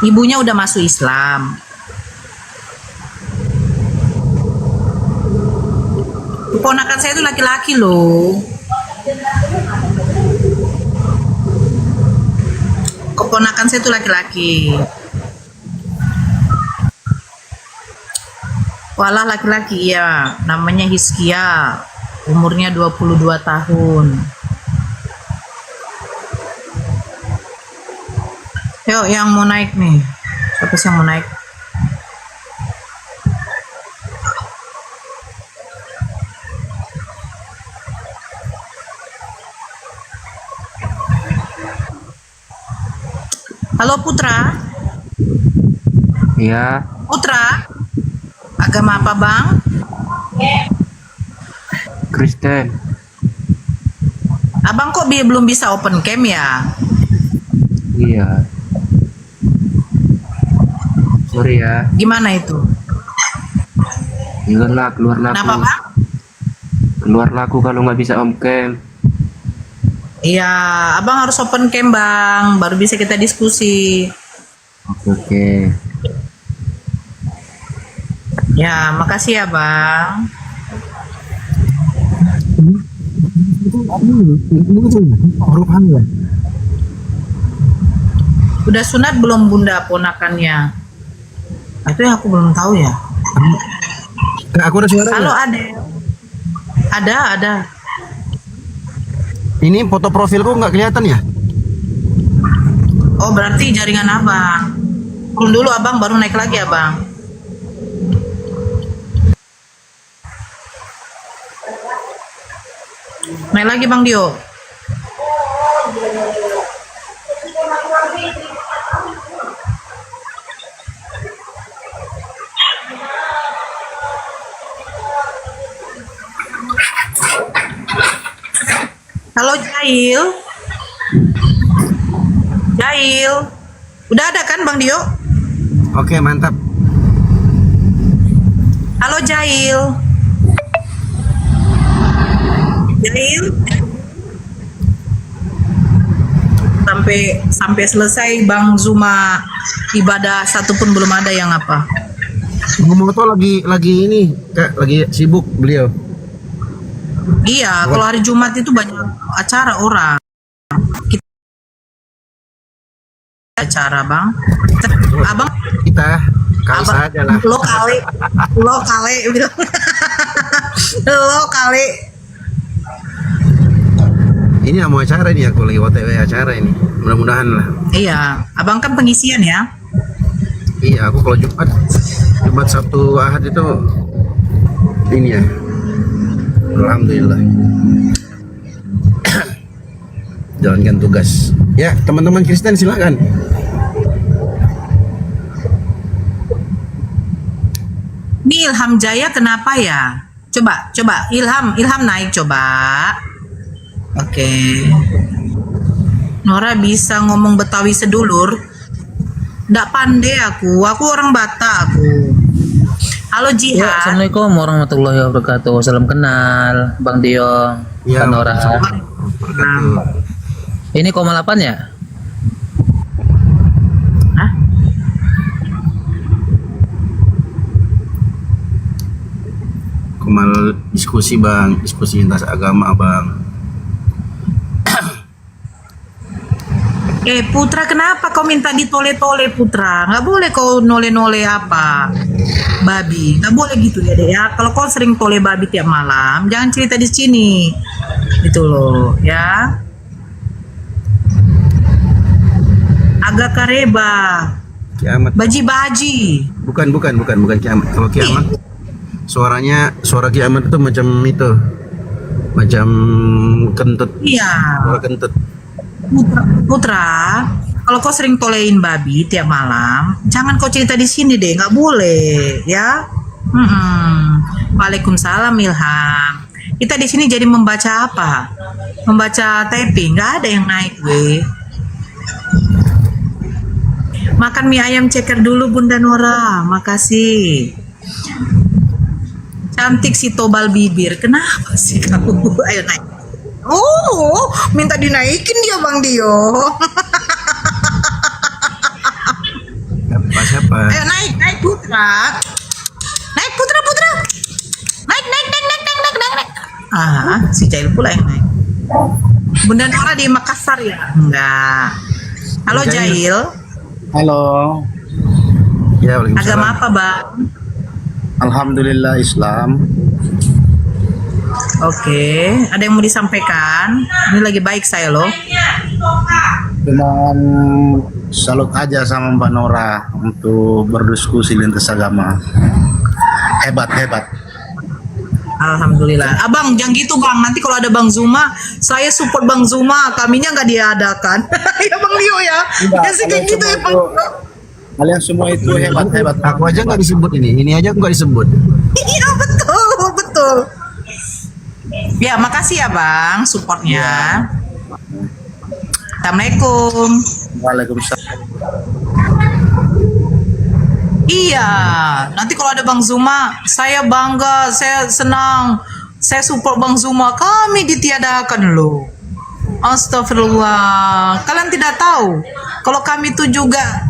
Ibunya udah masuk Islam. Keponakan saya itu laki-laki loh. Keponakan saya itu laki-laki. Walah laki-laki ya, namanya Hiskia. Umurnya 22 tahun. Yuk yang mau naik nih. Siapa sih yang mau naik? Halo Putra. Iya, Putra. Agama apa bang? Kristen. Abang kok belum bisa open cam ya? Iya. Sorry ya. Gimana itu? Janganlah keluar laku. Kenapa bang? Keluar laku kalau nggak bisa om cam. Iya, abang harus open cam bang, baru bisa kita diskusi. Oke. Ya, makasih ya bang. Udah sunat belum bunda ponakannya? Itu yang aku belum tahu ya. Aku ada suara. Halo ada. Ada. Ini foto profilku nggak kelihatan ya? Oh berarti jaringan abang. Turun dulu abang, baru naik lagi abang. Naik lagi bang Dio. Halo Jail. Jail. Udah ada kan Bang Dio? Oke, mantap. Halo Jail. Jail. Sampai selesai Bang Zuma ibadah satu pun belum ada yang apa. Ngomong tuh lagi ini, Kak, lagi sibuk beliau. Iya, kalau hari Jumat itu banyak acara orang. Kita acara Bang. Abang Kita kali saja lah. lo kali bilang. Lo kali. Ini mau acara ini, aku lagi OTW acara ini. Mudah-mudahan lah. Iya, abang kan pengisian ya. Iya, aku kalau Jumat Sabtu Ahad itu ini ya. Alhamdulillah. Jalankan tugas. Ya, teman-teman Kristen silakan. Ini Ilham Jaya kenapa ya? Coba Ilham naik coba. Oke. Nora bisa ngomong Betawi sedulur? Nggak pandai aku orang Batak aku. Halo Ya, Jihad. Assalamualaikum warahmatullahi wabarakatuh. Salam kenal, Bang Dio, Ya, Kak Nora. Wabarakatuh. Ini 8 ya? Hah? Kemal diskusi bang, diskusi lintas agama bang. Putra kenapa kau minta ditole-tole Putra? Nggak boleh kau nole-nole apa babi. Nggak boleh gitu ya deh ya. Kalau kau sering tole babi tiap malam, jangan cerita di sini. Gitu loh ya. Agak kareba. Kiamat. Baji-baji. Bukan kiamat. Kalau kiamat suara kiamat itu macam itu. Macam kentut. Iya. Suara kentut. Putra, kalau kau sering tolein babi tiap malam, jangan kau cerita di sini deh, nggak boleh, ya. Waalaikumsalam Ilham. Kita di sini jadi membaca apa? Membaca taping, nggak ada yang naik, weh. Makan mie ayam ceker dulu Bunda Nora, makasih. Cantik si tobal bibir, kenapa sih kamu? Ayo naik. Oh, minta dinaikin dia Bang Dio. Ayo naik Putra. Naik Putra. Naik. Si Jail pula yang naik. Bunda Nora di Makassar ya? Enggak. Halo Jail. Halo, Ya, waalaikumsalam. Agama apa, Bang? Alhamdulillah Islam. Oke, ada yang mau disampaikan? Ini lagi baik saya loh. Cuman salut aja sama Mbak Nora untuk berdiskusi lintas agama. Hebat. Alhamdulillah. Abang, jangan gitu Bang. Nanti kalau ada Bang Zuma, saya support Bang Zuma. Kaminya nggak diadakan. Ya Bang Dio ya. Ya sih kayak gitu ya Bang. Kalian semua itu hebat. Aku aja nggak disebut ini aja aku nggak disebut. Iya betul. Ya makasih ya Bang supportnya. Assalamualaikum. Waalaikumsalam. Iya, nanti kalau ada Bang Zuma, saya bangga, saya senang, saya support Bang Zuma. Kami ditiadakan loh. Astagfirullah. Kalian tidak tahu kalau kami itu juga.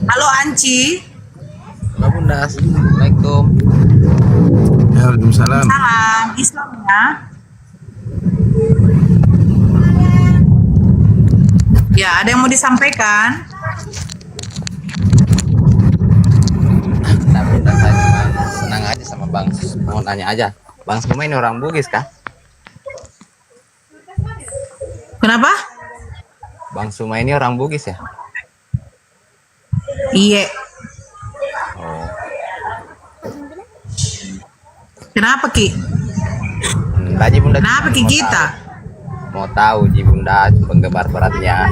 Halo Anci. Halo Bunda, Assalamualaikum. Ya, waalaikumsalam. Salam Islam ya. Ya, ada yang mau disampaikan? Nah, Bunda, saya cuma senang aja sama Bang. Mau nanya aja, Bang Suma ini orang Bugis kah? Kenapa? Bang Suma ini orang Bugis ya? Iya. Oh, Kenapa Ki? tadi Bunda. Kenapa Ki mau kita? Mau tahu Ji Bunda penggemar beratnya.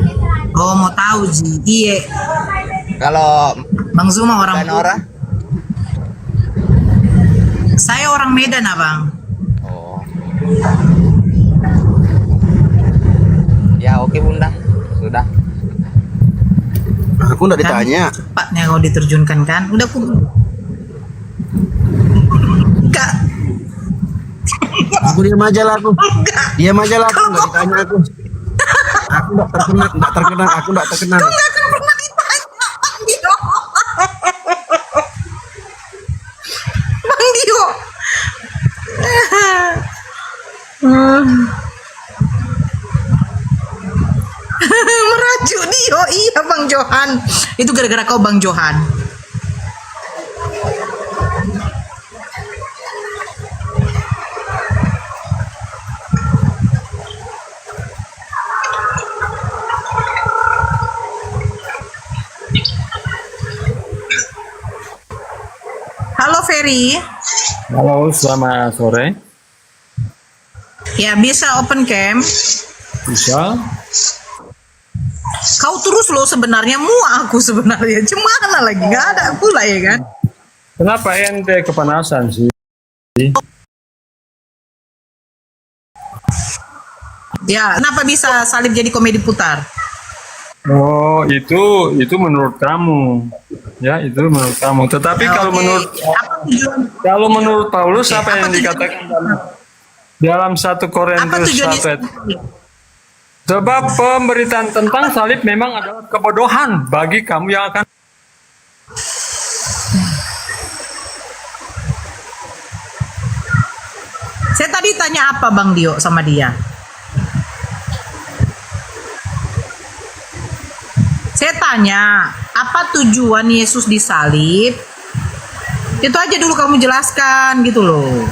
Oh mau tahu Ji. Iya. Kalau Bang Zuma orang Mbak Nora? Saya orang Medan abang. Oh. Ya oke Bunda, sudah. Aku nggak ditanya. Cepatnya kau diterjunkan kan? Udah aku. Enggak. Aku diam aja lah aku. Diam aja lah aku nggak ditanya aku. Aku nggak terkenal. Aku nggak terkenal. Kau nggak akan pernah ditanya Bang Dio. Bang Dio. Merajuk Dio. Iya Bang Johan. Itu gara-gara kau Bang Johan. Halo Ferry. Halo, selamat sore. Ya bisa open cam. Bisa? Kau terus loh sebenarnya aku sebenarnya. Cemana lagi nggak ada pula ya kan? Kenapa ente kepanasan sih? Ya kenapa bisa salib jadi komedi putar? Oh, itu menurut kamu. Ya, itu menurut kamu. Tetapi kalau Oke. Apa tujuan? menurut Paulus Oke, apa apa yang tujuan- dikatakan dalam 1 Apa Korintus tujuan 1 ayat. Sebab pemberitaan tentang salib memang adalah kebodohan bagi kamu yang akan Saya tadi tanya apa Bang Dio sama dia? Saya tanya, apa tujuan Yesus disalib? Itu aja dulu kamu jelaskan gitu loh.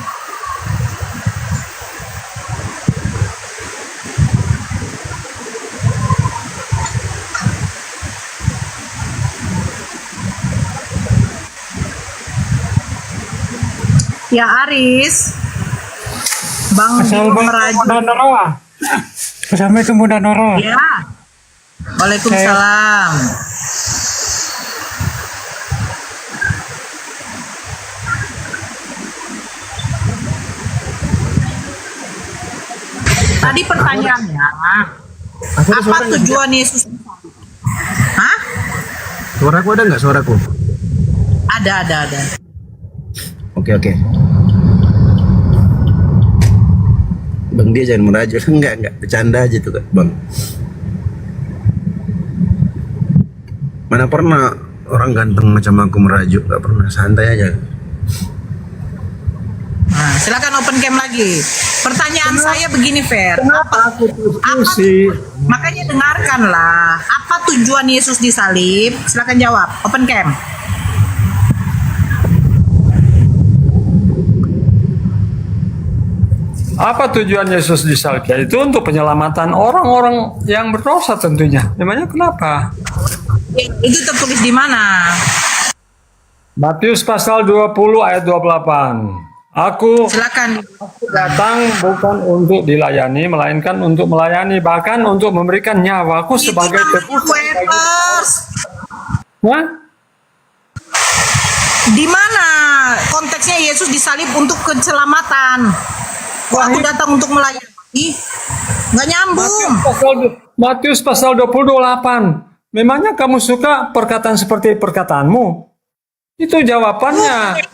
Ya Aris, Bang Dio merajuk. Assalamualaikum Bunda Noro. Ya. Waalaikumsalam. Tadi pertanyaannya, Aku ada apa suara nggak? tujuan Yesus? Hah? Suaraku ada nggak suaraku? Ada. Oke. Bang dia jangan merajuk. Enggak, bercanda aja tuh, Bang. Mana pernah orang ganteng macam aku merajuk, nggak pernah, santai aja. Nah, silakan open cam lagi. Pertanyaan saya begini, Fer. Kenapa aku diskusi? Makanya dengarkanlah. Apa tujuan Yesus disalib? Silakan jawab. Open cam. Apa tujuan Yesus disalib? Itu untuk penyelamatan orang-orang yang berdosa tentunya. Memangnya kenapa? Itu tertulis di mana? Matius pasal 20 ayat 28. Aku Silakan. datang bukan untuk dilayani, melainkan untuk melayani, bahkan untuk memberikan nyawaku sebagai tebusan. Webers. Hah? Di mana konteksnya Yesus disalib untuk keselamatan? Kok aku datang untuk melayani? Nggak nyambung. Matius pasal 28. Memangnya kamu suka perkataan seperti perkataanmu? Itu jawabannya.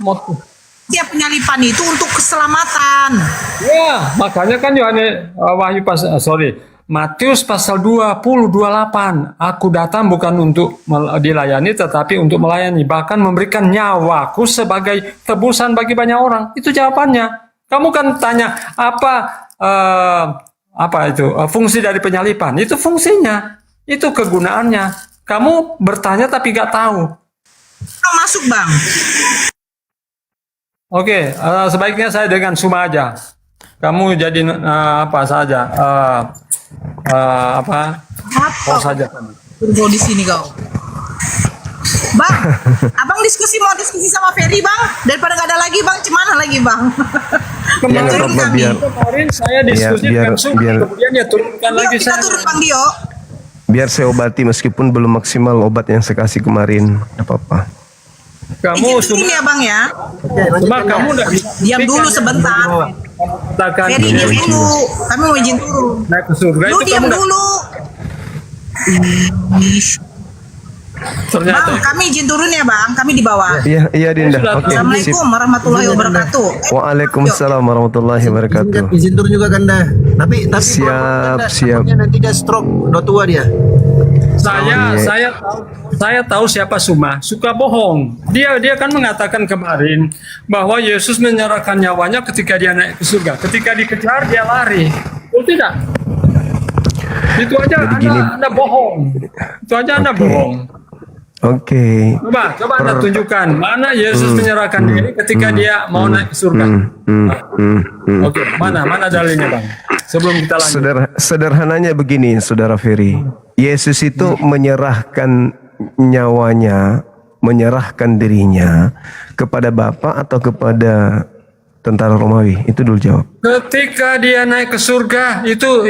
Tiap penyalipan itu untuk keselamatan. Ya, makanya kan Matius pasal 20:28. Aku datang bukan untuk dilayani tetapi untuk melayani, bahkan memberikan nyawaku sebagai tebusan bagi banyak orang. Itu jawabannya. Kamu kan tanya apa itu fungsi dari penyalipan? Itu fungsinya, itu kegunaannya. Kamu bertanya tapi nggak tahu. Masuk, Bang. Oke, sebaiknya saya dengan Suma aja. Kamu jadi apa saja? Kau saja. Turbo di sini kau. Bang, abang mau diskusi sama Ferry, Bang. Daripada nggak ada lagi, Bang. Cemana lagi, Bang? Kemarin saya diskusi dengan Suma, kemudian dia turunkan lagi Kita saya. turun, Bang Dio. Biar saya obati meskipun belum maksimal obat yang saya kasih kemarin, nggak apa-apa. Kamu Izin ya, Bang ya. Cuma kamu udah bisa Diam dulu sebentar. katakan Ferry diam dulu. Kami mau izin turun. naik ke surga Lu itu diam kamu udah dulu. ternyata. Bang, kami izin turun ya, Bang. Kami di bawah. Iya Dinda. Oke, sip. Assalamualaikum warahmatullahi wabarakatuh. Waalaikumsalam warahmatullahi wabarakatuh. Izin turun juga Kanda. Tapi Siap, Kanda, siap. takutnya nanti dia stroke, udah tua dia. Saya tahu siapa Suma, suka bohong. Dia kan mengatakan kemarin bahwa Yesus menyerahkan nyawanya ketika dia naik ke surga. Ketika dikejar dia lari. Betul tidak? Itu aja Anda bohong. Itu aja Anda bohong. Oke. Coba Anda tunjukkan mana Yesus menyerahkan diri ketika dia mau naik ke surga. Oke, mana dalilnya, Bang? Sebelum kita lanjut. Sederhananya begini, Saudara Ferry. Yesus itu menyerahkan nyawanya, menyerahkan dirinya kepada Bapa atau kepada tentara Romawi? Itu dulu jawab. Ketika dia naik ke surga, itu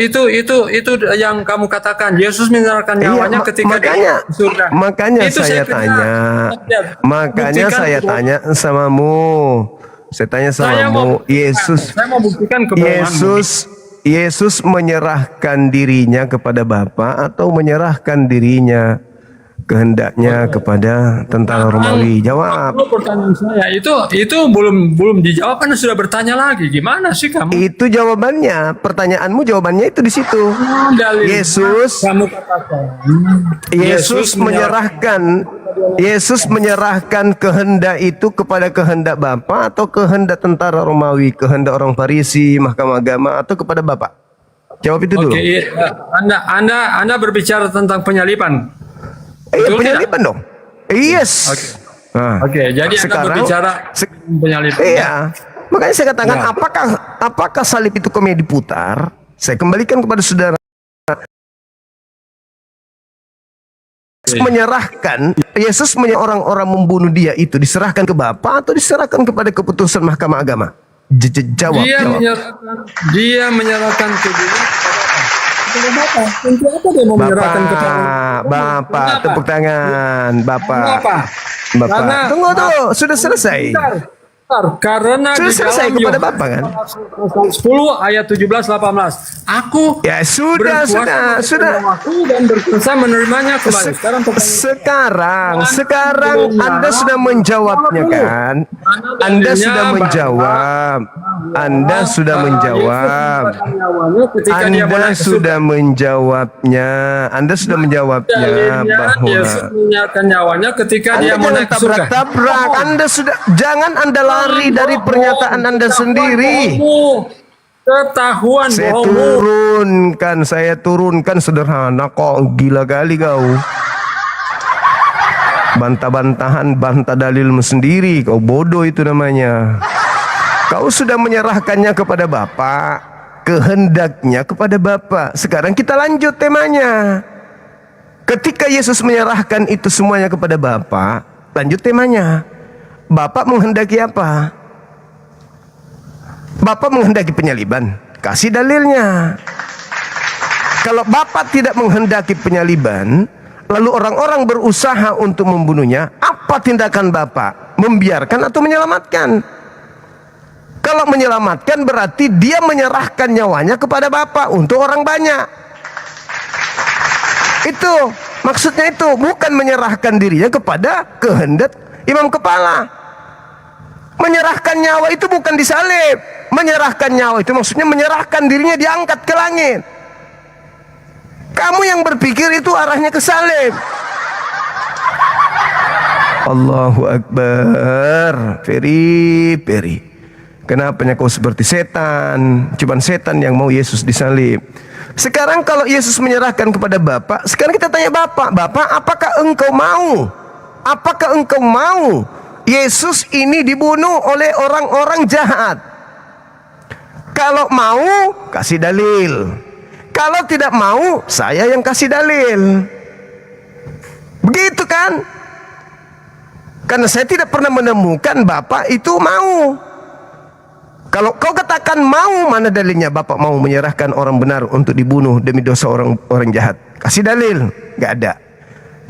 yang kamu katakan. Yesus menyerahkan nyawanya ketika dia ke surga. Makanya Itu saya tanya. Makanya saya tanya samamu. Saya tanya samamu. Saya mau buktikan kebohonganmu. Yesus menyerahkan dirinya kepada Bapa atau menyerahkan dirinya kehendaknya kepada tentara Romawi? Jawab. Pertanyaan saya itu belum dijawab, Anda sudah bertanya lagi. Gimana sih kamu? Itu jawabannya. Pertanyaanmu jawabannya itu di situ. Kamu katakan Yesus menyerahkan kehendak itu kepada kehendak Bapa atau kehendak tentara Romawi, kehendak orang Farisi, mahkamah agama, atau kepada Bapa? Jawab itu dulu. Oke, Anda berbicara tentang penyalipan. Iya, penyalipan dong. Yes. Oke, jadi Anda berbicara penyalipan. Iya. Makanya saya katakan, apakah salib itu komedi putar? Saya kembalikan kepada saudara. Yesus orang-orang membunuh dia itu diserahkan ke Bapa atau diserahkan kepada keputusan mahkamah agama? Jawab. Dia menyerahkan ke dia kepada Bapa. Tentu apa dia mau menyerahkan kepada Bapak, tepuk tangan, Bapak. Kenapa? Bapak. Karena- Tunggu, sudah selesai. Karena di Selesai dalam kepada Yohanes Bapa kan? pasal 10 ayat 17-18. Aku Ya sudah, berkuasa sudah. menerima waktu dan berkuasa menerimanya kembali. Sekarang Anda sudah menjawabnya kan? Anda sudah menjawab. Anda sudah menjawab. Anda sudah menjawabnya. Anda sudah menjawabnya bahwa Yesus menyerahkan nyawanya ketika dia mau Anda naik ke jangan surga. tabrak-tabrak. Anda sudah jangan Anda lari dari pernyataan Anda sendiri. Ketahuan bohongmu. Saya turunkan sederhana kok, gila kali kau. Bantah-bantahan, bantah dalilmu sendiri, kau bodoh itu namanya. Kau sudah menyerahkannya kepada Bapa, kehendaknya kepada Bapa. Sekarang kita lanjut temanya. Ketika Yesus menyerahkan itu semuanya kepada Bapa, lanjut temanya. Bapa menghendaki apa? Bapa menghendaki penyaliban. Kasih dalilnya. Kalau Bapa tidak menghendaki penyaliban, lalu orang-orang berusaha untuk membunuhnya, apa tindakan Bapa? Membiarkan atau menyelamatkan? Kalau menyelamatkan berarti dia menyerahkan nyawanya kepada Bapa untuk orang banyak. Itu maksudnya, itu bukan menyerahkan dirinya kepada kehendak imam kepala. Menyerahkan nyawa itu bukan disalib. Menyerahkan nyawa itu maksudnya menyerahkan dirinya, diangkat ke langit. Kamu yang berpikir itu arahnya ke salib. Allahu Akbar. Peri. Kenapa kau seperti setan? Cuman setan yang mau Yesus disalib. Sekarang kalau Yesus menyerahkan kepada Bapa, sekarang kita tanya Bapa, apakah engkau mau? Apakah engkau mau Yesus ini dibunuh oleh orang-orang jahat? Kalau mau, kasih dalil. Kalau tidak mau, saya yang kasih dalil. Begitu kan? Karena saya tidak pernah menemukan Bapak itu mau. Kalau kau katakan mau, mana dalilnya Bapak mau menyerahkan orang benar untuk dibunuh demi dosa orang jahat? Kasih dalil. Gak ada.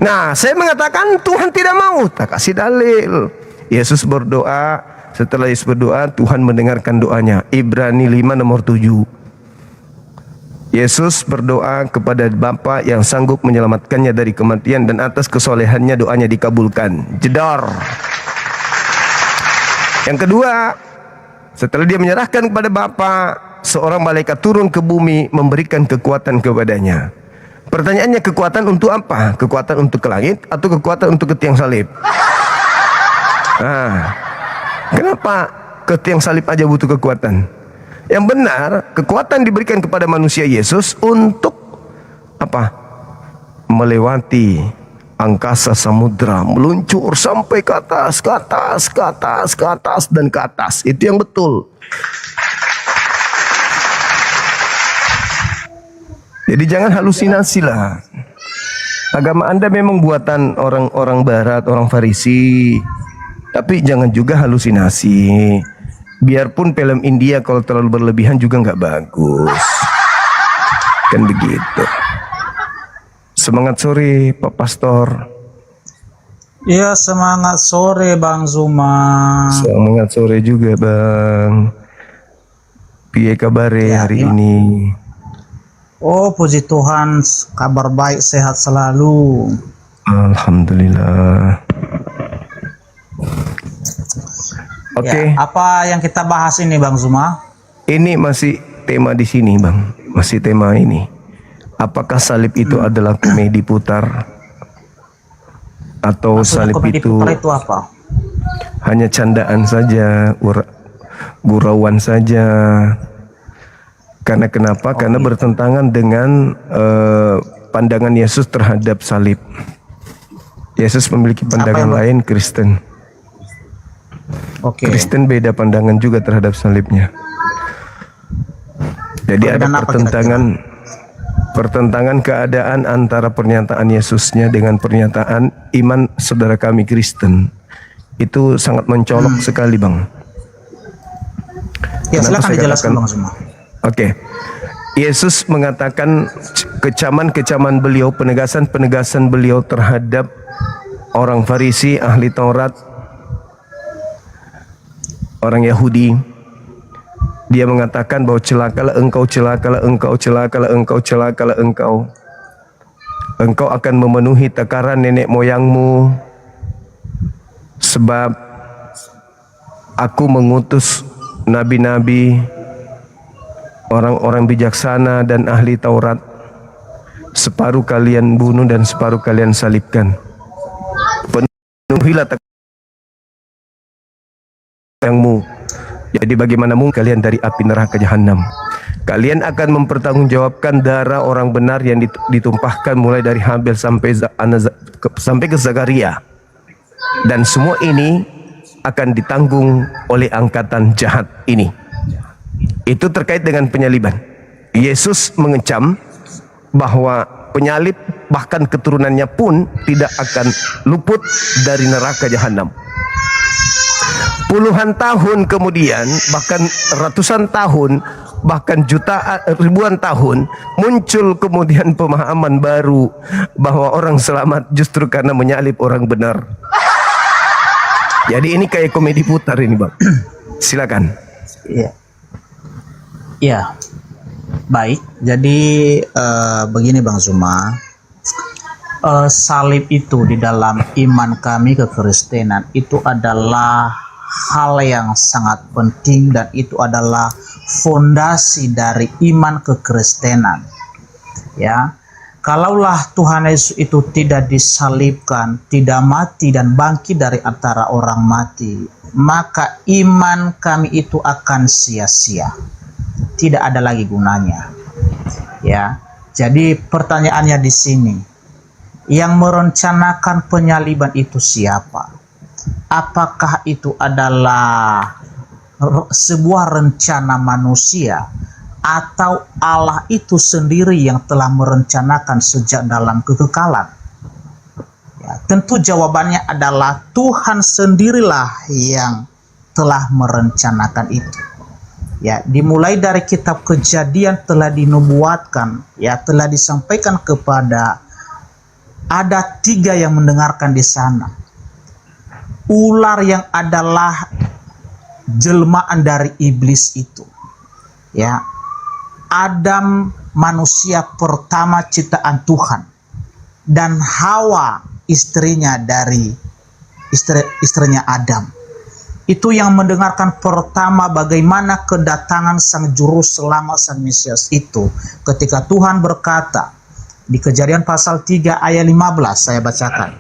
Nah, saya mengatakan Tuhan tidak mau. Tak kasih dalil. Yesus berdoa. Setelah Yesus berdoa, Tuhan mendengarkan doanya. Ibrani 5 nomor 7. Yesus berdoa kepada Bapa yang sanggup menyelamatkannya dari kematian, dan atas kesolehannya doanya dikabulkan. Jedor. Yang kedua, setelah dia menyerahkan kepada Bapa, seorang malaikat turun ke bumi memberikan kekuatan kepadanya. Pertanyaannya, kekuatan untuk apa? Kekuatan untuk ke langit atau kekuatan untuk ke tiang salib? Kenapa ke tiang salib aja butuh kekuatan? Yang benar, kekuatan diberikan kepada manusia Yesus untuk apa? Melewati angkasa samudra, meluncur sampai ke atas, ke atas, ke atas, ke atas, dan ke atas. Itu yang betul. Jadi jangan halusinasi lah. Agama Anda memang buatan orang-orang barat, orang Farisi. Tapi jangan juga halusinasi. Biarpun film India kalau terlalu berlebihan juga nggak bagus. Kan begitu. Semangat sore Pak Pastor. Iya, semangat sore Bang Zuma. Semangat sore juga Bang. Piye kabare hari ini? Oh, puji Tuhan, kabar baik, sehat selalu. Alhamdulillah. Oke. Apa yang kita bahas ini Bang Zuma? Ini masih tema di sini Bang. Masih tema ini. Apakah salib itu adalah komedi putar? Atau Maksudnya salib komedi itu putar itu apa? hanya candaan saja, gurauan saja? Karena kenapa? Karena bertentangan dengan pandangan Yesus terhadap salib. Yesus memiliki pandangan lain, Kristen. Kristen beda pandangan juga terhadap salibnya. Jadi ada pertentangan keadaan antara pernyataan Yesusnya dengan pernyataan iman saudara kami Kristen. Itu sangat mencolok sekali Bang. Ya, silakan dijelaskan Bang Zuma. Oke. Yesus mengatakan kecaman-kecaman beliau, penegasan-penegasan beliau terhadap orang Farisi, ahli Taurat, orang Yahudi. Dia mengatakan bahwa celakalah engkau, celakalah engkau, celakalah engkau, celakalah engkau. Engkau akan memenuhi takaran nenek moyangmu, sebab aku mengutus nabi-nabi, orang-orang bijaksana dan ahli Taurat. Separuh kalian bunuh dan separuh kalian salibkan. Penuhilah takaran moyangmu. Jadi bagaimana mungkin kalian dari api neraka jahanam? Kalian akan mempertanggungjawabkan darah orang benar yang ditumpahkan mulai dari Habil sampai ke Zakaria. Dan semua ini akan ditanggung oleh angkatan jahat ini. Itu terkait dengan penyaliban. Yesus mengecam bahwa penyalib bahkan keturunannya pun tidak akan luput dari neraka jahanam. Puluhan tahun kemudian, bahkan ratusan tahun, bahkan jutaan, ribuan tahun, muncul kemudian pemahaman baru bahwa orang selamat justru karena menyalib orang benar. Jadi ini kayak komedi putar ini, Bang. Silakan. Iya. Iya. Baik. Jadi begini Bang Zuma. Salib itu di dalam iman kami kekristenan itu adalah hal yang sangat penting, dan itu adalah fondasi dari iman kekristenan. Ya, kalaulah Tuhan Yesus itu tidak disalibkan, tidak mati dan bangkit dari antara orang mati, maka iman kami itu akan sia-sia, tidak ada lagi gunanya. Ya, jadi pertanyaannya di sini, yang merencanakan penyaliban itu siapa? Apakah itu adalah sebuah rencana manusia, atau Allah itu sendiri yang telah merencanakan sejak dalam kekekalan? Ya, tentu jawabannya adalah Tuhan sendirilah yang telah merencanakan itu. Ya, dimulai dari kitab Kejadian telah dinubuatkan, ya, telah disampaikan kepada ada 3 yang mendengarkan di sana. Ular yang adalah jelmaan dari iblis itu, ya, Adam manusia pertama ciptaan Tuhan, dan Hawa istrinya dari istrinya Adam. Itu yang mendengarkan pertama bagaimana kedatangan sang juru selamat, sang Mesias itu, ketika Tuhan berkata di Kejadian pasal 3 ayat 15, saya bacakan.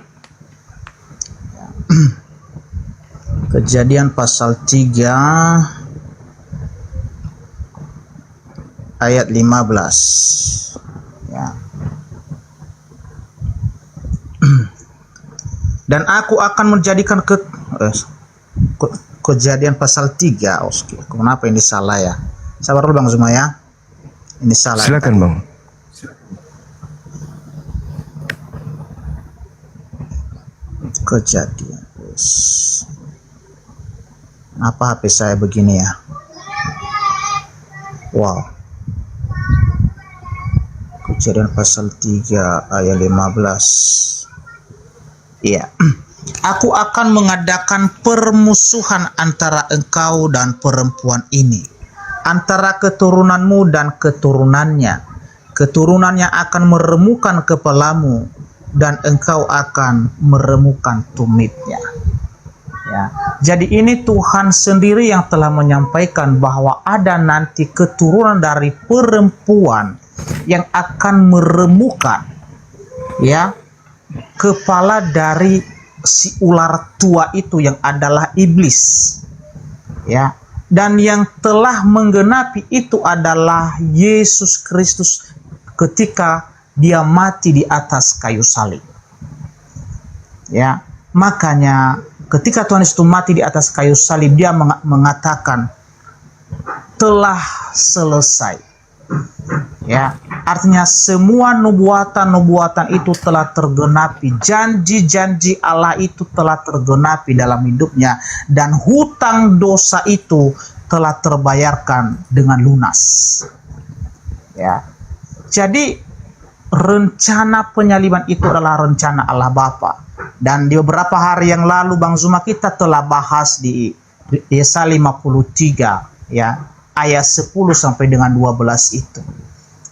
Kejadian pasal 3 ayat 15. Ya. Dan aku akan menjadikan Kejadian pasal 3. Oke, kenapa ini salah ya? Sabar dulu Bang Zuma ya. Ini salah. Silakan Bang. Kejadian. Kenapa HP saya begini ya? Wow. Kejadian pasal 3 ayat 15. Iya. Aku akan mengadakan permusuhan antara engkau dan perempuan ini, antara keturunanmu dan keturunannya. Keturunannya akan meremukkan kepalamu, dan engkau akan meremukkan tumitnya. Ya, jadi ini Tuhan sendiri yang telah menyampaikan bahwa ada nanti keturunan dari perempuan yang akan meremukkan, ya, kepala dari si ular tua itu yang adalah iblis. Ya, dan yang telah menggenapi itu adalah Yesus Kristus ketika dia mati di atas kayu salib. Ya, makanya ketika Tuhan Yesus mati di atas kayu salib, dia mengatakan telah selesai. Ya, artinya semua nubuatan-nubuatan itu telah tergenapi, janji-janji Allah itu telah tergenapi dalam hidupnya, dan hutang dosa itu telah terbayarkan dengan lunas. Ya, jadi rencana penyaliban itu adalah rencana Allah Bapa. Dan di beberapa hari yang lalu Bang Zuma kita telah bahas di Yesaya 53 ya, ayat 10 sampai dengan 12 itu.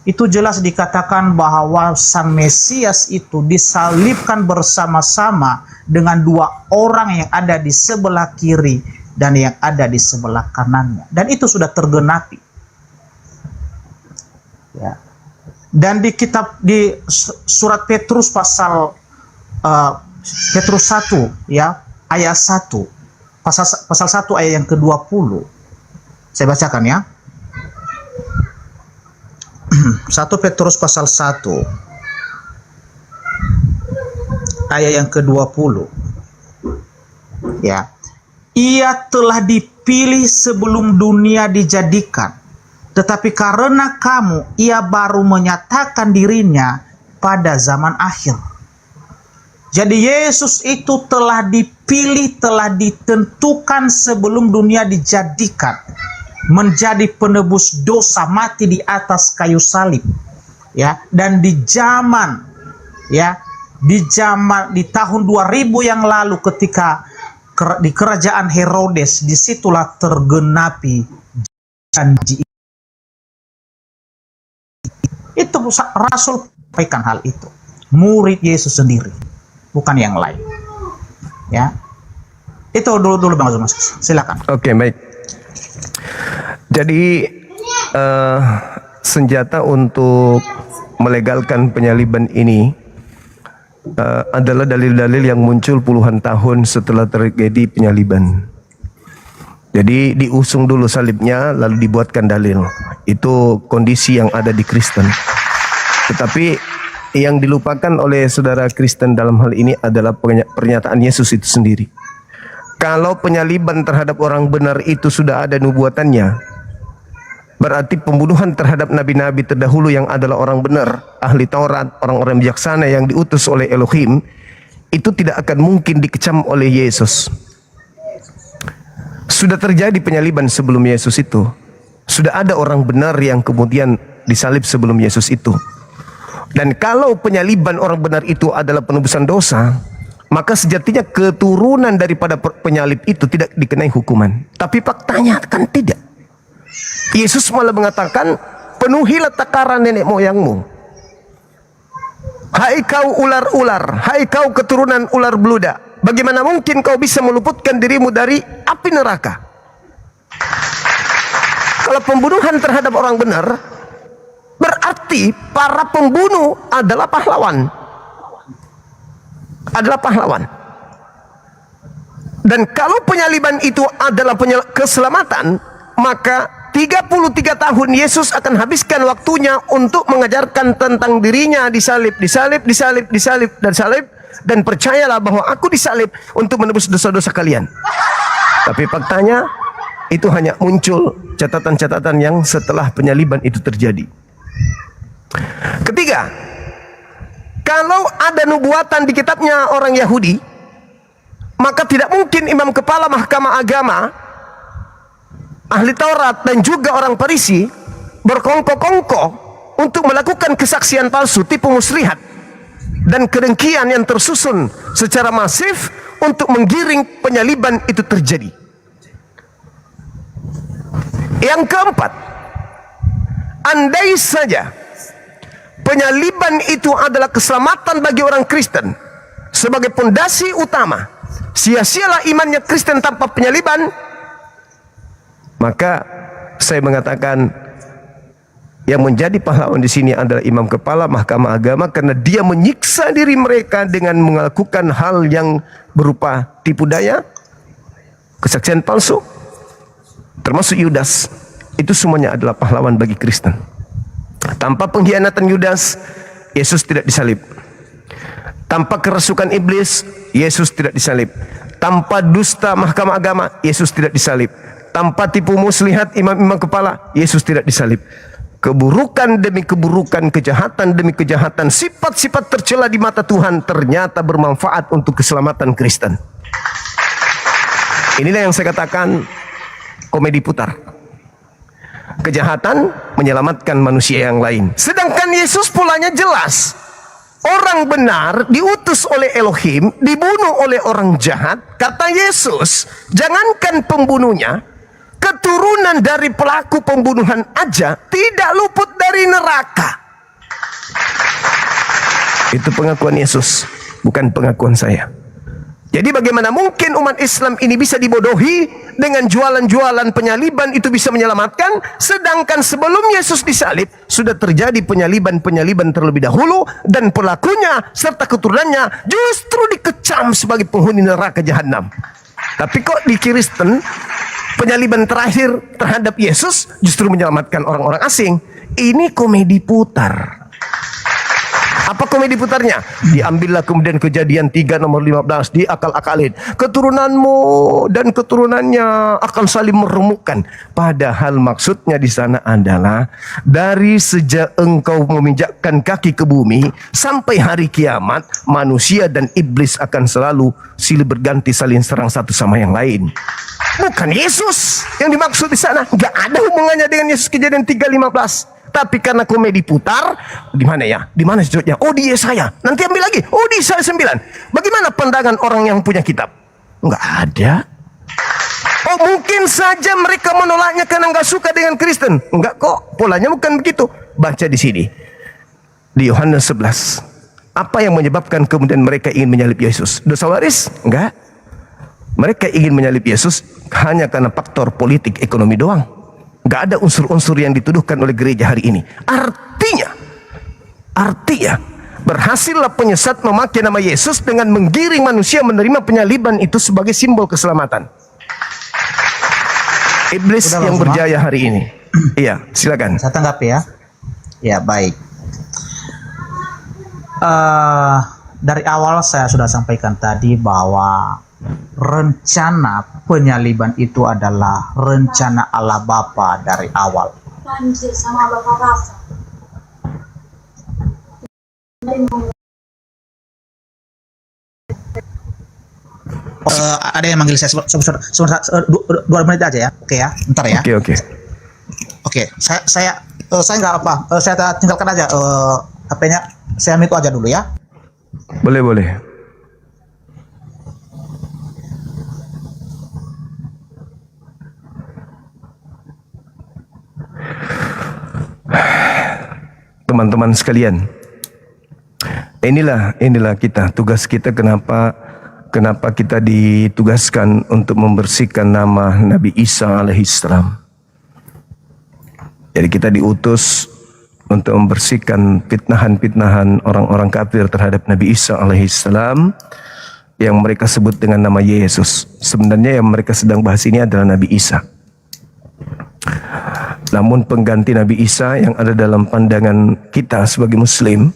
Itu jelas dikatakan bahwa Sang Mesias itu disalibkan bersama-sama dengan dua orang yang ada di sebelah kiri dan yang ada di sebelah kanannya. Dan itu sudah tergenapi. Ya. Dan di surat Petrus pasal Petrus 1 ya, ayat 1. Pasal 1 ayat yang ke-20. Saya bacakan ya. 1 Petrus pasal 1 ayat yang ke-20 ya. Ia telah dipilih sebelum dunia dijadikan, tetapi karena kamu ia baru menyatakan dirinya pada zaman akhir. Jadi Yesus itu telah dipilih, telah ditentukan sebelum dunia dijadikan menjadi penebus dosa, mati di atas kayu salib ya. Dan di zaman ya, di tahun 2000 yang lalu ketika di kerajaan Herodes, disitulah tergenapi janji itu. Rasul sampaikan hal itu, murid Yesus sendiri, bukan yang lain ya. Itu dulu Bang Mas, silakan. Oke, baik. Jadi senjata untuk melegalkan penyaliban ini adalah dalil-dalil yang muncul puluhan tahun setelah terjadi penyaliban. Jadi diusung dulu salibnya, lalu dibuatkan dalil. Itu kondisi yang ada di Kristen. Tetapi yang dilupakan oleh saudara Kristen dalam hal ini adalah pernyataan Yesus itu sendiri. Kalau penyaliban terhadap orang benar itu sudah ada nubuatannya, berarti pembunuhan terhadap nabi-nabi terdahulu yang adalah orang benar, ahli Taurat, orang-orang bijaksana yang diutus oleh Elohim, itu tidak akan mungkin dikecam oleh Yesus. Sudah terjadi penyaliban sebelum Yesus itu. Sudah ada orang benar yang kemudian disalib sebelum Yesus itu. Dan kalau penyaliban orang benar itu adalah penebusan dosa, maka sejatinya keturunan daripada penyalib itu tidak dikenai hukuman. Tapi faktanya kan tidak. Yesus malah mengatakan, penuhilah takaran nenek moyangmu. Hai kau ular-ular, hai kau keturunan ular beludak, bagaimana mungkin kau bisa meluputkan dirimu dari api neraka? Kalau pembunuhan terhadap orang benar, berarti para pembunuh adalah pahlawan. Adalah pahlawan. Dan kalau penyaliban itu adalah keselamatan, maka 33 tahun Yesus akan habiskan waktunya untuk mengajarkan tentang dirinya disalib, dan percayalah bahwa aku disalib untuk menebus dosa-dosa kalian. Tapi faktanya itu hanya muncul catatan-catatan yang setelah penyaliban itu terjadi. Ketiga, kalau ada nubuatan di kitabnya orang Yahudi, maka tidak mungkin imam kepala mahkamah agama, ahli Taurat dan juga orang Farisi berkongko-kongko untuk melakukan kesaksian palsu, tipu muslihat dan kedengkian yang tersusun secara masif untuk menggiring penyaliban itu terjadi. Yang keempat, andai saja penyaliban itu adalah keselamatan bagi orang Kristen sebagai pondasi utama, sia-sialah imannya Kristen tanpa penyaliban. Maka saya mengatakan yang menjadi pahlawan di sini adalah imam kepala mahkamah agama, karena dia menyiksa diri mereka dengan melakukan hal yang berupa tipu daya, kesaksian palsu, termasuk Yudas. Itu semuanya adalah pahlawan bagi Kristen. Tanpa pengkhianatan Yudas, Yesus tidak disalib. Tanpa kerasukan iblis, Yesus tidak disalib. Tanpa dusta mahkamah agama, Yesus tidak disalib. Tanpa tipu muslihat imam-imam kepala, Yesus tidak disalib. Keburukan demi keburukan, kejahatan demi kejahatan, sifat-sifat tercela di mata Tuhan ternyata bermanfaat untuk keselamatan Kristen. Inilah yang saya katakan komedi putar. Kejahatan menyelamatkan manusia yang lain. Sedangkan Yesus polanya jelas. orang benar diutus oleh Elohim, dibunuh oleh orang jahat. Kata Yesus, jangankan pembunuhnya, keturunan dari pelaku pembunuhan aja tidak luput dari neraka. Itu pengakuan Yesus, bukan pengakuan saya. Jadi bagaimana mungkin umat Islam ini bisa dibodohi dengan jualan-jualan penyaliban itu bisa menyelamatkan, sedangkan sebelum Yesus disalib sudah terjadi penyaliban-penyaliban terlebih dahulu, dan pelakunya serta keturunannya justru dikecam sebagai penghuni neraka jahanam. Tapi kok di Kristen penyaliban terakhir terhadap Yesus justru menyelamatkan orang-orang asing? Ini komedi putar. Apa komedi putarnya? Diambillah kemudian Kejadian 3 nomor 15, diakal-akalin. Keturunanmu dan keturunannya akan saling meremukkan. Padahal maksudnya di sana adalah dari sejak engkau meminjakkan kaki ke bumi sampai hari kiamat, manusia dan iblis akan selalu silih berganti saling serang satu sama yang lain. Bukan Yesus yang dimaksud di sana. Gak ada hubungannya dengan Yesus Kejadian 3:15. Tapi karena komedi putar, di mana ya? Di mana sujudnya? Oh, di Yesaya. Nanti ambil lagi. Oh, di Yesaya 9. Bagaimana pandangan orang yang punya kitab? Enggak ada. Oh, mungkin saja mereka menolaknya karena enggak suka dengan Kristen. Enggak kok, polanya bukan begitu. Baca di sini. Di Yohanes 11. Apa yang menyebabkan kemudian mereka ingin menyalib Yesus? Dosa waris? Enggak. Mereka ingin menyalib Yesus hanya karena faktor politik ekonomi doang. Gak ada unsur-unsur yang dituduhkan oleh gereja hari ini. Artinya berhasillah penyesat memakai nama Yesus dengan menggiring manusia menerima penyaliban itu sebagai simbol keselamatan. Iblis Udah, yang Bang berjaya hari ini. Iya, silakan. Saya tanggapi ya. Ya, baik. Dari awal saya sudah sampaikan tadi bahwa rencana penyaliban itu adalah rencana Allah Bapa dari awal. Ada yang manggil saya sebentar, 2 menit aja ya. Oke ya, bentar ya. Oke. Saya nggak apa. Saya tinggalkan aja HP-nya. Saya mute aja dulu ya. Boleh. Teman-teman sekalian, inilah kita, tugas kita. Kenapa kita ditugaskan untuk membersihkan nama Nabi Isa alaihissalam. Jadi kita diutus untuk membersihkan fitnahan-fitnahan orang-orang kafir terhadap Nabi Isa alaihissalam yang mereka sebut dengan nama Yesus. Sebenarnya yang mereka sedang bahas ini adalah Nabi Isa. Namun pengganti Nabi Isa yang ada dalam pandangan kita sebagai Muslim,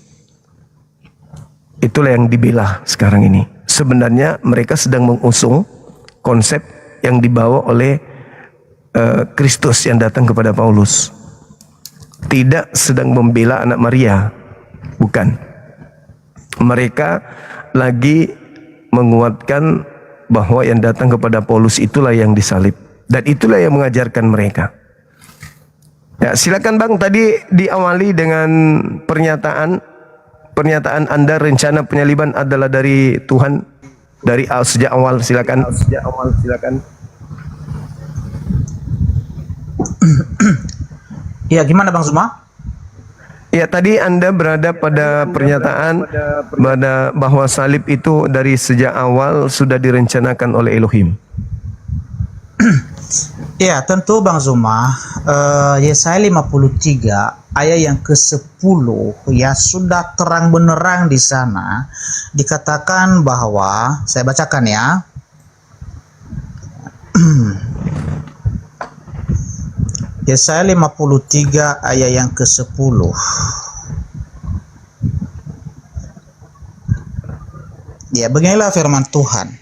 itulah yang dibela sekarang ini. Sebenarnya mereka sedang mengusung konsep yang dibawa oleh Kristus yang datang kepada Paulus. Tidak sedang membela anak Maria, bukan. Mereka lagi menguatkan bahwa yang datang kepada Paulus itulah yang disalib, dan itulah yang mengajarkan mereka. Ya, silakan Bang, tadi diawali dengan pernyataan Anda rencana penyaliban adalah dari Tuhan dari sejak awal. Silakan. Ya, gimana Bang Zuma? Ya, tadi Anda berada pada pernyataan bahwa salib itu dari sejak awal sudah direncanakan oleh Elohim. Ya, tentu Bang Zuma, Yesaya 53 ayat yang ke-10 ya sudah terang benerang di sana dikatakan bahwa, saya bacakan ya. Yesaya 53 ayat yang ke-10. Ya, beginilah firman Tuhan.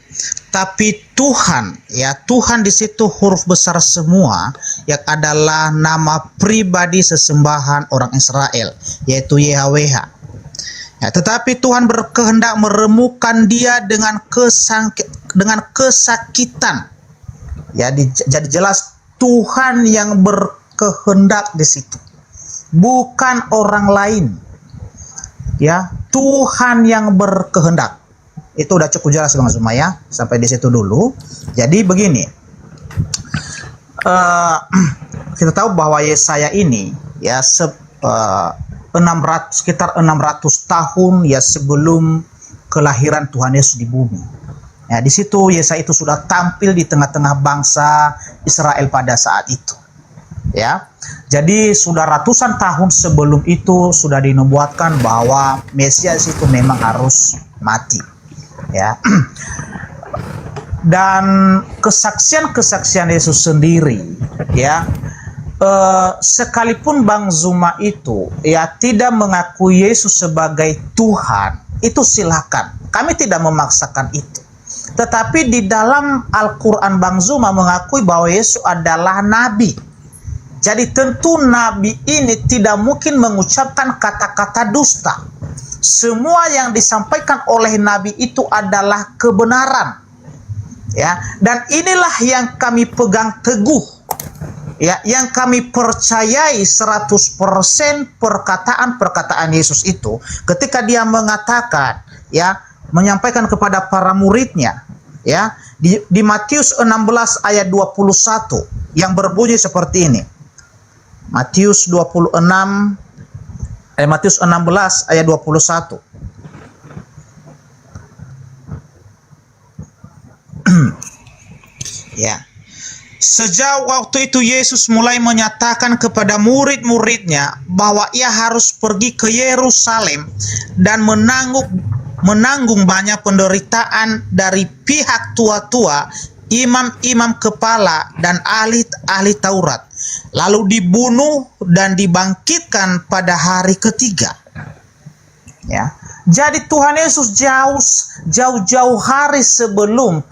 Tapi Tuhan, ya Tuhan di situ huruf besar semua yang adalah nama pribadi sesembahan orang Israel, yaitu YHWH. Ya, tetapi Tuhan berkehendak meremukkan dia dengan kesakitan. Ya, jadi jelas Tuhan yang berkehendak di situ, bukan orang lain. Ya, Tuhan yang berkehendak. Itu udah cukup jelas Bang Zuma ya. Sampai di situ dulu. Jadi begini. Kita tahu bahwa Yesaya ini ya sekitar 600 tahun ya sebelum kelahiran Tuhan Yesus di bumi. Ya, di situ Yesaya itu sudah tampil di tengah-tengah bangsa Israel pada saat itu. Ya. Jadi sudah ratusan tahun sebelum itu sudah dinubuatkan bahwa Mesias itu memang harus mati. Ya. Dan kesaksian-kesaksian Yesus sendiri ya, sekalipun Bang Zuma itu ya tidak mengakui Yesus sebagai Tuhan, itu silakan, kami tidak memaksakan itu. Tetapi di dalam Al-Quran Bang Zuma mengakui bahwa Yesus adalah nabi. Jadi tentu nabi ini tidak mungkin mengucapkan kata-kata dusta. Semua yang disampaikan oleh nabi itu adalah kebenaran. Ya, dan inilah yang kami pegang teguh. Ya, yang kami percayai 100% perkataan-perkataan Yesus itu ketika dia mengatakan ya, menyampaikan kepada para muridnya ya, di Matius 16 ayat 21 yang berbunyi seperti ini. Matius 16 ayat 21. Ya. Sejak waktu itu Yesus mulai menyatakan kepada murid-muridnya bahwa ia harus pergi ke Yerusalem dan menanggung banyak penderitaan dari pihak tua-tua, imam-imam kepala dan ahli Taurat, lalu dibunuh dan dibangkitkan pada hari ketiga. Ya. Jadi Tuhan Yesus jauh-jauh hari sebelum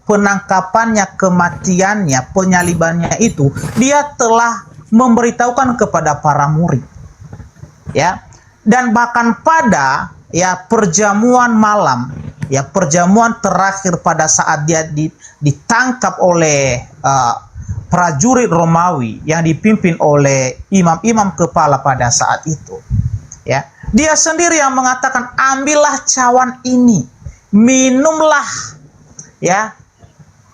penangkapannya, kematiannya, penyalibannya itu, dia telah memberitahukan kepada para murid. Ya. Dan bahkan pada ya perjamuan malam, ya perjamuan terakhir pada saat dia ditangkap oleh prajurit Romawi yang dipimpin oleh imam-imam kepala pada saat itu. Ya, dia sendiri yang mengatakan, ambillah cawan ini, minumlah, ya,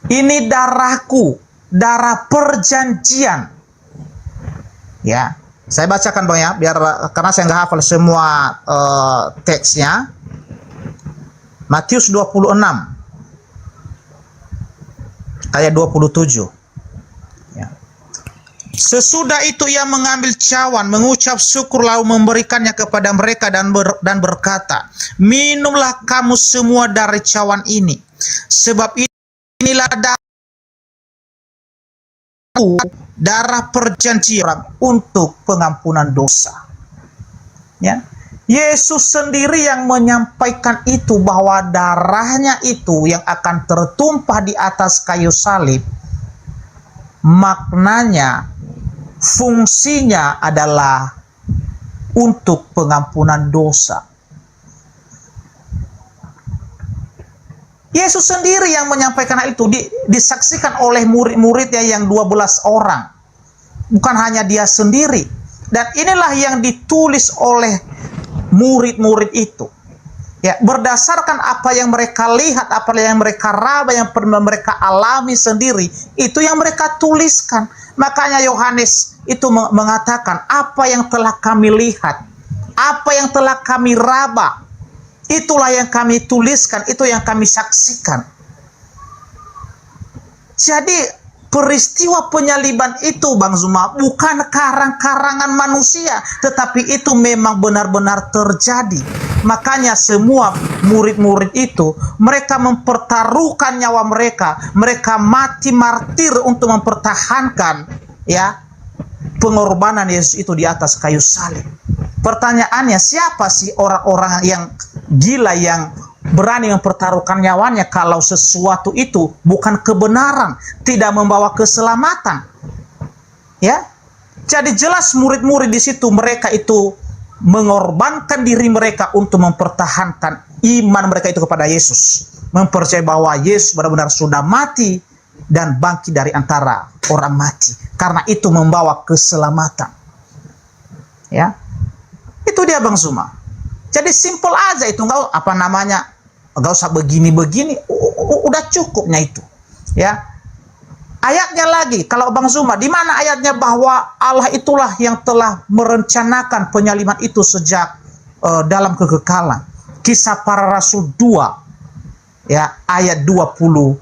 ini darahku, darah perjanjian. Ya, saya bacakan Bang ya, karena saya nggak hafal semua teksnya. Matius 26 ayat 27. Ya. Sesudah itu ia mengambil cawan, mengucap syukur lalu memberikannya kepada mereka dan berkata, minumlah kamu semua dari cawan ini, sebab inilah darah perjanjian untuk pengampunan dosa. Ya. Yesus sendiri yang menyampaikan itu, bahwa darahnya itu yang akan tertumpah di atas kayu salib, maknanya, fungsinya adalah untuk pengampunan dosa. Yesus sendiri yang menyampaikan hal itu, disaksikan oleh murid-muridnya yang 12 orang. Bukan hanya dia sendiri. Dan inilah yang ditulis oleh murid-murid itu. Ya, berdasarkan apa yang mereka lihat, apa yang mereka raba, yang pernah mereka alami sendiri, itu yang mereka tuliskan. Makanya Yohanes itu mengatakan, apa yang telah kami lihat, apa yang telah kami raba, itulah yang kami tuliskan, itu yang kami saksikan. Jadi peristiwa penyaliban itu Bang Zuma bukan karang-karangan manusia, tetapi itu memang benar-benar terjadi. Makanya semua murid-murid itu, mereka mempertaruhkan nyawa mereka, mereka mati martir untuk mempertahankan ya pengorbanan Yesus itu di atas kayu salib. Pertanyaannya, siapa sih orang-orang yang gila yang berani mempertaruhkan nyawanya kalau sesuatu itu bukan kebenaran, tidak membawa keselamatan? Ya, jadi jelas murid-murid di situ, mereka itu mengorbankan diri mereka untuk mempertahankan iman mereka itu kepada Yesus, mempercayai bahwa Yesus benar-benar sudah mati dan bangkit dari antara orang mati, karena itu membawa keselamatan. Ya, itu dia Bang Zuma. Jadi simple aja itu, nggak apa namanya, nggak usah begini-begini, udah cukupnya itu. Ya, ayatnya lagi, kalau Bang Zuma, di mana ayatnya bahwa Allah itulah yang telah merencanakan penyaliban itu sejak dalam kekekalan? Kisah Para Rasul 2, ya, ayat 23.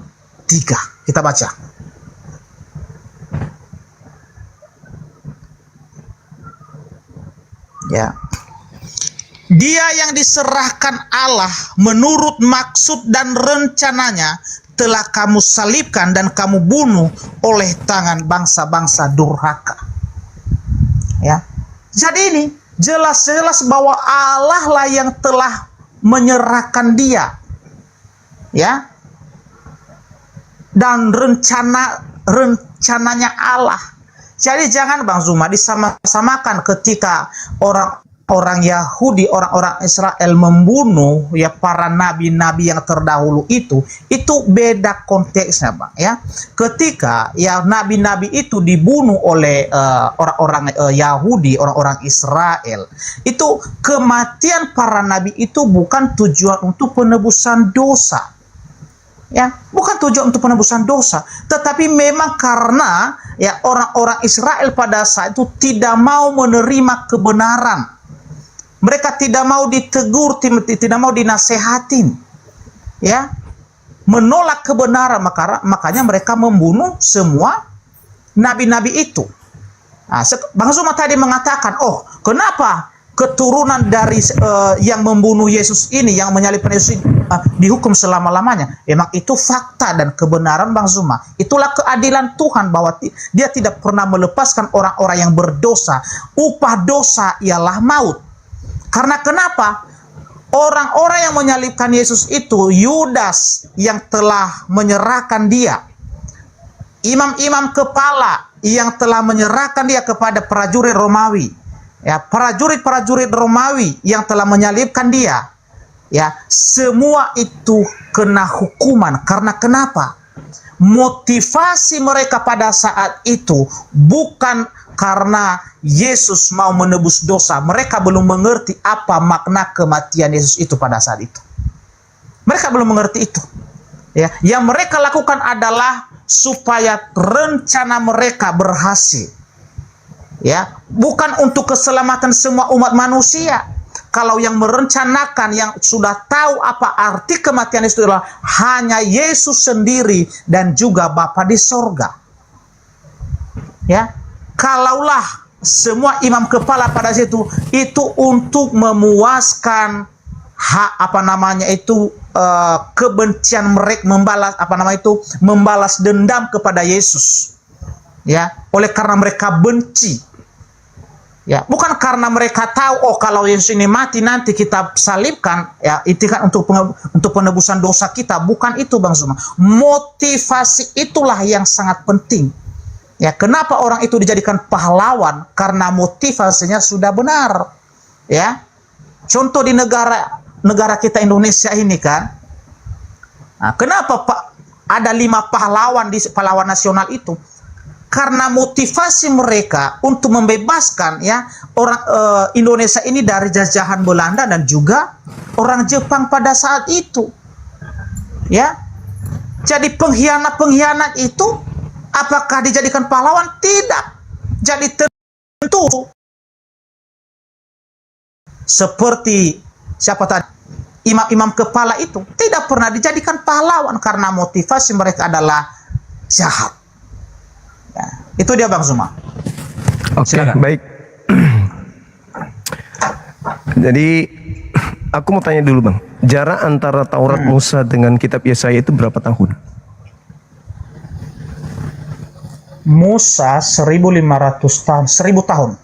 Kita baca. Ya. Dia yang diserahkan Allah menurut maksud dan rencananya telah kamu salibkan dan kamu bunuh oleh tangan bangsa-bangsa durhaka. Ya. Jadi ini jelas-jelas bahwa Allah lah yang telah menyerahkan dia. Ya. Dan rencananya Allah. Jadi jangan Bang Zuma disama-samakan ketika orang Yahudi, orang-orang Israel membunuh ya para nabi-nabi yang terdahulu itu beda konteksnya Bang ya. Ketika ya nabi-nabi itu dibunuh oleh orang-orang Yahudi, orang-orang Israel, itu kematian para nabi itu bukan tujuan untuk penebusan dosa. Ya, bukan tujuan untuk penebusan dosa, tetapi memang karena ya orang-orang Israel pada saat itu tidak mau menerima kebenaran. Mereka tidak mau ditegur, tidak mau dinasehatin. Ya. Menolak kebenaran, makanya mereka membunuh semua nabi-nabi itu. Nah, Bang Zuma tadi mengatakan, "Oh, kenapa keturunan dari yang membunuh Yesus ini, yang menyalibkan Yesus ini, dihukum selama-lamanya?" Memang itu fakta dan kebenaran Bang Zuma. Itulah keadilan Tuhan bahwa dia tidak pernah melepaskan orang-orang yang berdosa. Upah dosa ialah maut. Karena kenapa? Orang-orang yang menyalibkan Yesus itu Yudas yang telah menyerahkan dia. Imam-imam kepala yang telah menyerahkan dia kepada prajurit Romawi. Ya, prajurit-prajurit Romawi yang telah menyalibkan dia. Ya, semua itu kena hukuman. Karena kenapa? Motivasi mereka pada saat itu bukan karena Yesus mau menebus dosa. Mereka belum mengerti apa makna kematian Yesus itu pada saat itu. Mereka belum mengerti itu. Ya, yang mereka lakukan adalah supaya rencana mereka berhasil. Ya, bukan untuk keselamatan semua umat manusia. Kalau yang merencanakan, yang sudah tahu apa arti kematian itu adalah hanya Yesus sendiri dan juga Bapa di sorga. Ya, kalaulah semua imam kepala pada situ itu untuk memuaskan kebencian mereka, membalas dendam kepada Yesus. Ya, oleh karena mereka benci. Ya, bukan karena mereka tahu, oh kalau Yesus ini mati nanti kita salibkan, ya itu kan untuk penebusan dosa kita. Bukan itu Bang Zuma. Motivasi itulah yang sangat penting. Ya, kenapa orang itu dijadikan pahlawan? Karena motivasinya sudah benar. Ya, contoh di negara kita Indonesia ini kan. Nah, kenapa Pak ada 5 pahlawan di pahlawan nasional itu? Karena motivasi mereka untuk membebaskan ya orang Indonesia ini dari jajahan Belanda dan juga orang Jepang pada saat itu. Ya. Jadi pengkhianat-pengkhianat itu apakah dijadikan pahlawan? Tidak. Jadi tentu seperti siapa tadi? Imam-imam kepala itu tidak pernah dijadikan pahlawan karena motivasi mereka adalah jahat. Ya, itu dia Bang Zuma. Oke, baik. Jadi aku mau tanya dulu Bang, jarak antara Taurat Musa dengan kitab Yesaya itu berapa tahun? Musa 1500 tahun, 1000 tahun.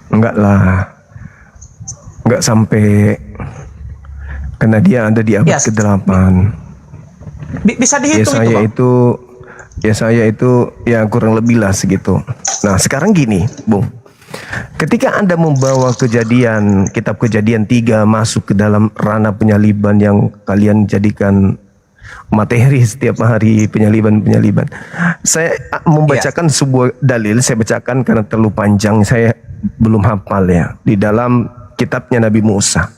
Enggak lah. Enggak sampai, karena dia ada di abad ke-8. Bisa dihitung Yesaya itu ya kurang lebih lah segitu. Nah sekarang gini Bung, ketika Anda membawa kitab Kejadian 3 masuk ke dalam ranah penyaliban yang kalian jadikan materi setiap hari, penyaliban, saya membacakan sebuah dalil. Saya bacakan karena terlalu panjang, saya belum hafal ya. Di dalam kitabnya Nabi Musa.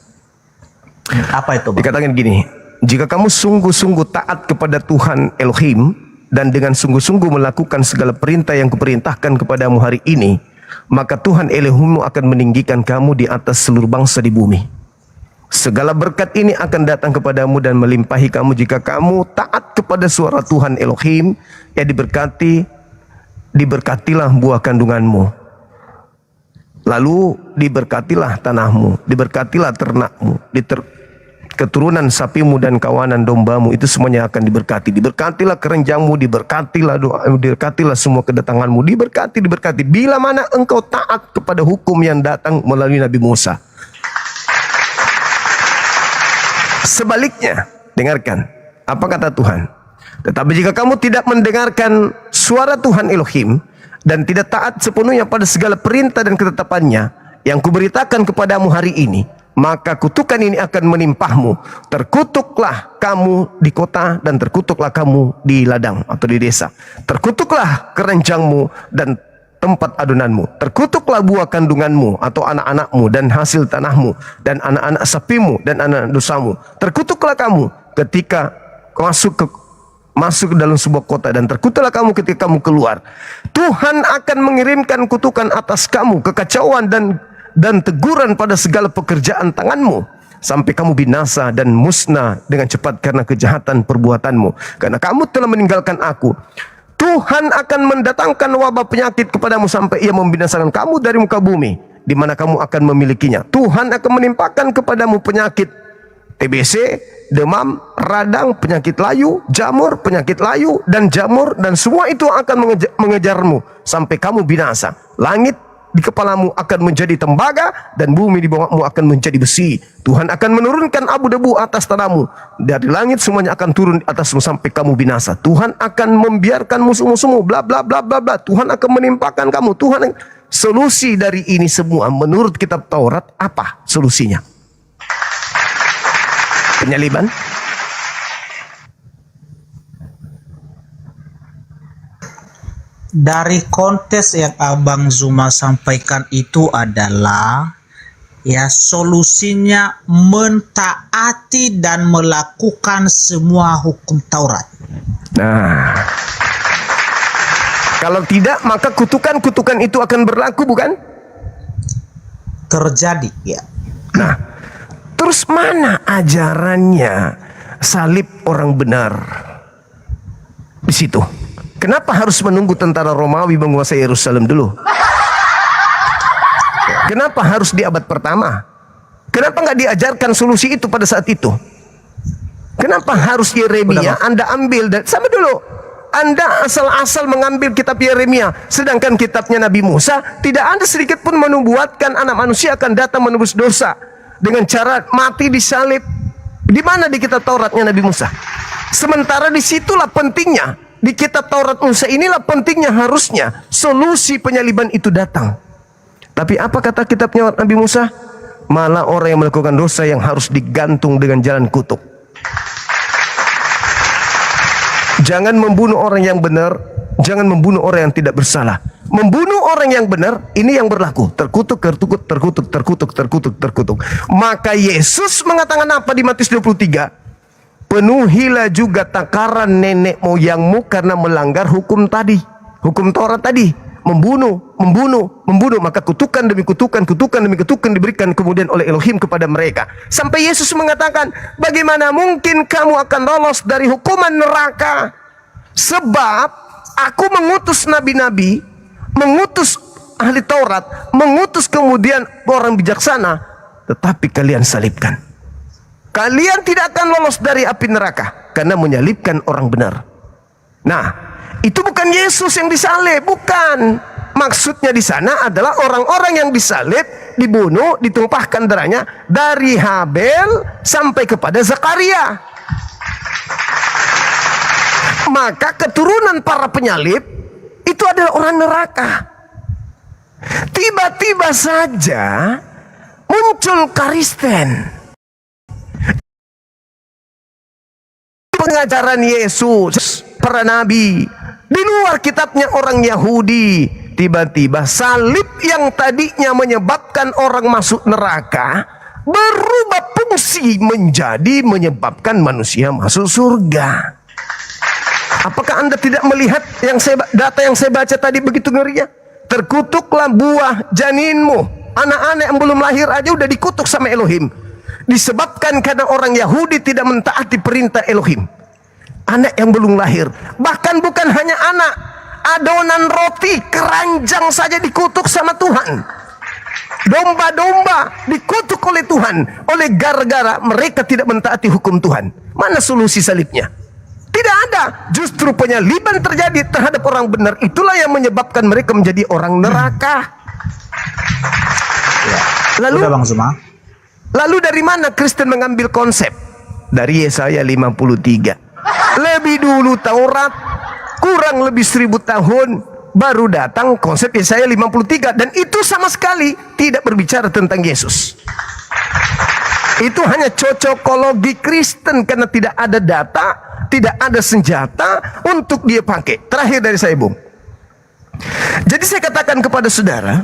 Apa itu, Bang? Dikatakan gini, jika kamu sungguh-sungguh taat kepada Tuhan Elohim dan dengan sungguh-sungguh melakukan segala perintah yang kuperintahkan kepadamu hari ini, maka Tuhan Elohimmu akan meninggikan kamu di atas seluruh bangsa di bumi. Segala berkat ini akan datang kepadamu dan melimpahi kamu jika kamu taat kepada suara Tuhan Elohim. Ya diberkatilah buah kandunganmu. Lalu diberkatilah tanahmu, diberkatilah ternakmu, keturunan sapimu dan kawanan dombamu, itu semuanya akan diberkati. Diberkatilah kerenjangmu, diberkatilah semua kedatanganmu, diberkati. Bila mana engkau taat kepada hukum yang datang melalui Nabi Musa. Sebaliknya, dengarkan apa kata Tuhan. Tetapi jika kamu tidak mendengarkan suara Tuhan Elohim dan tidak taat sepenuhnya pada segala perintah dan ketetapannya yang kuberitakan kepadamu hari ini, maka kutukan ini akan menimpahmu. Terkutuklah kamu di kota dan terkutuklah kamu di ladang atau di desa. Terkutuklah keranjangmu dan tempat adonanmu. Terkutuklah buah kandunganmu atau anak-anakmu dan hasil tanahmu dan anak-anak sapimu dan anak dosamu. Terkutuklah kamu ketika masuk ke dalam sebuah kota dan terkutuklah kamu ketika kamu keluar. Tuhan akan mengirimkan kutukan atas kamu, kekacauan dan teguran pada segala pekerjaan tanganmu, sampai kamu binasa dan musnah dengan cepat karena kejahatan perbuatanmu. Karena kamu telah meninggalkan aku, Tuhan akan mendatangkan wabah penyakit kepadamu sampai ia membinasakan kamu dari muka bumi, di mana kamu akan memilikinya. Tuhan akan menimpakan kepadamu penyakit TBC, demam, radang, penyakit layu, penyakit layu dan jamur, dan semua itu akan mengejarmu sampai kamu binasa. Langit di kepalamu akan menjadi tembaga dan bumi di bawahmu akan menjadi besi. Tuhan akan menurunkan abu debu atas tanahmu. Dari langit semuanya akan turun di atasmu sampai kamu binasa. Tuhan akan membiarkan musuh-musuhmu bla bla bla bla bla. Tuhan akan menimpakan kamu. Solusi dari ini semua menurut kitab Taurat apa solusinya? Penyaliban. Dari konteks yang Abang Zuma sampaikan itu adalah ya solusinya mentaati dan melakukan semua hukum Taurat. Nah, kalau tidak maka kutukan-kutukan itu akan berlaku, bukan? Terjadi ya. Nah, terus mana ajarannya salib orang benar di situ? Kenapa harus menunggu tentara Romawi menguasai Yerusalem dulu? Kenapa harus di abad pertama? Kenapa nggak diajarkan solusi itu pada saat itu? Kenapa harus Yeremia Anda ambil dan sama dulu? Anda asal-asal mengambil kitab Yeremia, sedangkan kitabnya Nabi Musa tidak ada sedikit pun menubuatkan anak manusia akan datang menebus dosa dengan cara mati disalib. Di mana di kitab Tauratnya Nabi Musa? Sementara disitulah pentingnya. Di kitab Taurat Musa inilah pentingnya harusnya solusi penyaliban itu datang. Tapi apa kata kitabnya Nabi Musa? Malah orang yang melakukan dosa yang harus digantung dengan jalan kutuk. Jangan membunuh orang yang benar, jangan membunuh orang yang tidak bersalah. Membunuh orang yang benar, ini yang berlaku. Terkutuk, terkutuk, terkutuk, terkutuk, terkutuk, terkutuk. Maka Yesus mengatakan apa di Matius 23? Penuhilah juga takaran nenek moyangmu karena melanggar hukum tadi. Hukum Taurat tadi. Membunuh. Maka kutukan demi kutukan, kutukan demi kutukan diberikan kemudian oleh Elohim kepada mereka. Sampai Yesus mengatakan, bagaimana mungkin kamu akan lolos dari hukuman neraka? Sebab aku mengutus nabi-nabi, mengutus ahli Taurat, mengutus kemudian orang bijaksana, tetapi kalian salibkan. Kalian tidak akan lolos dari api neraka karena menyalibkan orang benar. Nah, itu bukan Yesus yang disalib, bukan. Maksudnya di sana adalah orang-orang yang disalib, dibunuh, ditumpahkan darahnya dari Habel sampai kepada Zakaria. Maka keturunan para penyalib itu adalah orang neraka. Tiba-tiba saja muncul Kristen. Pengajaran Yesus, para nabi, di luar kitabnya orang Yahudi, tiba-tiba salib yang tadinya menyebabkan orang masuk neraka berubah fungsi menjadi menyebabkan manusia masuk surga. Apakah Anda tidak melihat data yang saya baca tadi begitu ngerinya? Terkutuklah buah janinmu. Anak-anak yang belum lahir aja udah dikutuk sama Elohim. Disebabkan karena orang Yahudi tidak mentaati perintah Elohim. Anak yang belum lahir, bahkan bukan hanya anak, adonan roti, keranjang saja dikutuk sama Tuhan. Domba-domba dikutuk oleh Tuhan oleh gara-gara mereka tidak mentaati hukum Tuhan. Mana solusi salibnya? Tidak ada. Justru penyaliban terjadi terhadap orang benar, itulah yang menyebabkan mereka menjadi orang neraka. Udah Bang Zuma. Lalu dari mana Kristen mengambil konsep? Dari Yesaya 53. Lebih dulu Taurat, kurang lebih 1000 tahun, baru datang konsep Yesaya 53. Dan itu sama sekali tidak berbicara tentang Yesus. Itu hanya cocokologi Kristen, karena tidak ada data, tidak ada senjata untuk dia pakai. Terakhir dari saya, Bung. Jadi saya katakan kepada saudara,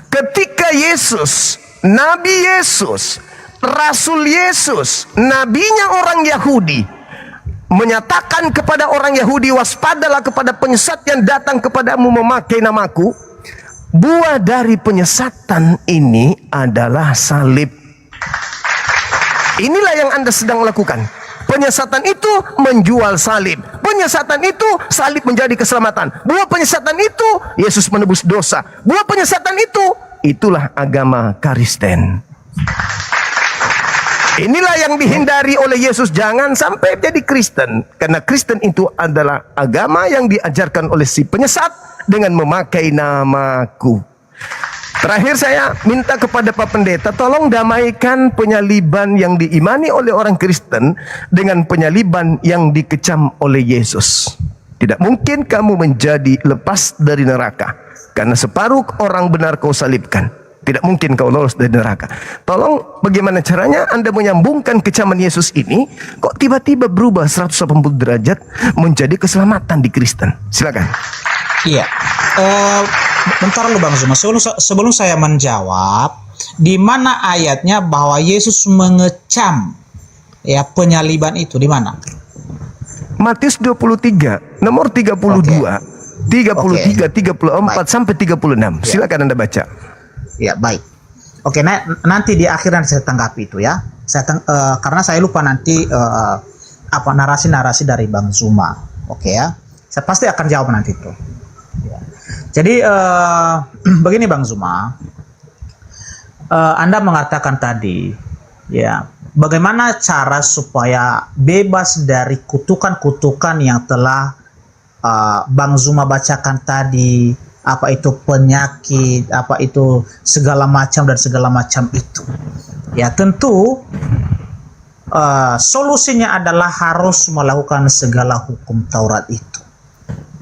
ketika Yesus, Nabi Yesus, Rasul Yesus, nabinya orang Yahudi, menyatakan kepada orang Yahudi, waspadalah kepada penyesat yang datang kepadamu memakai namaku. Buah dari penyesatan ini adalah salib. Inilah yang Anda sedang lakukan. Penyesatan itu menjual salib. Penyesatan itu salib menjadi keselamatan. Buah penyesatan itu Yesus menebus dosa. Buah penyesatan itu, itulah agama Kristen. Inilah yang dihindari oleh Yesus. Jangan sampai jadi Kristen, karena Kristen itu adalah agama yang diajarkan oleh si penyesat dengan memakai namaku. Terakhir saya minta kepada Pak Pendeta, tolong damaikan penyaliban yang diimani oleh orang Kristen dengan penyaliban yang dikecam oleh Yesus. Tidak mungkin kamu menjadi lepas dari neraka, karena separuh orang benar kau salibkan. Tidak mungkin kau lolos dari neraka. Tolong bagaimana caranya Anda menyambungkan kecaman Yesus ini, kok tiba-tiba berubah 180 derajat menjadi keselamatan di Kristen? Silakan. Iya. Bentar lu Bang Zuma, sebelum saya menjawab, di mana ayatnya bahwa Yesus mengecam ya penyaliban itu, di mana? Matius 23, nomor 32, 33, 34 sampai 36. Silakan Anda baca. Ya, baik. Oke, nanti di akhir nanti saya tanggapi itu ya. Karena saya lupa nanti apa narasi-narasi dari Bang Zuma. Oke ya. Saya pasti akan jawab nanti itu. Ya. Jadi begini Bang Zuma, Anda mengatakan tadi, ya, bagaimana cara supaya bebas dari kutukan-kutukan yang telah Bang Zuma bacakan tadi, apa itu penyakit, apa itu segala macam dan segala macam itu. Ya tentu solusinya adalah harus melakukan segala hukum Taurat itu.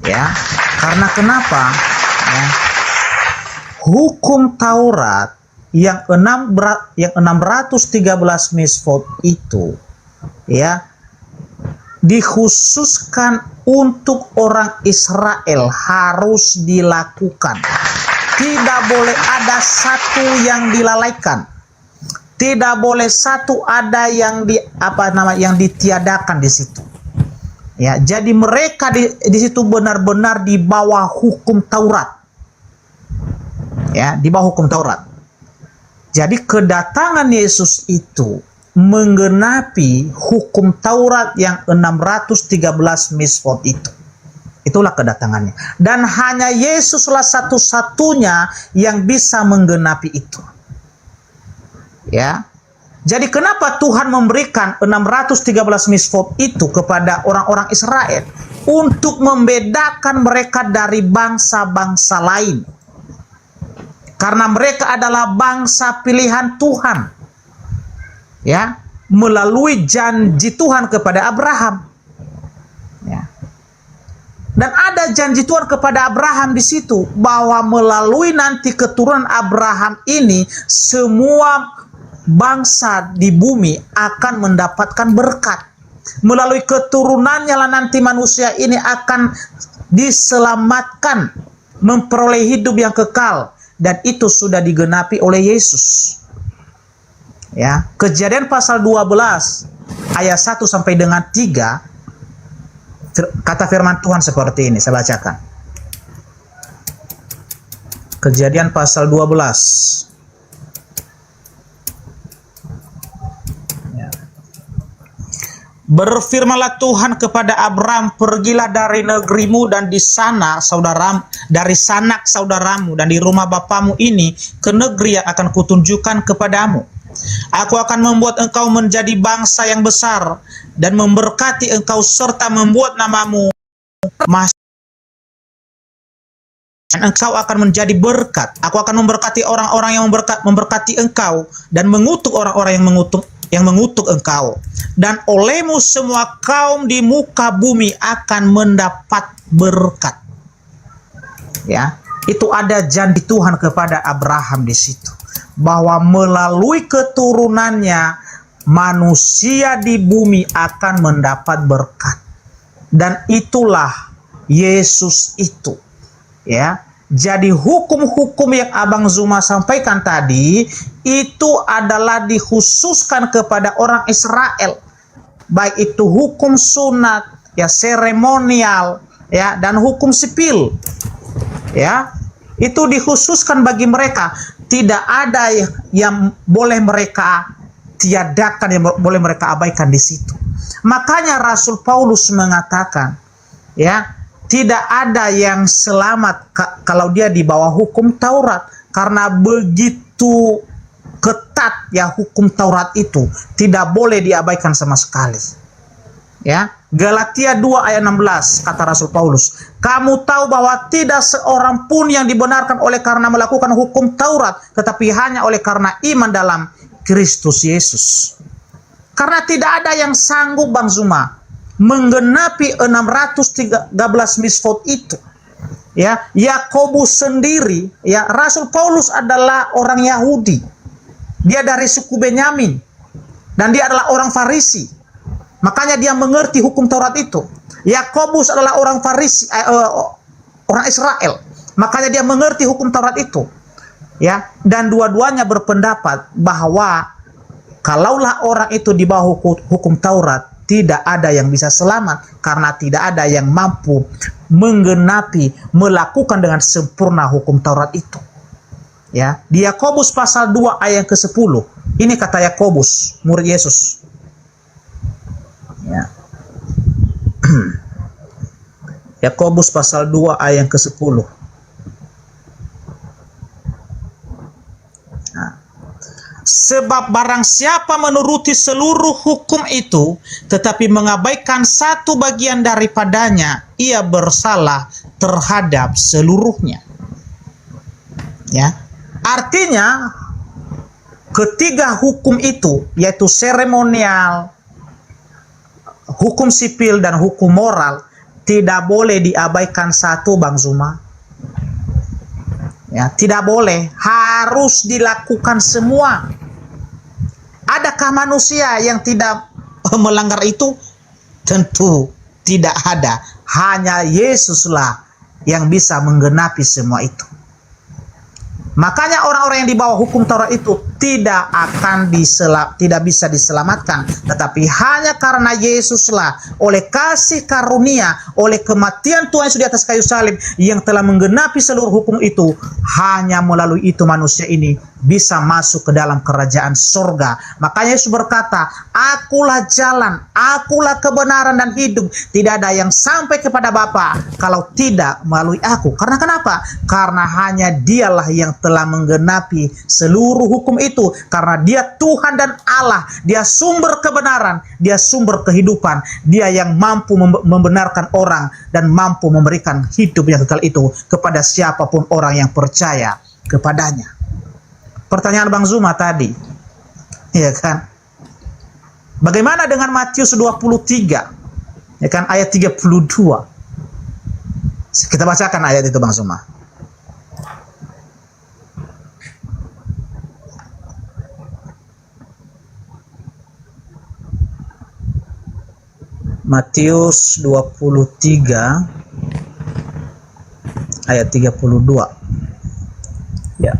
Ya, karena kenapa? Ya, hukum Taurat yang 613 misfot itu ya dikhususkan untuk orang Israel, harus dilakukan. Tidak boleh ada satu yang dilalaikan. Tidak boleh satu ada yang yang ditiadakan di situ. Ya, jadi mereka di situ benar-benar di bawah hukum Taurat. Ya, di bawah hukum Taurat. Jadi kedatangan Yesus itu menggenapi hukum Taurat yang 613 misfot itu. Itulah kedatangannya. Dan hanya Yesuslah satu-satunya yang bisa menggenapi itu. Ya. Jadi kenapa Tuhan memberikan 613 misfot itu kepada orang-orang Israel? Untuk membedakan mereka dari bangsa-bangsa lain. Karena mereka adalah bangsa pilihan Tuhan. Ya, melalui janji Tuhan kepada Abraham. Ya. Dan ada janji Tuhan kepada Abraham di situ bahwa melalui nanti keturunan Abraham ini semua bangsa di bumi akan mendapatkan berkat. Melalui keturunannya lah nanti manusia ini akan diselamatkan memperoleh hidup yang kekal, dan itu sudah digenapi oleh Yesus. Ya, Kejadian pasal 12 ayat 1 sampai dengan 3, kata firman Tuhan seperti ini, saya bacakan. Kejadian pasal 12. Berfirmanlah Tuhan kepada Abram, pergilah dari negerimu dan di sana dari sanak saudaramu dan di rumah bapamu ini ke negeri yang akan kutunjukkan kepadamu. Aku akan membuat engkau menjadi bangsa yang besar dan memberkati engkau serta membuat namamu dan engkau akan menjadi berkat. Aku akan memberkati orang-orang yang memberkati engkau dan mengutuk orang-orang yang mengutuk engkau. Dan olehmu semua kaum di muka bumi akan mendapat berkat. Ya, itu ada janji Tuhan kepada Abraham di situ, bahwa melalui keturunannya manusia di bumi akan mendapat berkat. Dan itulah Yesus itu. Ya, jadi hukum-hukum yang Abang Zuma sampaikan tadi itu adalah dikhususkan kepada orang Israel, baik itu hukum sunat, ya, seremonial, ya, dan hukum sipil. Ya, itu dikhususkan bagi mereka. Tidak ada yang boleh mereka tiadakan, yang boleh mereka abaikan di situ. Makanya Rasul Paulus mengatakan, ya, tidak ada yang selamat kalau dia di bawah hukum Taurat, karena begitu ketat ya hukum Taurat itu, tidak boleh diabaikan sama sekali. Ya, Galatia 2 ayat 16 kata Rasul Paulus, kamu tahu bahwa tidak seorang pun yang dibenarkan oleh karena melakukan hukum Taurat, tetapi hanya oleh karena iman dalam Kristus Yesus. Karena tidak ada yang sanggup, Bang Zuma, menggenapi 613 misfot itu. Ya, Yakobus sendiri, ya, Rasul Paulus adalah orang Yahudi. Dia dari suku Benyamin dan dia adalah orang Farisi. Makanya dia mengerti hukum Taurat itu. Yakobus adalah orang Farisi, orang Israel. Makanya dia mengerti hukum Taurat itu. Ya, dan dua-duanya berpendapat bahwa kalaulah orang itu di bawah hukum Taurat, tidak ada yang bisa selamat karena tidak ada yang mampu menggenapi, melakukan dengan sempurna hukum Taurat itu. Ya, di Yakobus pasal 2 ayat ke-10. Ini kata Yakobus, murid Yesus. Ya. Yakobus pasal 2 ayat ke-10. Sebab barang siapa menuruti seluruh hukum itu, tetapi mengabaikan satu bagian daripadanya, ia bersalah terhadap seluruhnya. Ya, artinya ketiga hukum itu, yaitu seremonial, hukum sipil, dan hukum moral, tidak boleh diabaikan satu, Bang Zuma. Ya, tidak boleh, harus dilakukan semua. Adakah manusia yang tidak melanggar itu? Tentu tidak ada. Hanya Yesuslah yang bisa menggenapi semua itu. Makanya orang-orang yang di bawah hukum Taurat itu tidak bisa diselamatkan, tetapi hanya karena Yesuslah, oleh kasih karunia, oleh kematian Tuhan Yesus di atas kayu salib yang telah menggenapi seluruh hukum itu, hanya melalui itu manusia ini bisa masuk ke dalam kerajaan surga. Makanya Yesus berkata, akulah jalan, akulah kebenaran dan hidup. Tidak ada yang sampai kepada Bapa kalau tidak melalui aku. Karena kenapa? Karena hanya Dialah yang telah menggenapi seluruh hukum itu. Karena Dia Tuhan dan Allah, Dia sumber kebenaran, Dia sumber kehidupan, Dia yang mampu membenarkan orang dan mampu memberikan hidup yang kekal itu kepada siapapun orang yang percaya kepadanya. Pertanyaan Bang Zuma tadi, ya kan? Bagaimana dengan Matius 23, ya kan, ayat 32? Kita bacakan ayat itu, Bang Zuma. Matius 23 ayat 32. Ya.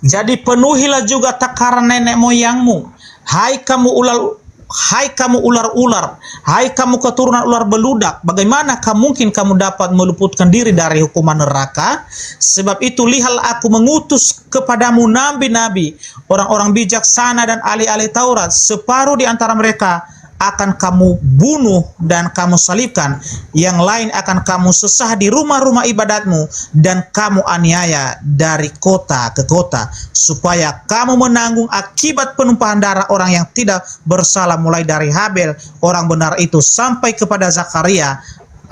Jadi penuhilah juga takaran nenek moyangmu. Hai kamu ular-ular, hai kamu keturunan ular beludak, bagaimana mungkin kamu dapat meluputkan diri dari hukuman neraka? Sebab itu lihatlah aku mengutus kepadamu nabi-nabi, orang-orang bijaksana dan ahli-ahli Taurat. Separuh di antara mereka akan kamu bunuh dan kamu salibkan, yang lain akan kamu sesah di rumah-rumah ibadatmu, dan kamu aniaya dari kota ke kota, supaya kamu menanggung akibat penumpahan darah orang yang tidak bersalah, mulai dari Habel orang benar itu sampai kepada Zakaria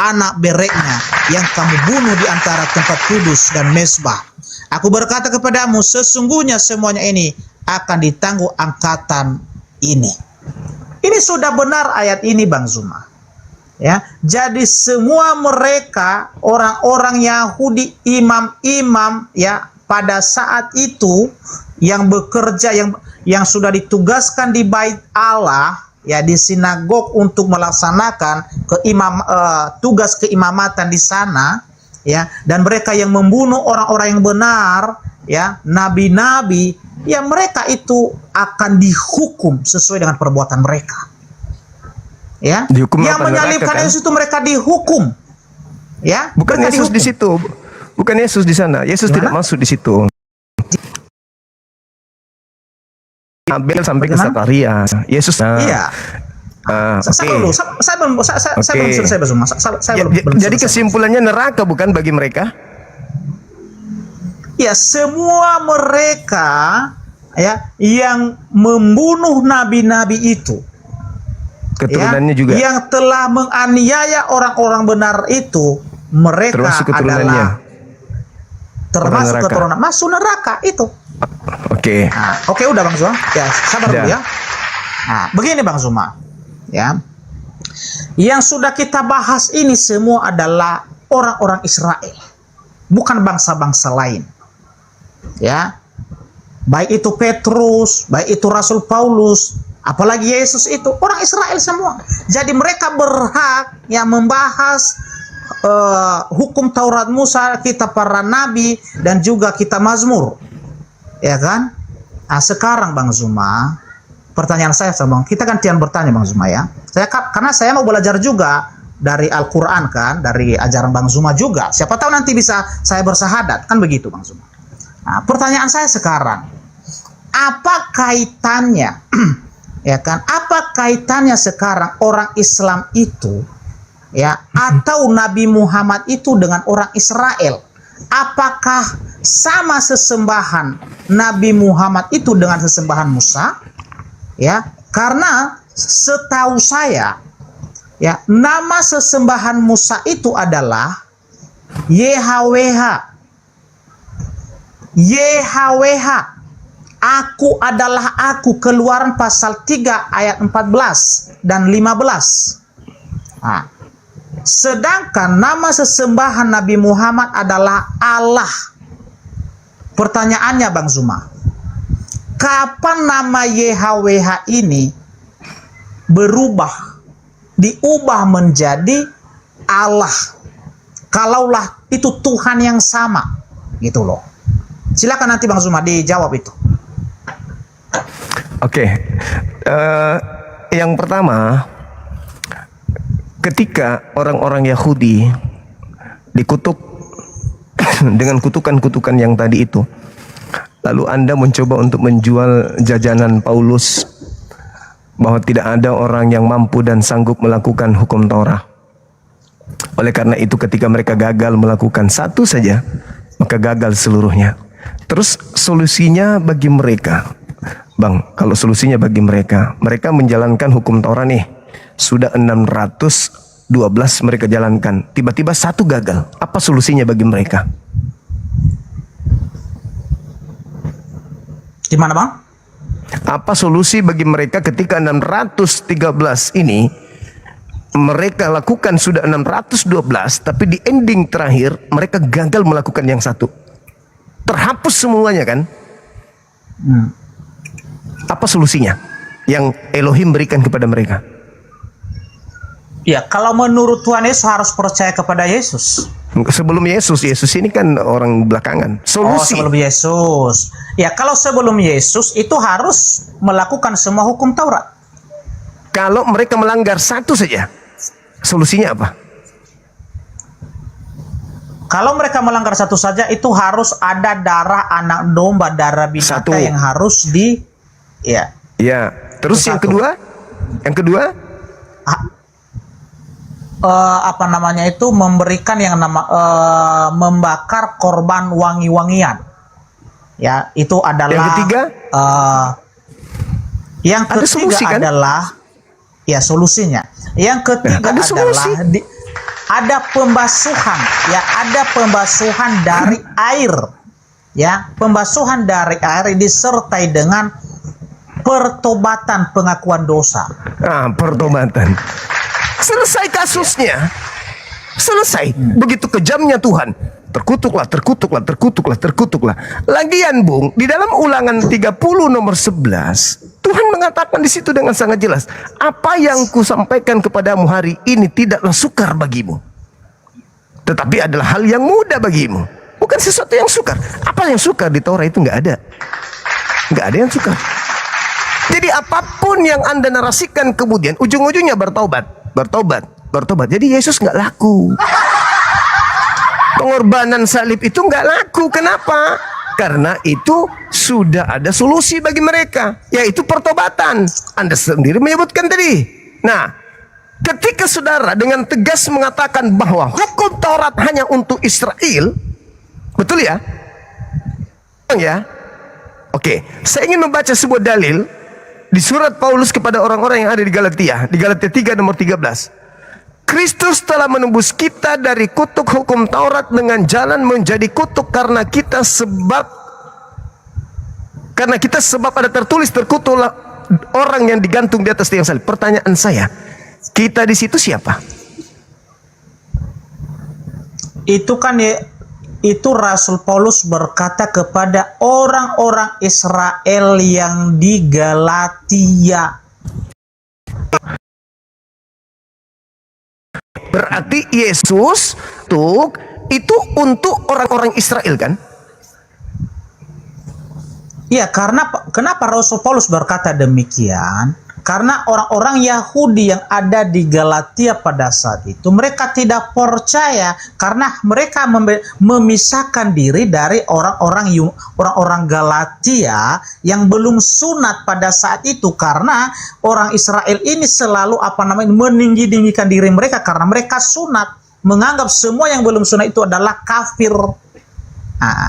anak bereknya yang kamu bunuh di antara tempat kudus dan mezbah. Aku berkata kepadamu, sesungguhnya semuanya ini akan ditanggung angkatan ini. Ini sudah benar ayat ini, Bang Zuma. Ya, jadi semua mereka orang-orang Yahudi, imam-imam ya pada saat itu yang bekerja, yang sudah ditugaskan di Bait Allah ya, di sinagog untuk melaksanakan tugas keimamatan di sana ya, dan mereka yang membunuh orang-orang yang benar ya, nabi-nabi, ya mereka itu akan dihukum sesuai dengan perbuatan mereka. Ya, Dihukum yang apa? menyalibkan Neraka, kan? Yesus itu mereka dihukum. Ya, Bukan mereka Yesus dihukum. di situ. Bukan Yesus di sana. Yesus tidak Gimana? masuk di situ. Abel sampai ke Bagaimana? Zakaria. Yesus. Iya. Saya Oke. belum, saya belum selesai, Bang Zuma. Saya belum Jadi selesai. kesimpulannya neraka bukan bagi mereka? Ya, semua mereka ya yang membunuh nabi-nabi itu, Keturunannya ya, juga. yang telah menganiaya orang-orang benar itu, mereka Termasuk keturunannya. adalah termasuk neraka. keturunan masuk neraka itu. Oke. Nah, oke, udah Bang Zuma. Ya, sabar dulu Udah. ya. Nah, begini Bang Zuma. Ya. Yang sudah kita bahas ini semua adalah orang-orang Israel. Bukan bangsa-bangsa lain. Ya. Baik itu Petrus, baik itu Rasul Paulus, apalagi Yesus, itu orang Israel semua. Jadi mereka berhak yang membahas hukum Taurat Musa, kitab para nabi, dan juga kitab Mazmur. Ya kan? Nah, sekarang Bang Zuma, pertanyaan saya sama Bang, kita gantian bertanya Bang Zuma ya. Karena saya mau belajar juga dari Al-Quran kan, dari ajaran Bang Zuma juga. Siapa tahu nanti bisa saya bersahadat, kan begitu Bang Zuma. Nah, pertanyaan saya sekarang, apa kaitannya ya kan? Apa kaitannya sekarang orang Islam itu ya, atau Nabi Muhammad itu dengan orang Israel? Apakah sama sesembahan Nabi Muhammad itu dengan sesembahan Musa? Ya, karena setahu saya ya, nama sesembahan Musa itu adalah YHWH. YHWH. Aku adalah aku, Keluaran pasal 3 ayat 14 dan 15. Nah, sedangkan nama sesembahan Nabi Muhammad adalah Allah. Pertanyaannya Bang Zuma, kapan nama YHWH ini berubah, diubah menjadi Allah? Kalaulah itu Tuhan yang sama, gitu loh. Silakan nanti Bang Zuma dijawab itu. Oke. Yang pertama, ketika orang-orang Yahudi dikutuk dengan kutukan-kutukan yang tadi itu, lalu Anda mencoba untuk menjual jajanan Paulus bahwa tidak ada orang yang mampu dan sanggup melakukan hukum Taurat. Oleh karena itu ketika mereka gagal melakukan satu saja, maka gagal seluruhnya. Terus solusinya bagi mereka, Bang, kalau solusinya bagi mereka, mereka menjalankan hukum Taurat nih, sudah 612 mereka jalankan, tiba-tiba satu gagal. Apa solusinya bagi mereka? Gimana Bang? Apa solusi bagi mereka ketika 613 ini mereka lakukan sudah 612, tapi di ending terakhir mereka gagal melakukan yang satu, terhapus semuanya kan? Apa solusinya yang Elohim berikan kepada mereka? Ya, kalau menurut Tuhan Yesus harus percaya kepada Yesus. Sebelum Yesus, Yesus ini kan orang belakangan. Oh, Solusi. sebelum Yesus. Ya, kalau sebelum Yesus itu harus melakukan semua hukum Taurat. Kalau mereka melanggar satu saja, solusinya apa? Kalau mereka melanggar satu saja, itu harus ada darah anak domba, darah binatang Satu. yang harus ya. Ya. Terus Itu yang satu. kedua? Yang kedua? Apa namanya itu, memberikan yang membakar korban wangi-wangian. Ya, itu adalah. Yang ketiga? Yang Ada ketiga solusi, kan? adalah ya solusinya. Yang ketiga Ada adalah solusi. ada pembasuhan, ya, ada pembasuhan dari air. Ya, pembasuhan dari air disertai dengan pertobatan, pengakuan dosa. Pertobatan. Selesai kasusnya. Selesai. Begitu kejamnya Tuhan. Terkutuklah. Lagian Bung, di dalam Ulangan 30 nomor 11, Tuhan mengatakan di situ dengan sangat jelas, apa yang kusampaikan kepadamu hari ini tidaklah sukar bagimu, tetapi adalah hal yang mudah bagimu. Bukan sesuatu yang sukar. Apa yang sukar di Taurat itu nggak ada. Nggak ada yang sukar. Jadi apapun yang Anda narasikan kemudian ujung-ujungnya bertobat. Jadi Yesus nggak laku. Pengorbanan salib itu nggak laku. Kenapa? Karena itu sudah ada solusi bagi mereka, yaitu pertobatan. Anda sendiri menyebutkan tadi. Nah, ketika saudara dengan tegas mengatakan bahwa hukum Taurat hanya untuk Israel, betul ya? Ya. Oke, saya ingin membaca sebuah dalil di surat Paulus kepada orang-orang yang ada di Galatia 3 nomor 13. Kristus telah menembus kita dari kutuk hukum Taurat dengan jalan menjadi kutuk karena kita sebab ada tertulis terkutuklah orang yang digantung di atas tiang salib. Pertanyaan saya, kita di situ siapa? Itu kan ya, itu Rasul Paulus berkata kepada orang-orang Israel yang di Galatia. Berarti Yesus itu untuk orang-orang Israel kan? Ya, kenapa Rasul Paulus berkata demikian? Karena orang-orang Yahudi yang ada di Galatia pada saat itu, mereka tidak percaya karena mereka memisahkan diri dari orang-orang Galatia yang belum sunat pada saat itu, karena orang Israel ini selalu meninggi-tinggikan diri mereka karena mereka sunat, menganggap semua yang belum sunat itu adalah kafir.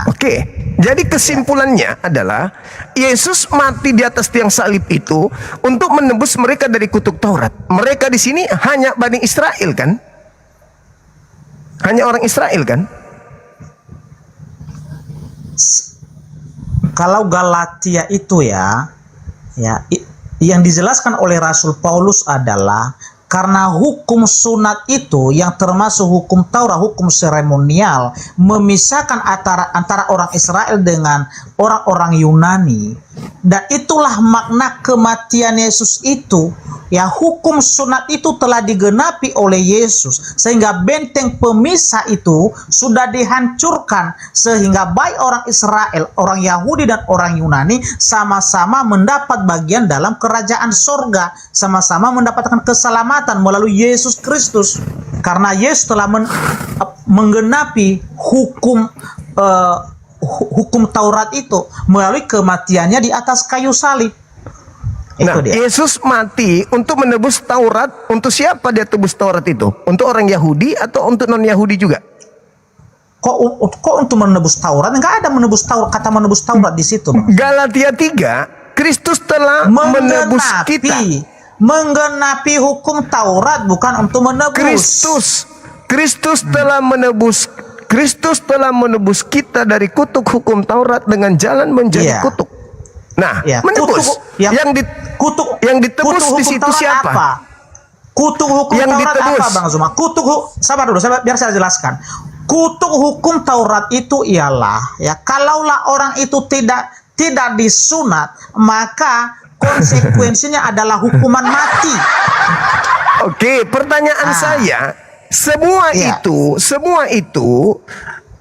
Oke, jadi kesimpulannya adalah Yesus mati di atas tiang salib itu untuk menebus mereka dari kutuk Taurat. Mereka di sini hanya Bani Israel kan? Hanya orang Israel kan? Kalau Galatia itu yang dijelaskan oleh Rasul Paulus adalah karena hukum sunat itu yang termasuk hukum Taurat, hukum seremonial, memisahkan antara orang Israel dengan orang-orang Yunani. Dan itulah makna kematian Yesus itu. Ya, hukum sunat itu telah digenapi oleh Yesus, sehingga benteng pemisah itu sudah dihancurkan, sehingga baik orang Israel, orang Yahudi dan orang Yunani sama-sama mendapat bagian dalam kerajaan sorga, sama-sama mendapatkan keselamatan melalui Yesus Kristus, karena Yesus telah menggenapi hukum Taurat itu melalui kematiannya di atas kayu salib. Nah, Yesus mati untuk menebus Taurat. Untuk siapa dia tebus Taurat itu? Untuk orang Yahudi atau untuk non-Yahudi juga? Kok untuk menebus Taurat? Enggak ada menebus Taurat, kata menebus Taurat di situ. Galatia 3, Kristus telah menebus kita. Menggenapi hukum Taurat, bukan untuk menebus. Kristus telah menebus kita dari kutuk hukum Taurat dengan jalan menjadi kutuk. Nah, menebus yang ditebus di situ siapa? Apa? Kutuk hukum yang Taurat ditebus. apa, Bang Zuma? Sabar dulu, biar saya jelaskan. Kutuk hukum Taurat itu ialah, kalaulah orang itu tidak disunat, maka konsekuensinya adalah hukuman mati. Oke, pertanyaan saya, semua Iya. semua itu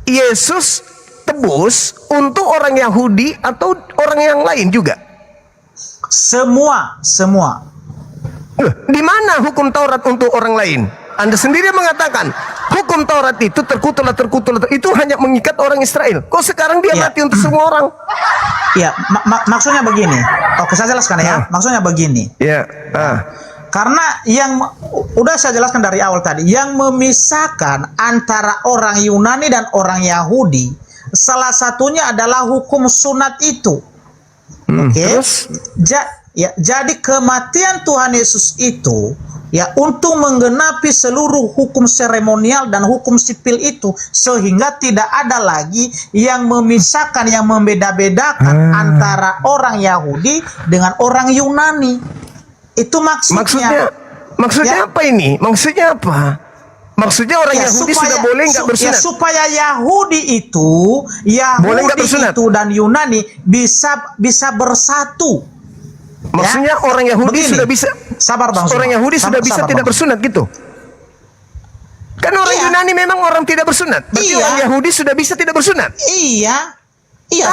Yesus tebus untuk orang Yahudi atau orang yang lain juga. Semua. Di mana hukum Taurat untuk orang lain? Anda sendiri mengatakan hukum Taurat itu terkutul. Itu hanya mengikat orang Israel. Kok sekarang dia Iya. mati untuk semua orang? Ya, maksudnya begini. Oke, saya jelaskan ya. Maksudnya begini. Ya. Karena yang udah saya jelaskan dari awal tadi, yang memisahkan antara orang Yunani dan orang Yahudi, salah satunya adalah hukum sunat itu. Oke. Terus? Jadi kematian Tuhan Yesus itu ya untuk menggenapi seluruh hukum seremonial dan hukum sipil itu, sehingga tidak ada lagi yang memisahkan, yang membeda-bedakan antara orang Yahudi dengan orang Yunani. Itu maksudnya. Maksudnya Ya. apa ini? Maksudnya apa? Maksudnya orang Yahudi sudah boleh nggak bersunat? Supaya Yahudi Boleh nggak bersunat? itu dan Yunani bisa bersatu. Maksudnya Ya, orang Yahudi begini. sudah bisa. Sabar Bang Orang Zuma. Yahudi sudah bisa Sabar, tidak Bang. bersunat gitu. Kan orang Iya. Yunani memang orang tidak bersunat. Berarti Iya. orang Yahudi sudah bisa tidak bersunat. Iya,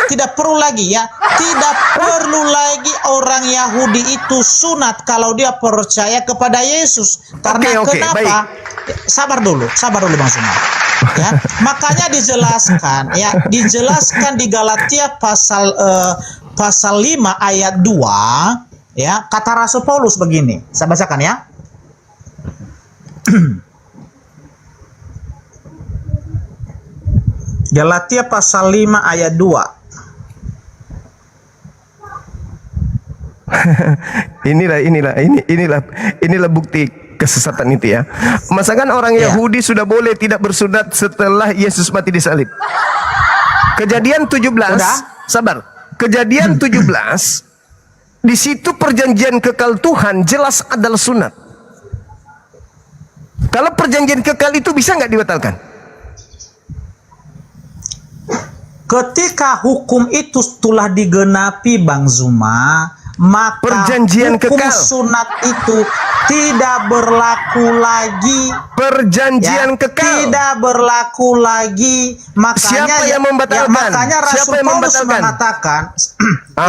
tidak perlu lagi ya. Tidak perlu lagi orang Yahudi itu sunat kalau dia percaya kepada Yesus. Karena Oke, kenapa? baik. Sabar dulu Bang Zuma. Ya, makanya dijelaskan di Galatia pasal 5 ayat 2 ya, kata Rasul Paulus begini. Saya bacakan ya. Galatia pasal 5 ayat 2. Inilah bukti kesesatan itu ya. Masakan orang Ya. Yahudi sudah boleh tidak bersunat setelah Yesus mati di salib. Kejadian 17. Udah? Sabar. Kejadian 17. Di situ perjanjian kekal Tuhan jelas adalah sunat. Kalau perjanjian kekal itu bisa nggak dibatalkan? Ketika hukum itu telah digenapi Bang Zuma, maka Perjanjian hukum kekal. sunat itu tidak berlaku lagi. Perjanjian Ya, kekal. tidak berlaku lagi. Makanya Siapa yang membatalkan? makanya Rasul Siapa yang Paulus membatalkan? mengatakan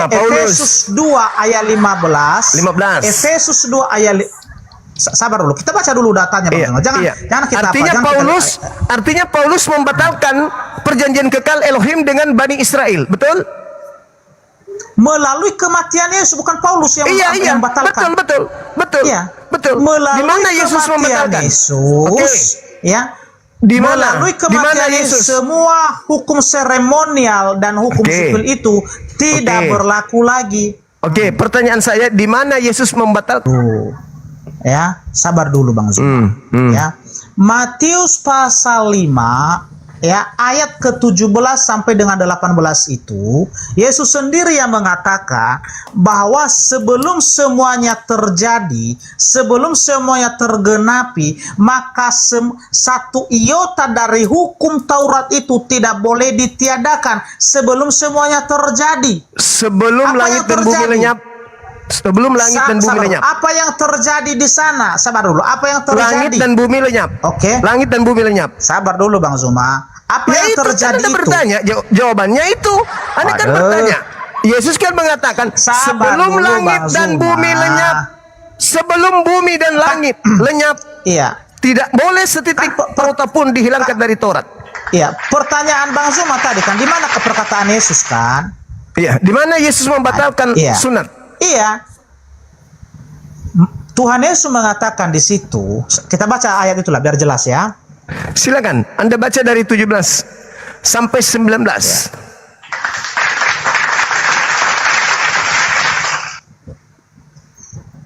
Paulus. Efesus 2 ayat 15. 15. Efesus 2 ayat sabar dulu. Kita baca dulu datanya Bang Zuma. Jangan kita Artinya Paulus membatalkan perjanjian kekal Elohim dengan Bani Israel, betul? melalui kematian Yesus, bukan Paulus yang membatalkan. Betul. Iya. Betul. Melalui Di mana Yesus kematian membatalkan? Yesus, Oke. ya. Di mana? Melalui Di mana kematian Yesus, semua hukum seremonial dan hukum Oke. sipil itu tidak Oke. berlaku lagi. Oke, pertanyaan saya, di mana Yesus membatalkan? Ya, sabar dulu Bang Zuma. Ya. Matius pasal 5 ya, ayat ke-17 sampai dengan 18 itu, Yesus sendiri yang mengatakan bahwa sebelum semuanya terjadi, sebelum semuanya tergenapi, maka satu iota dari hukum Taurat itu tidak boleh ditiadakan sebelum semuanya terjadi. Sebelum Apa langit yang dan bumi terjadi? lenyap. Sebelum langit dan bumi Sabar, lenyap. apa yang terjadi di sana? Sabar dulu. Apa yang terjadi? Langit dan bumi lenyap. Oke. Langit dan bumi lenyap. Sabar dulu Bang Zuma. Apa Ya yang itu terjadi kan Anda itu? bertanya, jawabannya itu. Anda kan Waduh. bertanya. Yesus kan mengatakan, Sabar sebelum dulu, langit Bang dan Zuma. bumi lenyap, sebelum bumi dan langit lenyap, Iya. tidak boleh setitik iota pun dihilangkan dari Taurat. Iya, pertanyaan Bang Zuma tadi kan, di mana perkataan Yesus kan? Iya, di mana Yesus membatalkan Iya. sunat? Iya. Tuhan Yesus mengatakan di situ, kita baca ayat itulah biar jelas ya. Silakan, Anda baca dari 17 sampai 19.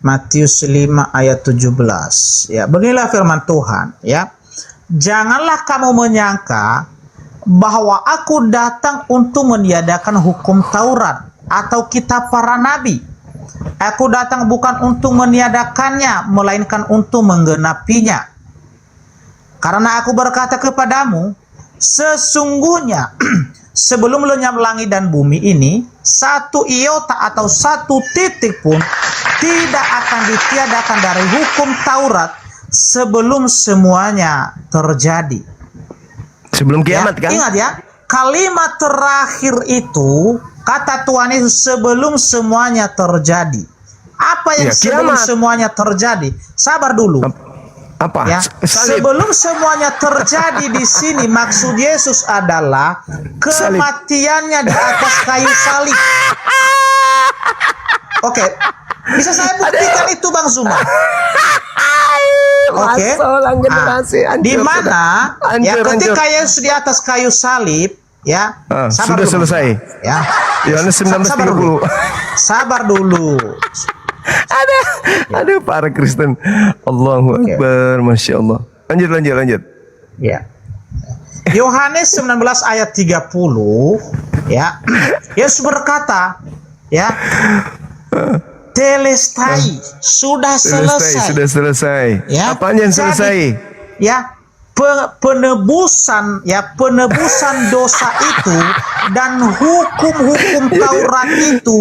Matius 5 ayat 17. Ya, beginilah firman Tuhan, ya. Janganlah kamu menyangka bahwa aku datang untuk meniadakan hukum Taurat atau kitab para nabi. Aku datang bukan untuk meniadakannya, melainkan untuk menggenapinya. Karena aku berkata kepadamu, sesungguhnya sebelum lenyap langit dan bumi ini, satu iota atau satu titik pun tidak akan ditiadakan dari hukum Taurat sebelum semuanya terjadi. Sebelum kiamat Ya, kan? ingat ya, kalimat terakhir itu kata Tuhan Yesus sebelum semuanya terjadi. Apa yang Ya, sebelum kiamat. semuanya terjadi? Sabar dulu. Apa? Ya, Salib. sebelum semuanya terjadi di sini maksud Yesus adalah kematiannya di atas kayu salib. Oke, bisa saya buktikan itu Bang Zuma. Oke, di mana ya ketika Yesus di atas kayu salib, ya, sudah dulu, selesai. ya. Yohanes Sabar dulu. 19:30. Sabar dulu. Ada para Kristen. Allahu Akbar, Masya Allah. Lanjut. Ya. Yohanes 19 ayat 30, ya. Yesus berkata, ya, telestai, sudah selesai. Sudah selesai. Ya. Apanya yang selesai? Ya, penebusan dosa itu dan hukum-hukum Taurat itu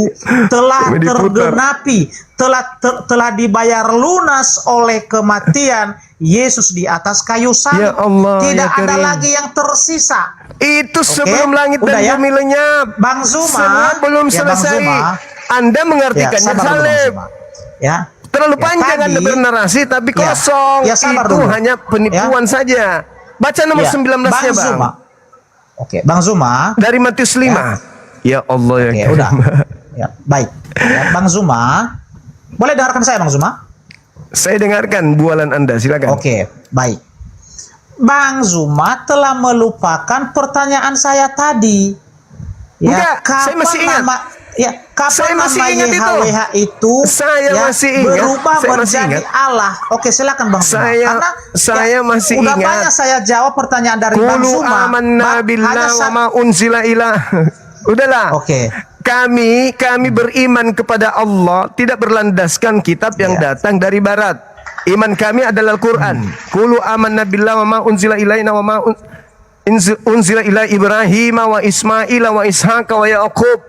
telah tergenapi, telah dibayar lunas oleh kematian Yesus di atas kayu salib. Ya Allah, Tidak ya ada Karim. lagi yang tersisa. Itu sebelum langit Udah dan ya? bumi lenyap. Bang Zuma, Semua belum ya, Bang selesai. Zuma. Anda mengartikannya sabar dulu, Bang salib. Zuma. Ya. Terlalu Ya, panjang tadi- Anda bernarasi tapi Ya. kosong. Ya, sabar Itu dulu. hanya penipuan saja. Baca nomor Ya, 19-nya, Bang. Zuma. Oke, Bang Zuma. Dari Matius 5. Ya Allah ya. Oke, Karim. udah. Ya, baik. Ya, Bang Zuma. Boleh dengarkan saya, Bang Zuma? Saya dengarkan bualan Anda, silakan. Oke, baik. Bang Zuma telah melupakan pertanyaan saya tadi. Ya, Enggak, saya masih ingat. Kapan Saya masih nama ingat itu. YHWH itu Saya ya, masih ingat. berubah Saya masih menjadi ingat. Allah. Oke, silakan Bang Zuma. Saya masih udah ingat. banyak saya jawab pertanyaan dari Bang Qulu Zuma. amanna billah wa ma unzila ila. Udahlah. Oke. Kami beriman kepada Allah tidak berlandaskan kitab yang datang dari barat. Iman kami adalah Al-Qur'an. Qulu amanna billah wa ma unzila ilaina wa ma unzila ila Ibrahim wa Ismail wa Ishaq wa Yaqub.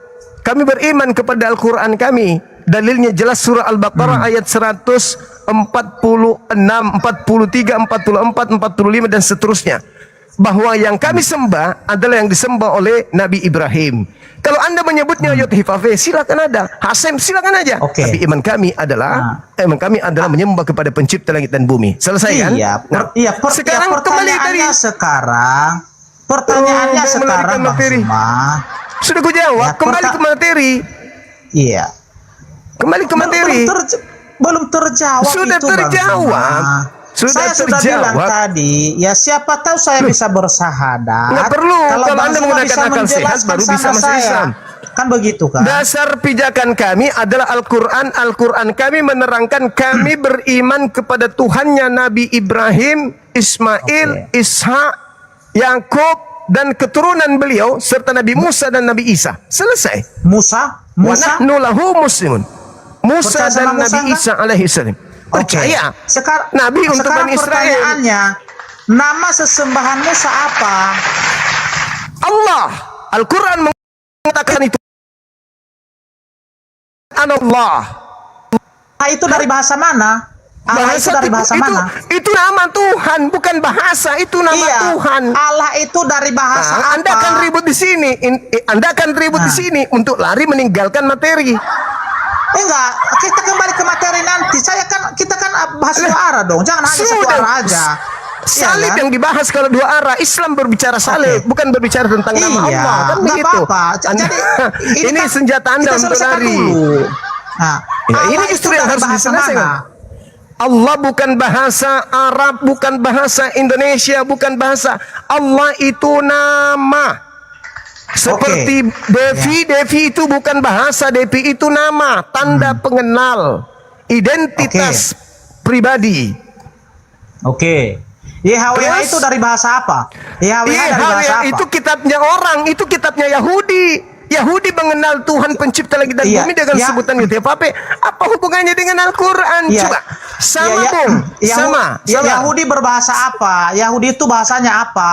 Kami beriman kepada Al-Quran kami. Dalilnya jelas surah Al-Baqarah ayat 146, 43, 44, 45 dan seterusnya. Bahwa yang kami sembah adalah yang disembah oleh Nabi Ibrahim. Kalau Anda menyebutnya Yod-Hifafeh, silakan ada. Hasem, silakan aja. Oke. Tapi iman kami adalah menyembah kepada pencipta langit dan bumi. Selesai kan? Sekarang kembali tadi. Pertanyaannya sekarang Bang materi. Zuma. Sudah ku jawab, Ya, kembali ke materi. Iya. Kembali ke materi. Belum terjawab Sudah itu, Bang terjawab. Zuma. Sudah Saya sudah bilang terjawab. tadi, ya siapa tahu saya bisa bersahadat. Nggak perlu. Kalau Bang Anda Zuma menggunakan bisa akal sehat, menjelaskan baru bisa sama masuk saya. Islam. Kan begitu kan? Dasar pijakan kami adalah Al-Quran. Al-Quran kami menerangkan kami beriman kepada Tuhannya Nabi Ibrahim, Ismail, Ishak, Yakub, dan keturunan beliau serta Nabi Musa dan Nabi Isa. Selesai. Musa. Wa nahnu lahu muslimun. Musa Percaya sama dan Musa Nabi enggak? Isa alaihi salam. Percaya. Nabi untuk sekarang Bani Israel. pertanyaannya, nama sesembahan Musa apa? Allah. Al-Quran mengatakan itu. Allah. Nah, itu dari bahasa mana? Allah itu dari bahasa mana? Itu nama Tuhan, bukan bahasa. Itu nama Iya, Tuhan. Allah itu dari bahasa apa? Anda akan ribut di sini. Anda akan ribut di sini untuk lari meninggalkan materi. Enggak, kita kembali ke materi nanti. Kita kan bahas dua arah dong. Jangan hanya satu arah aja. Salib Iya kan? yang dibahas kalau dua arah. Islam berbicara salib, bukan berbicara tentang nama Iya, Allah. Kan nggak begitu. apa-apa. Jadi Ini kan senjata Anda kita untuk selesaikan lari. dulu. Nah, Ya, ini Allah justru itu yang dari harus bahasa diselesaikan. mana? Allah bukan bahasa Arab, bukan bahasa Indonesia, bukan bahasa. Allah itu nama. Seperti Devi itu bukan bahasa, Devi itu nama, tanda pengenal, identitas pribadi. Oke. YHWH itu dari bahasa apa? YHWH dari bahasa apa? Itu kitabnya orang, itu kitabnya Yahudi. Yahudi mengenal Tuhan pencipta langit dan bumi dengan sebutan Yod-Hifafeh. Apa hubungannya dengan Al-Quran? Coba. Sama, Bung. Sama. Yahudi berbahasa apa? Yahudi itu bahasanya apa?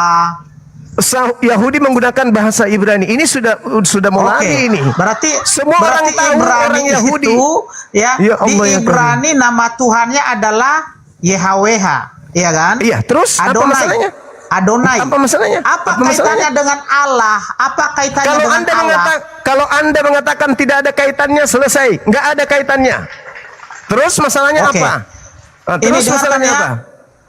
Yahudi menggunakan bahasa Ibrani. Ini sudah mau lari ini. Berarti semua orang tahu Ibrani orang Yahudi. itu Ya Allah, di ya Ibrani nama Tuhannya adalah YHWH, iya kan? Iya, terus apa masalahnya? Adonai. Apa masalahnya? Apa Apa masalahnya? kaitannya dengan Allah? Apa kaitannya Kalau dengan Anda Allah? kalau Anda mengatakan tidak ada kaitannya, selesai, nggak ada kaitannya. Terus masalahnya Oke. apa? Nah, Ini terus dengarkan masalahnya ya. apa?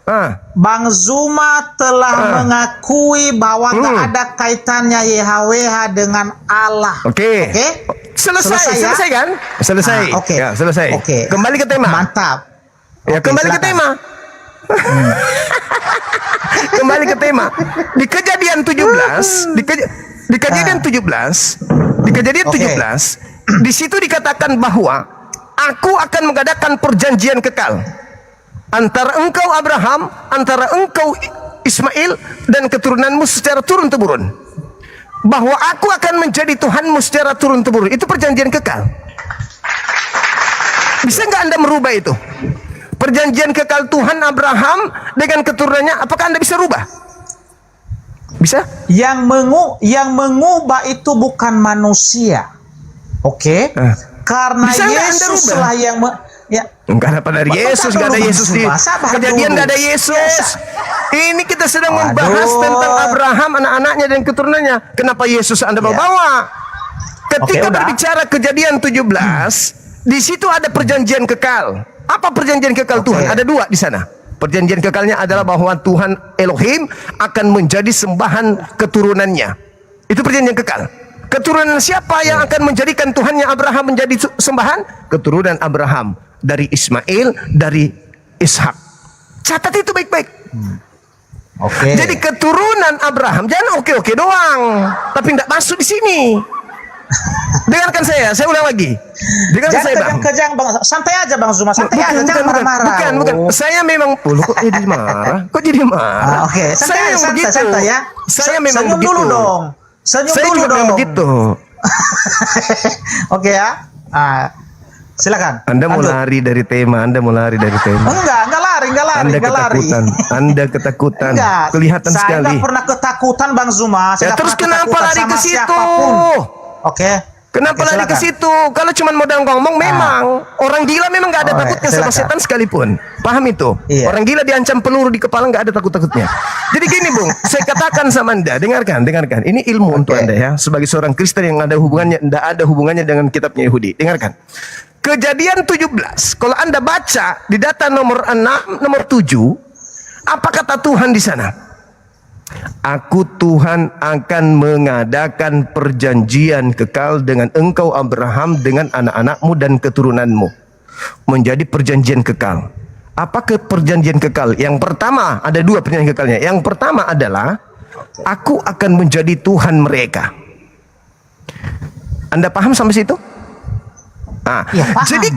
Ah, Bang Zuma telah mengakui bahwa nggak ada kaitannya YHWH dengan Allah. Oke. Oke? Selesai, ya? selesai kan? Selesai. Oke. Ya, selesai. Oke. Kembali ke tema. Mantap. Ya, Oke, kembali ke silakan. tema. Kembali ke tema. Di kejadian 17, di kejadian 17, di kejadian Oke. 17, di situ dikatakan bahwa aku akan mengadakan perjanjian kekal antara engkau Abraham, antara engkau Ismail dan keturunanmu secara turun-temurun. Bahwa aku akan menjadi Tuhanmu secara turun-temurun. Itu perjanjian kekal. Bisa nggak Anda merubah itu? Perjanjian kekal Tuhan Abraham dengan keturunannya, apakah Anda bisa rubah? Bisa? Yang mengubah itu bukan manusia. Oke? Karena Bisa nggak Anda Yesus rubah? lah yang ya. Enggak ada dari Yesus, enggak ada Yesus di kejadian, enggak ada Yesus. Ini kita sedang membahas Aduh. tentang Abraham, anak-anaknya dan keturunannya. Kenapa Yesus Anda mau Ya. bawa? Ketika Oke, udah. berbicara kejadian 17, di situ ada perjanjian kekal. Apa perjanjian kekal Oke. Tuhan? Ada dua di sana. Perjanjian kekalnya adalah bahwa Tuhan Elohim akan menjadi sembahan keturunannya. Itu perjanjian kekal. Keturunan siapa yang akan menjadikan Tuhannya Abraham menjadi sembahan? Keturunan Abraham. Dari Ismail, dari Ishak. Catat itu baik-baik. Oke. Jadi keturunan Abraham, jangan oke-oke doang, tapi tidak masuk di sini. Dengarkan saya ulang lagi. Dengarkan saya, Bang. Kejang Bang. Santai aja Bang Zuma, santai aja, jangan marah-marah. Bukan. Oh. Saya memang, loh, kok jadi marah? Kok jadi marah? Oke, Saya memang begitu. santai ya. Saya memang Senyum begitu. dulu dong. Senyum Saya dulu juga dong. memang begitu. Oke ya. Silakan. Anda mau Lanjut. lari dari tema, Anda mau lari dari tema. Enggak lari, Anda enggak lari. ketakutan, Anda ketakutan. Enggak. Kelihatan Saya sekali. enggak pernah ketakutan Bang Zuma. Saya Ya, enggak terus pernah kenapa ketakutan lari sama ke situ? siapapun. Oke. Kenapa Oke, lari ke silakan. situ? Kalau cuma modal ngomong, memang orang gila memang nggak ada Oke, takutnya sama silakan. setan sekalipun. Paham itu? Iya. Orang gila diancam peluru di kepala nggak ada takut-takutnya. Jadi gini, Bung, saya katakan sama Anda, dengarkan. Ini ilmu untuk Anda ya, sebagai seorang Kristen yang ada hubungannya, tidak ada hubungannya dengan kitabnya Yahudi. Dengarkan. Kejadian 17, kalau Anda baca di data nomor 6, nomor 7, apa kata Tuhan di sana? Aku Tuhan akan mengadakan perjanjian kekal dengan engkau Abraham, dengan anak-anakmu dan keturunanmu. Menjadi perjanjian kekal. Apa perjanjian kekal? Yang pertama, ada dua perjanjian kekalnya. Yang pertama adalah aku akan menjadi Tuhan mereka. Anda paham sampai situ? Nah, Ya, paham. jadi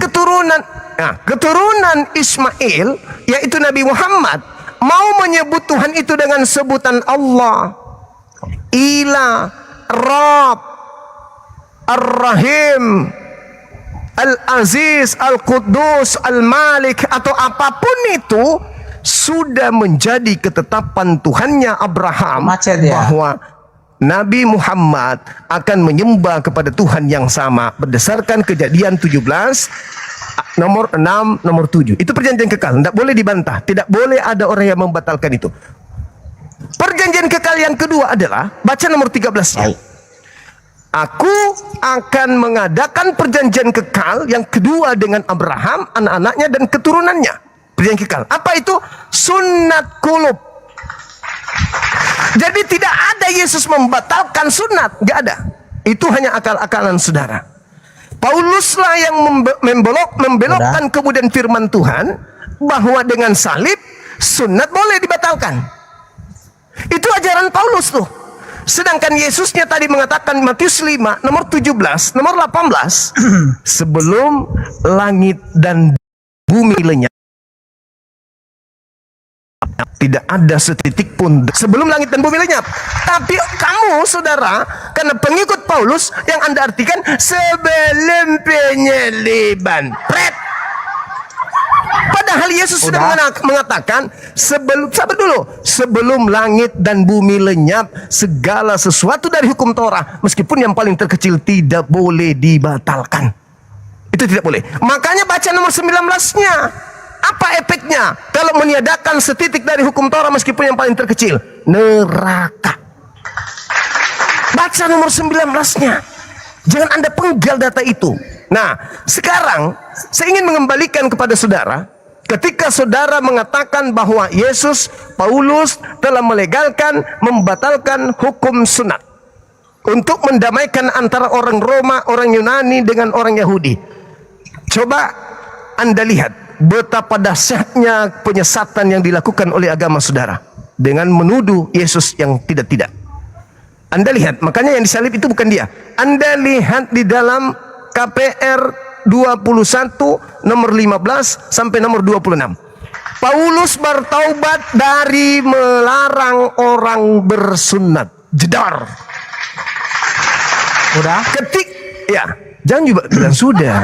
keturunan Ismail, yaitu Nabi Muhammad, mau menyebut Tuhan itu dengan sebutan Allah, Ilah, Rabb, Ar-Rahim, Al-Aziz, Al-Quddus, Al-Malik, atau apapun itu, sudah menjadi ketetapan Tuhannya Abraham Macet ya. bahwa Nabi Muhammad akan menyembah kepada Tuhan yang sama berdasarkan Kejadian 17 nomor 6, nomor 7. Itu perjanjian kekal, tidak boleh dibantah, tidak boleh ada orang yang membatalkan itu. Perjanjian kekal yang kedua adalah, baca nomor 13-nya. Aku akan mengadakan perjanjian kekal yang kedua dengan Abraham, anak-anaknya dan keturunannya. Perjanjian kekal. Apa itu? Sunnat kulub. Jadi tidak ada Yesus membatalkan sunat, nggak ada. Itu hanya akal-akalan saudara. Pauluslah yang membelokkan kemudian firman Tuhan bahwa dengan salib sunat boleh dibatalkan. Itu ajaran Paulus tuh. Sedangkan Yesusnya tadi mengatakan Matius 5 nomor 17, nomor 18, sebelum langit dan bumi lenyap, tidak ada setitik pun sebelum langit dan bumi lenyap. Tapi kamu saudara, karena pengikut Paulus, yang Anda artikan sebelum penyaliban. Padahal Yesus sudah mengatakan sebelum langit dan bumi lenyap, segala sesuatu dari hukum Torah, meskipun yang paling terkecil, tidak boleh dibatalkan. Itu tidak boleh. Makanya baca nomor 19-nya. Apa efeknya kalau meniadakan setitik dari hukum Taurat meskipun yang paling terkecil? Neraka. Baca nomor 19-nya. Jangan Anda penggal data itu. Nah, sekarang saya ingin mengembalikan kepada saudara, ketika saudara mengatakan bahwa Yesus, Paulus telah melegalkan, membatalkan hukum sunat untuk mendamaikan antara orang Roma, orang Yunani dengan orang Yahudi. Coba Anda lihat betapa dahsyatnya penyesatan yang dilakukan oleh agama saudara dengan menuduh Yesus yang tidak-tidak. Anda lihat, makanya yang disalib itu bukan dia. Anda lihat di dalam KPR 21 nomor 15 sampai nomor 26. Paulus bertaubat dari melarang orang bersunat. Jedar. Udah? Jangan juga bilang sudah.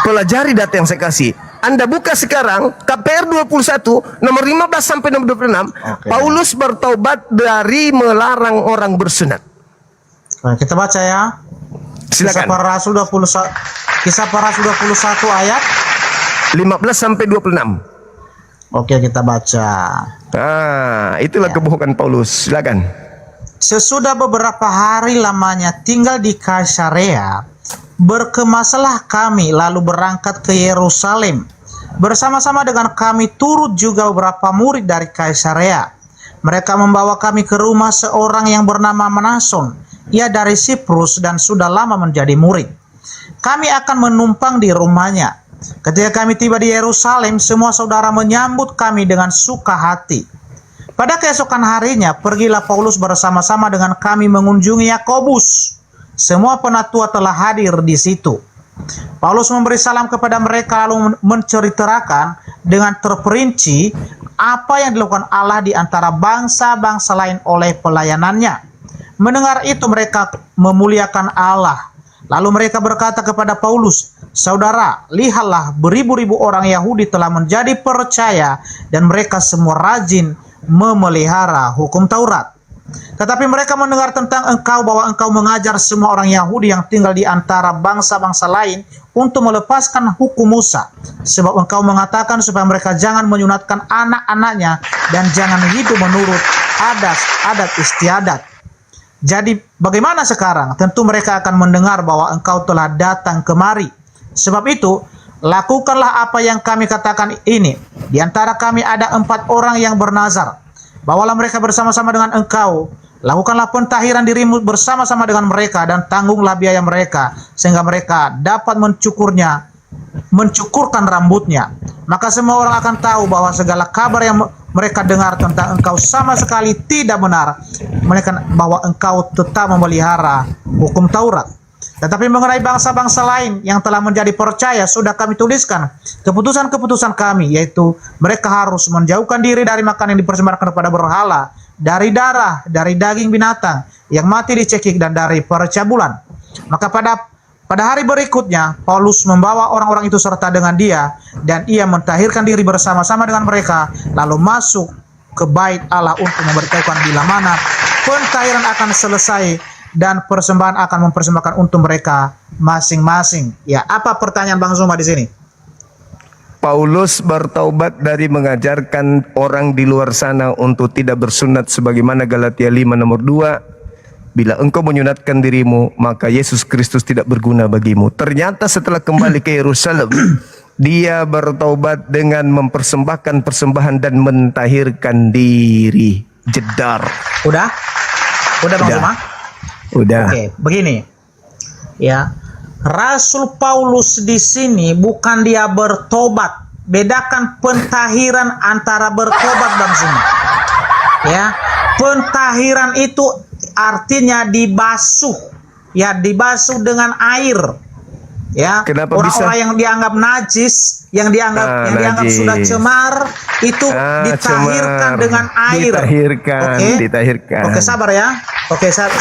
Pelajari data yang saya kasih. Anda buka sekarang KPR 21 nomor 15 sampai nomor 26. Oke. Paulus bertaubat dari melarang orang bersunat. Nah, kita baca ya. Kisah Silakan. Para Rasul 21 ayat 15 sampai 26. Oke, kita baca. Itulah kebohongan Paulus. Silakan. Sesudah beberapa hari lamanya tinggal di Kaisarea, berkemasalah kami lalu berangkat ke Yerusalem. Bersama-sama dengan kami turut juga beberapa murid dari Kaisarea. Mereka membawa kami ke rumah seorang yang bernama Manason. Ia dari Siprus dan sudah lama menjadi murid. Kami akan menumpang di rumahnya. Ketika kami tiba di Yerusalem, semua saudara menyambut kami dengan suka hati. Pada keesokan harinya, pergilah Paulus bersama-sama dengan kami mengunjungi Yakobus. Semua penatua telah hadir di situ. Paulus memberi salam kepada mereka lalu menceritakan dengan terperinci apa yang dilakukan Allah di antara bangsa-bangsa lain oleh pelayanannya. Mendengar itu mereka memuliakan Allah. Lalu mereka berkata kepada Paulus, "Saudara, lihatlah beribu-ribu orang Yahudi telah menjadi percaya dan mereka semua rajin memelihara hukum Taurat. Tetapi mereka mendengar tentang engkau bahwa engkau mengajar semua orang Yahudi yang tinggal di antara bangsa-bangsa lain untuk melepaskan hukum Musa. Sebab engkau mengatakan supaya mereka jangan menyunatkan anak-anaknya dan jangan hidup menurut adat istiadat. Jadi bagaimana sekarang? Tentu mereka akan mendengar bahwa engkau telah datang kemari. Sebab itu, lakukanlah apa yang kami katakan ini. Di antara kami ada 4 orang yang bernazar. Bawalah mereka bersama-sama dengan engkau. Lakukanlah pentahiran dirimu bersama-sama dengan mereka dan tanggunglah biaya mereka sehingga mereka dapat mencukurkan rambutnya. Maka semua orang akan tahu bahwa segala kabar yang mereka dengar tentang engkau sama sekali tidak benar. Mereka bahwa engkau tetap memelihara hukum Taurat. Tetapi mengenai bangsa-bangsa lain yang telah menjadi percaya, sudah kami tuliskan keputusan-keputusan kami, yaitu mereka harus menjauhkan diri dari makanan yang dipersembahkan kepada berhala, dari darah, dari daging binatang yang mati dicekik, dan dari percabulan. Maka pada hari berikutnya, Paulus membawa orang-orang itu serta dengan dia, dan ia mentahirkan diri bersama-sama dengan mereka, lalu masuk ke bait Allah untuk memberitahukan bila mana pentahiran akan selesai dan persembahan akan mempersembahkan untuk mereka masing-masing. Ya, apa pertanyaan Bang Zuma di sini? Paulus bertaubat dari mengajarkan orang di luar sana untuk tidak bersunat sebagaimana Galatia 5 nomor 2. Bila engkau menyunatkan dirimu, maka Yesus Kristus tidak berguna bagimu. Ternyata setelah kembali ke Yerusalem, dia bertaubat dengan mempersembahkan persembahan dan mentahirkan diri. Jedar. Udah Bang Zuma? Udah. Oke, begini. Ya. Rasul Paulus di sini bukan dia bertobat. Bedakan pentahiran antara bertobat, Bang Zuma. Ya. Pentahiran itu artinya dibasuh. Ya, dibasuh dengan air. Ya. Kenapa orang-orang bisa? yang dianggap najis, yang dianggap najis. sudah cemar, itu ditahirkan cemar. dengan air. Ditahirkan. Oke, sabar ya.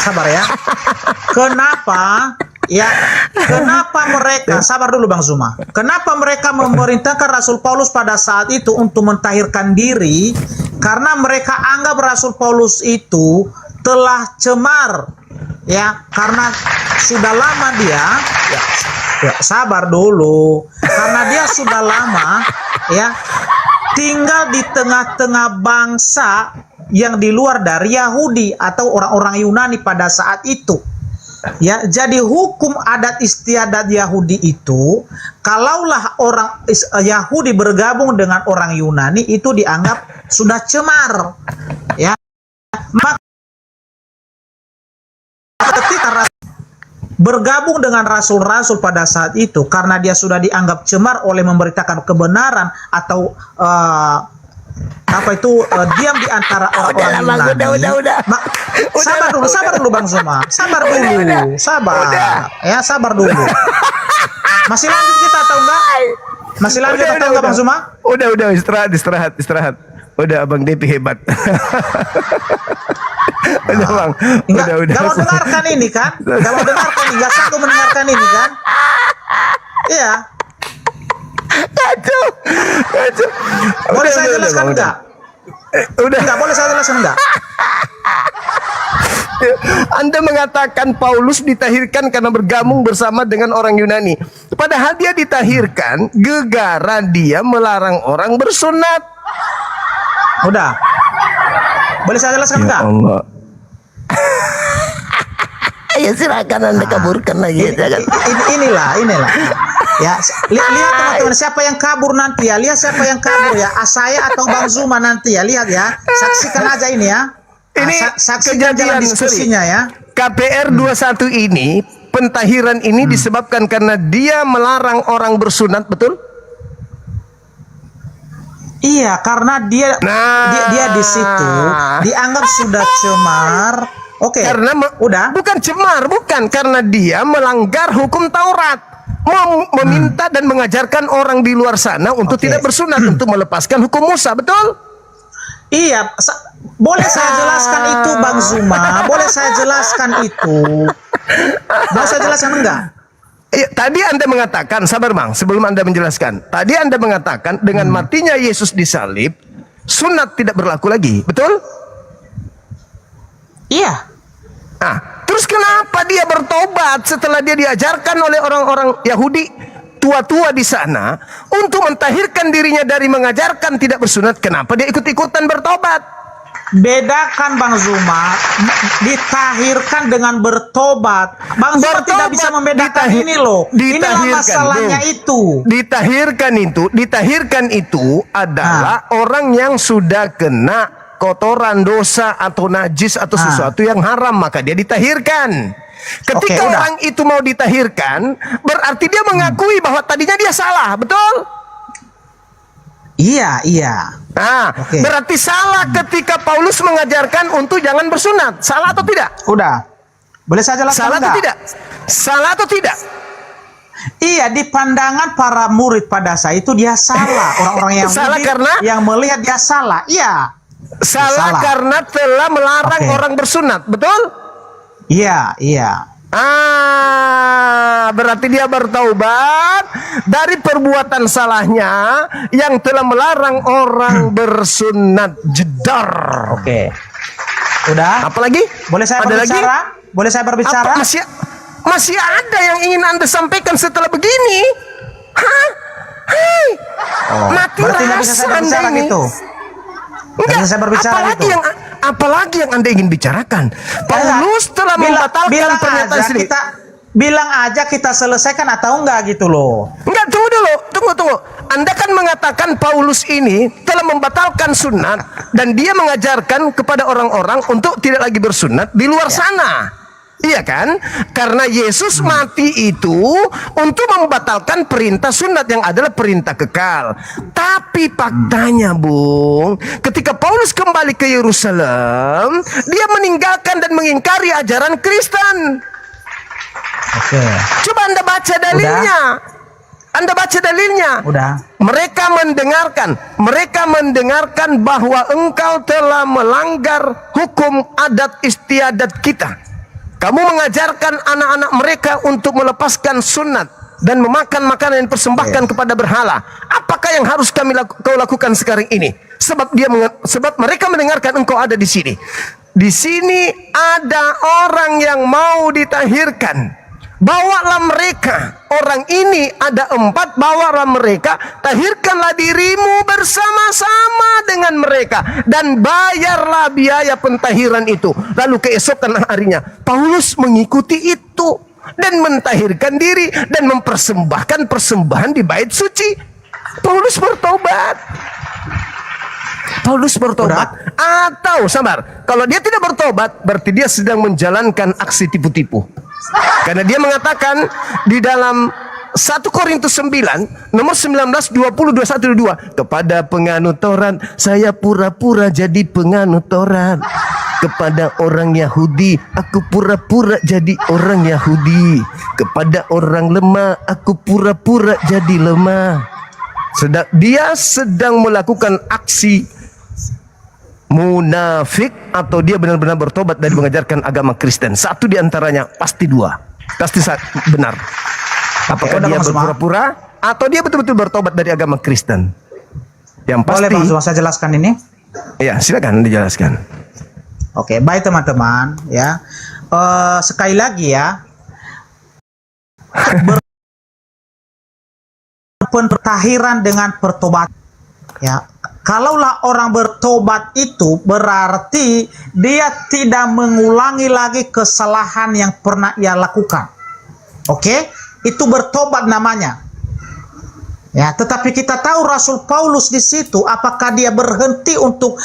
Sabar ya. Kenapa? Ya, kenapa mereka, sabar dulu Bang Zuma. Kenapa mereka memerintahkan Rasul Paulus pada saat itu untuk mentahirkan diri? Karena mereka anggap Rasul Paulus itu telah cemar. Ya, karena sudah lama dia Ya, sabar dulu. Karena dia sudah lama ya tinggal di tengah-tengah bangsa yang di luar dari Yahudi atau orang-orang Yunani pada saat itu. Ya, jadi hukum adat istiadat Yahudi itu, kalaulah orang Yahudi bergabung dengan orang Yunani itu dianggap sudah cemar. Ya. Maka ketika bergabung dengan rasul-rasul pada saat itu karena dia sudah dianggap cemar oleh memberitakan kebenaran atau diam di antara orang-orang Yunani. Sabar dulu Bang Zuma. Sabar dulu. Ya, sabar dulu. Masih lanjut kita atau enggak? Masih lanjut atau enggak Bang Zuma? Udah, istirahat. Udah Abang Depi hebat. Udah Bang. Udah. Gak mau dengarkan ini kan? Gak sanggup mendengarkan ini kan? Iya. Kacau. Boleh saya jelaskan enggak? Udah. Enggak boleh saya jelaskan enggak? Anda mengatakan Paulus ditahirkan karena bergabung bersama dengan orang Yunani. Padahal dia ditahirkan gegara dia melarang orang bersunat. Udah. Boleh saya jelaskan enggak? Allah. Ya silakan Anda kaburkan lagi. Inilah. Ya, lihat teman-teman siapa yang kabur nanti ya. Lihat siapa yang kabur ya. Saya atau Bang Zuma nanti ya. Lihat ya. Saksikan aja ini ya. Ini saksikan jalan diskusinya ya. KPR 21 ini, pentahiran ini disebabkan karena dia melarang orang bersunat, betul? Iya, karena dia di situ dianggap sudah cemar. Oke. Karena bukan cemar, bukan karena dia melanggar hukum Taurat. Meminta dan mengajarkan orang di luar sana untuk tidak bersunat, untuk melepaskan hukum Musa, betul? Iya, boleh saya jelaskan itu Bang Zuma? Boleh saya jelaskan itu? Boleh saya jelaskan enggak? Tadi Anda mengatakan, sabar Bang, sebelum Anda menjelaskan. Tadi Anda mengatakan dengan matinya Yesus disalib, sunat tidak berlaku lagi, betul? Iya. Nah, terus kenapa dia bertobat setelah dia diajarkan oleh orang-orang Yahudi tua-tua di sana untuk mentahirkan dirinya dari mengajarkan tidak bersunat? Kenapa dia ikut-ikutan bertobat? Bedakan Bang Zuma, ditahirkan dengan bertobat. Bang Zuma tidak bisa membedakan ini loh. Inilah masalahnya itu. Ditahirkan itu adalah orang yang sudah kena kotoran, dosa atau najis atau sesuatu yang haram, maka dia ditahirkan. Ketika orang itu mau ditahirkan, berarti dia mengakui bahwa tadinya dia salah, betul? Iya. Nah, berarti salah ketika Paulus mengajarkan untuk jangan bersunat. Salah atau tidak? Udah. Boleh saya jelaskan salah atau tidak? Salah atau tidak? Iya, di pandangan para murid pada saat itu dia salah. Orang-orang yang yang melihat dia salah. Iya. Salah karena telah melarang orang bersunat, betul? Iya. Berarti dia bertaubat dari perbuatan salahnya yang telah melarang orang bersunat. Jedar. Oke. Udah. Apa lagi? Boleh saya berbicara? Boleh saya berbicara? Masih ada yang ingin Anda sampaikan setelah begini? Hah? Hei. Mati berarti nggak bisa saya berbicara gitu. Enggak, saya berbicara apalagi yang Anda ingin bicarakan? Paulus telah membatalkan pernyataan sendiri. Bilang aja kita selesaikan atau enggak gitu loh. Enggak, tunggu dulu. Anda kan mengatakan Paulus ini telah membatalkan sunat dan dia mengajarkan kepada orang-orang untuk tidak lagi bersunat di luar sana. Iya kan? Karena Yesus mati itu untuk membatalkan perintah sunat yang adalah perintah kekal. Tapi faktanya, Bung, ketika Paulus kembali ke Yerusalem, dia meninggalkan dan mengingkari ajaran Kristen. Coba Anda baca dalilnya. Udah. Mereka mendengarkan bahwa engkau telah melanggar hukum adat istiadat kita. Kamu mengajarkan anak-anak mereka untuk melepaskan sunat dan memakan makanan yang dipersembahkan kepada berhala. Apakah yang harus kau lakukan sekarang ini? Sebab mereka mendengarkan engkau ada di sini. Di sini ada orang yang mau ditahirkan. bawalah mereka. Orang ini ada 4, bawalah mereka, tahirkanlah dirimu bersama-sama dengan mereka, dan bayarlah biaya pentahiran itu. Lalu keesokan harinya, Paulus mengikuti itu, dan mentahirkan diri, dan mempersembahkan persembahan di bait suci. Paulus bertobat. Atau sabar, kalau dia tidak bertobat, berarti dia sedang menjalankan aksi tipu-tipu. Karena dia mengatakan di dalam 1 Korintus 9 nomor 19, 20, 21, 22, kepada penganut Taurat saya pura-pura jadi penganut Taurat, kepada orang Yahudi aku pura-pura jadi orang Yahudi, kepada orang lemah aku pura-pura jadi lemah. Dia sedang melakukan aksi munafik, atau dia benar-benar bertobat dari mengajarkan agama Kristen. Satu di antaranya, pasti dua. Pasti benar. Apakah dia berpura-pura atau dia betul-betul bertobat dari agama Kristen? Yang pasti. Boleh Bang Zuma saya jelaskan ini? Ya, silakan dijelaskan. Oke, baik teman-teman ya. Sekali lagi ya. Pentahiran dengan pertobatan ya. Kalaulah orang bertobat itu berarti dia tidak mengulangi lagi kesalahan yang pernah ia lakukan. Oke? Itu bertobat namanya. Ya, tetapi kita tahu Rasul Paulus di situ apakah dia berhenti untuk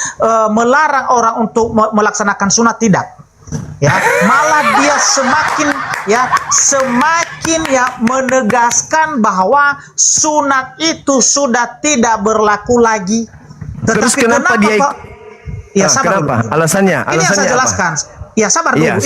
melarang orang untuk melaksanakan sunat? Tidak. Ya, malah dia semakin menegaskan bahwa sunat itu sudah tidak berlaku lagi. Tetapi terus kenapa dia sabar kenapa? dulu. Alasannya Ini yang saya jelaskan. Ya, sabar dulu.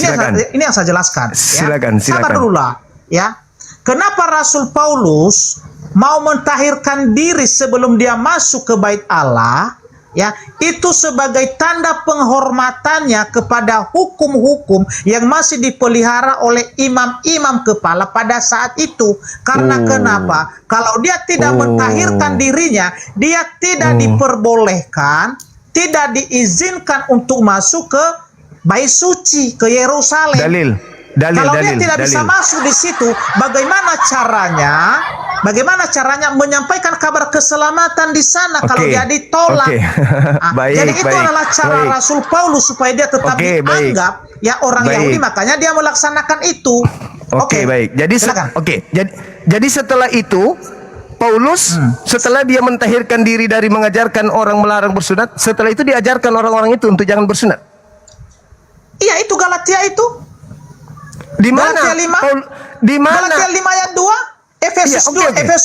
Ini yang saya jelaskan. Silakan. Sabar dulu lah, ya. Kenapa Rasul Paulus mau mentahirkan diri sebelum dia masuk ke bait Allah? Ya, itu sebagai tanda penghormatannya kepada hukum-hukum yang masih dipelihara oleh imam-imam kepala pada saat itu. Karena kenapa? Kalau dia tidak mentahirkan dirinya, dia tidak diperbolehkan, tidak diizinkan untuk masuk ke bait suci, ke Yerusalem. Kalau dia tidak bisa masuk di situ, bagaimana caranya menyampaikan kabar keselamatan di sana kalau dia ditolak? Jadi itu adalah cara Rasul Paulus supaya dia tetap dianggap ya orang Yahudi, makanya dia melaksanakan itu. Baik. Jadi setelah itu Paulus setelah dia mentahirkan diri dari mengajarkan orang melarang bersunat, setelah itu diajarkan orang-orang itu untuk jangan bersunat. Iya, itu Galatia itu. Di mana? Galatia 5. Di mana? Galatia 5 ayat 2, Efesus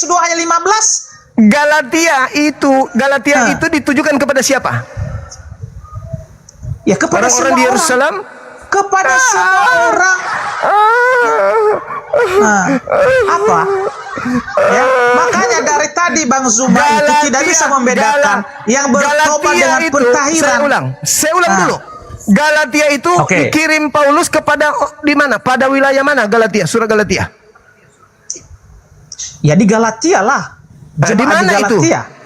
2 ayat 15. Galatia itu ditujukan kepada siapa? Ya, kepada orang-orang di Yerusalem. Kepada semua orang. Apa? Ya, makanya dari tadi Bang Zuma itu tidak bisa membedakan yang bertobat dengan pentahiran. Saya ulang dulu. Galatia itu dikirim Paulus kepada di mana? Pada wilayah mana Galatia? Surah Galatia. Ya di Galatia lah. Di mana itu?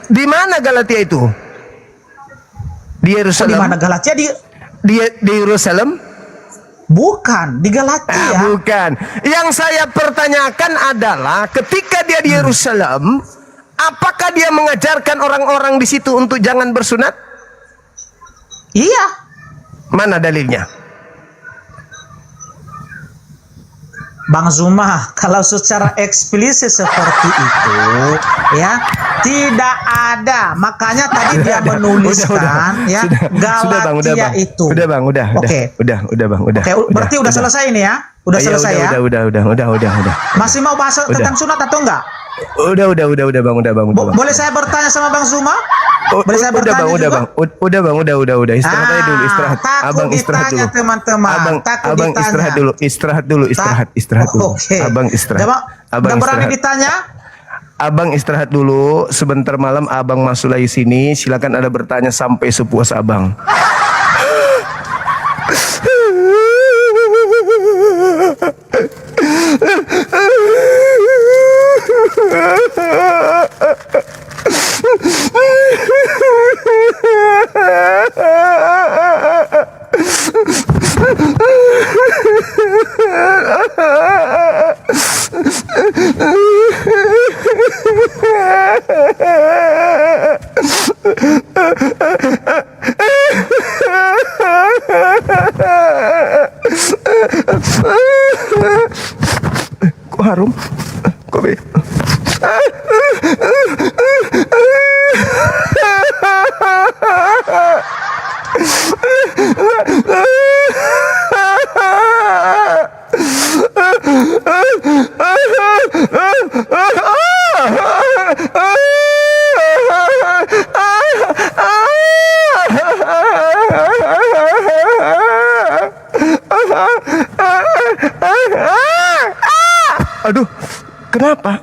Di mana Galatia itu? Di Yerusalem. Di mana Galatia? Di Yerusalem? Bukan, di Galatia. Bukan. Yang saya pertanyakan adalah ketika dia di Yerusalem, apakah dia mengajarkan orang-orang di situ untuk jangan bersunat? Iya. Mana dalilnya? Bang Zuma, kalau secara eksplisit seperti itu, ya tidak ada. Makanya tadi dia menuliskan, ya Galatia itu. Udah bang. Berarti udah selesai ini ya? Udah selesai ya? Udah. Masih mau bahas tentang sunat atau enggak? Udah bang. Boleh saya bertanya sama Bang Zuma? Boleh saya bertanya juga? Udah. Istirahat aja dulu, istirahat. Abang istirahat dulu. Teman-teman. Abang istirahat dulu. Istirahat dulu. Abang istirahat. Udah berani ditanya? Abang istirahat dulu. Sebentar malam abang masuk lagi sini. Silakan ada bertanya sampai sepuas abang. warung. Kobe. Aduh, kenapa?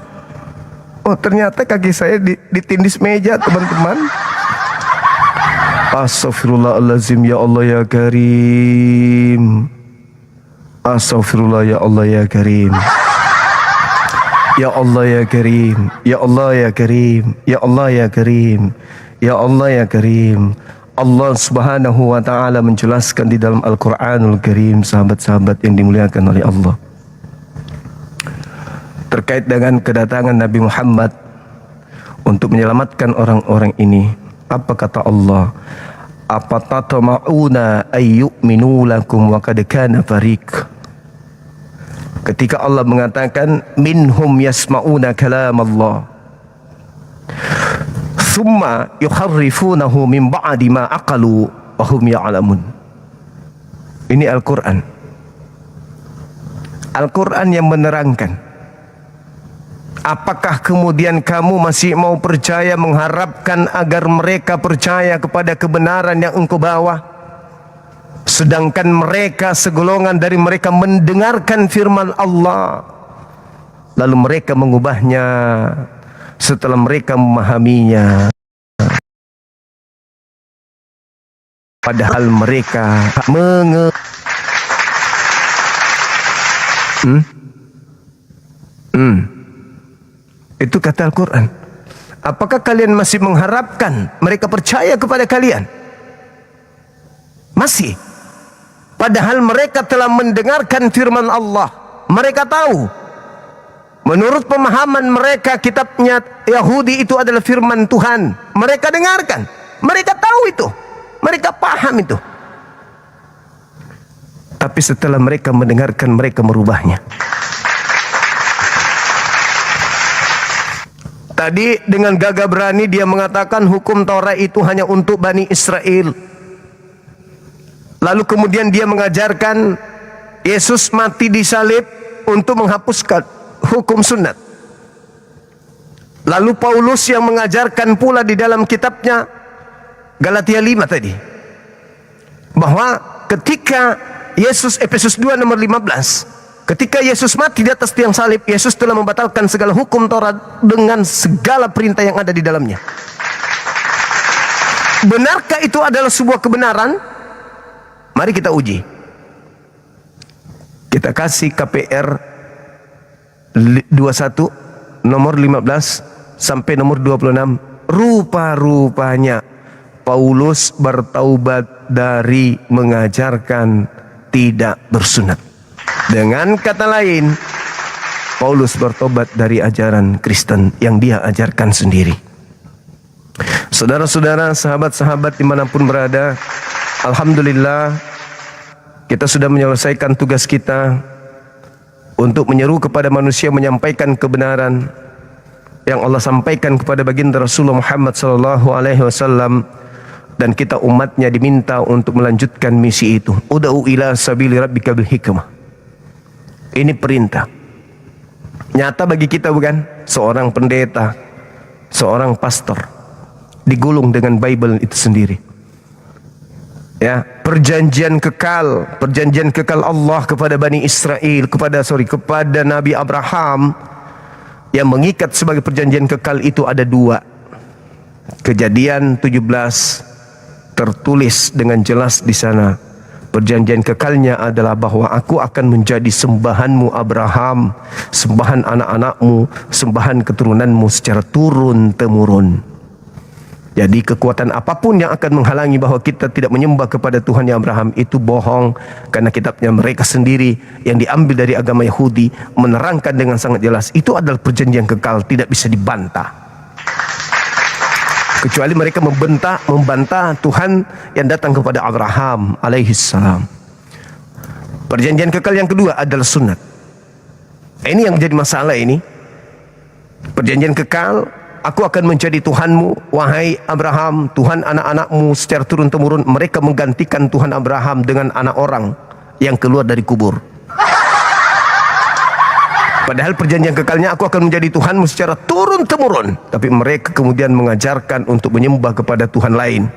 Oh, ternyata kaki saya ditindis meja, teman-teman. Astaghfirullahaladzim, ya Allah ya Karim. Astaghfirullah ya Allah ya Karim. Ya Allah ya Karim. Ya Allah ya Karim. Ya Allah ya Karim. Ya Allah ya Karim. Allah Subhanahu wa taala menjelaskan di dalam Al-Qur'anul Karim, sahabat-sahabat yang dimuliakan oleh Allah, terkait dengan kedatangan Nabi Muhammad untuk menyelamatkan orang-orang ini. Apa kata Allah? Apa tatama'una ayyuminu lakum wa qad kana fariq. Ketika Allah mengatakan minhum yasma'una kalam Allah thumma yuharrifunahu min ba'di ma aqalu wa hum ya'lamun. Ini Al-Qur'an. Al-Qur'an yang menerangkan. Apakah kemudian kamu masih mau percaya, mengharapkan agar mereka percaya kepada kebenaran yang engkau bawa, sedangkan mereka, segolongan dari mereka, mendengarkan firman Allah lalu mereka mengubahnya setelah mereka memahaminya, padahal mereka Itu kata Al-Quran. Apakah kalian masih mengharapkan mereka percaya kepada kalian? Masih. Padahal mereka telah mendengarkan firman Allah. Mereka tahu. Menurut pemahaman mereka, kitabnya Yahudi itu adalah firman Tuhan. Mereka dengarkan. Mereka tahu itu. Mereka paham itu. Tapi setelah mereka mendengarkan, mereka merubahnya. Tadi dengan gagah berani dia mengatakan hukum Taurat itu hanya untuk Bani Israel. Lalu kemudian dia mengajarkan Yesus mati disalib untuk menghapuskan hukum sunat. Lalu Paulus yang mengajarkan pula di dalam kitabnya Galatia 5 tadi, bahwa ketika Yesus, Efesus 2 nomor 15, ketika Yesus mati di atas tiang salib, Yesus telah membatalkan segala hukum Taurat dengan segala perintah yang ada di dalamnya. Benarkah itu adalah sebuah kebenaran? Mari kita uji. Kita kasih KPR 21 nomor 15 sampai nomor 26. Rupa-rupanya Paulus bertaubat dari mengajarkan tidak bersunat. Dengan kata lain, Paulus bertobat dari ajaran Kristen yang dia ajarkan sendiri. Saudara-saudara, sahabat-sahabat dimanapun berada, alhamdulillah kita sudah menyelesaikan tugas kita untuk menyeru kepada manusia menyampaikan kebenaran yang Allah sampaikan kepada baginda Rasulullah Muhammad SAW, dan kita umatnya diminta untuk melanjutkan misi itu. Ud'u ila sabili rabbika bil hikmah. Ini perintah nyata bagi kita, bukan? Seorang pendeta, seorang pastor digulung dengan Bible itu sendiri. Ya, perjanjian kekal Allah kepada Bani Israel, kepada Nabi Abraham, yang mengikat sebagai perjanjian kekal itu ada dua. Kejadian 17 tertulis dengan jelas di sana. Perjanjian kekalnya adalah bahwa aku akan menjadi sembahanmu Abraham, sembahan anak-anakmu, sembahan keturunanmu secara turun-temurun. Jadi kekuatan apapun yang akan menghalangi bahwa kita tidak menyembah kepada Tuhan yang Abraham itu bohong, karena kitabnya mereka sendiri yang diambil dari agama Yahudi menerangkan dengan sangat jelas itu adalah perjanjian kekal, tidak bisa dibantah. Kecuali mereka membantah Tuhan yang datang kepada Abraham alaihissalam. Perjanjian kekal yang kedua adalah sunat. Ini yang menjadi masalah ini. Perjanjian kekal, aku akan menjadi Tuhanmu, wahai Abraham, Tuhan anak-anakmu secara turun-temurun. Mereka menggantikan Tuhan Abraham dengan anak orang yang keluar dari kubur. Padahal perjanjian kekalnya, aku akan menjadi Tuhanmu secara turun-temurun. Tapi mereka kemudian mengajarkan untuk menyembah kepada Tuhan lain.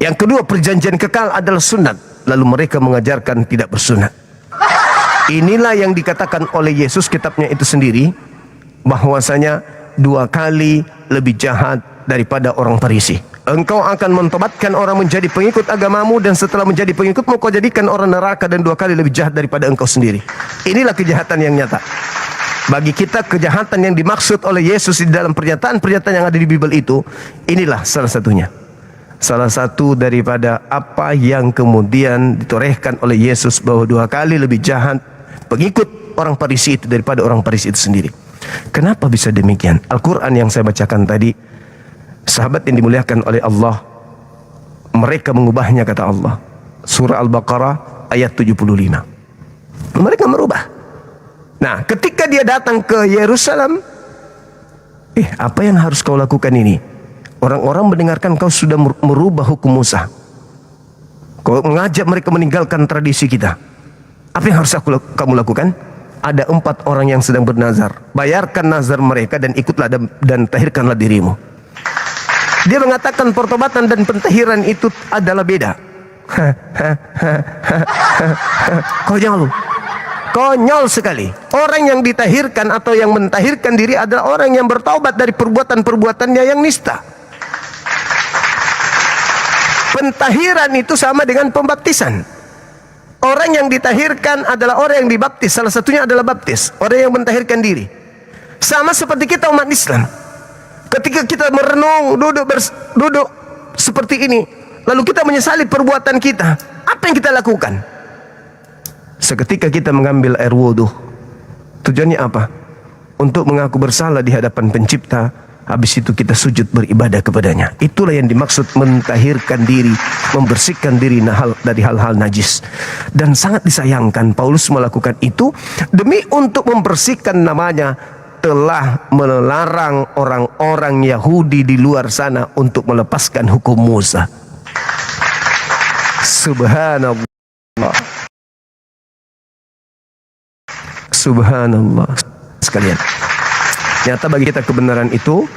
Yang kedua, perjanjian kekal adalah sunat. Lalu mereka mengajarkan tidak bersunat. Inilah yang dikatakan oleh Yesus, kitabnya itu sendiri, bahwasanya 2 kali lebih jahat daripada orang Farisi. Engkau akan mentobatkan orang menjadi pengikut agamamu, dan setelah menjadi pengikutmu kau jadikan orang neraka, dan 2 kali lebih jahat daripada engkau sendiri. Inilah kejahatan yang nyata. Bagi kita, kejahatan yang dimaksud oleh Yesus di dalam pernyataan-pernyataan yang ada di Bible itu, inilah salah satunya. Salah satu daripada apa yang kemudian ditorehkan oleh Yesus, bahwa 2 kali lebih jahat pengikut orang Farisi itu daripada orang Farisi itu sendiri. Kenapa bisa demikian? Al-Quran yang saya bacakan tadi, sahabat yang dimuliakan oleh Allah, mereka mengubahnya, kata Allah. Surah Al-Baqarah ayat 75. Mereka merubah. Nah, ketika dia datang ke Yerusalem, apa yang harus kau lakukan ini? Orang-orang mendengarkan kau sudah merubah hukum Musa. Kau mengajak mereka meninggalkan tradisi kita. Apa yang harus kamu lakukan? Ada 4 orang yang sedang bernazar. Bayarkan nazar mereka dan ikutlah dan tahirkanlah dirimu. Dia mengatakan pertobatan dan pentahiran itu adalah beda. Konyol sekali. Orang yang ditahirkan atau yang mentahirkan diri adalah orang yang bertaubat dari perbuatan-perbuatannya yang nista. Pentahiran itu sama dengan pembaptisan. Orang yang ditahirkan adalah orang yang dibaptis. Salah satunya adalah baptis. Orang yang mentahirkan diri. Sama seperti kita umat Islam. Ketika kita merenung, duduk seperti ini, lalu kita menyesali perbuatan kita, apa yang kita lakukan? Seketika kita mengambil air wudhu. Tujuannya apa? Untuk mengaku bersalah di hadapan Pencipta. Habis itu kita sujud beribadah kepadanya. Itulah yang dimaksud mentahirkan diri, membersihkan diri dari hal-hal najis. Dan sangat disayangkan Paulus melakukan itu demi untuk membersihkan namanya, telah melarang orang-orang Yahudi di luar sana untuk melepaskan hukum Musa. Subhanallah. Subhanallah sekalian. Nyata bagi kita kebenaran itu.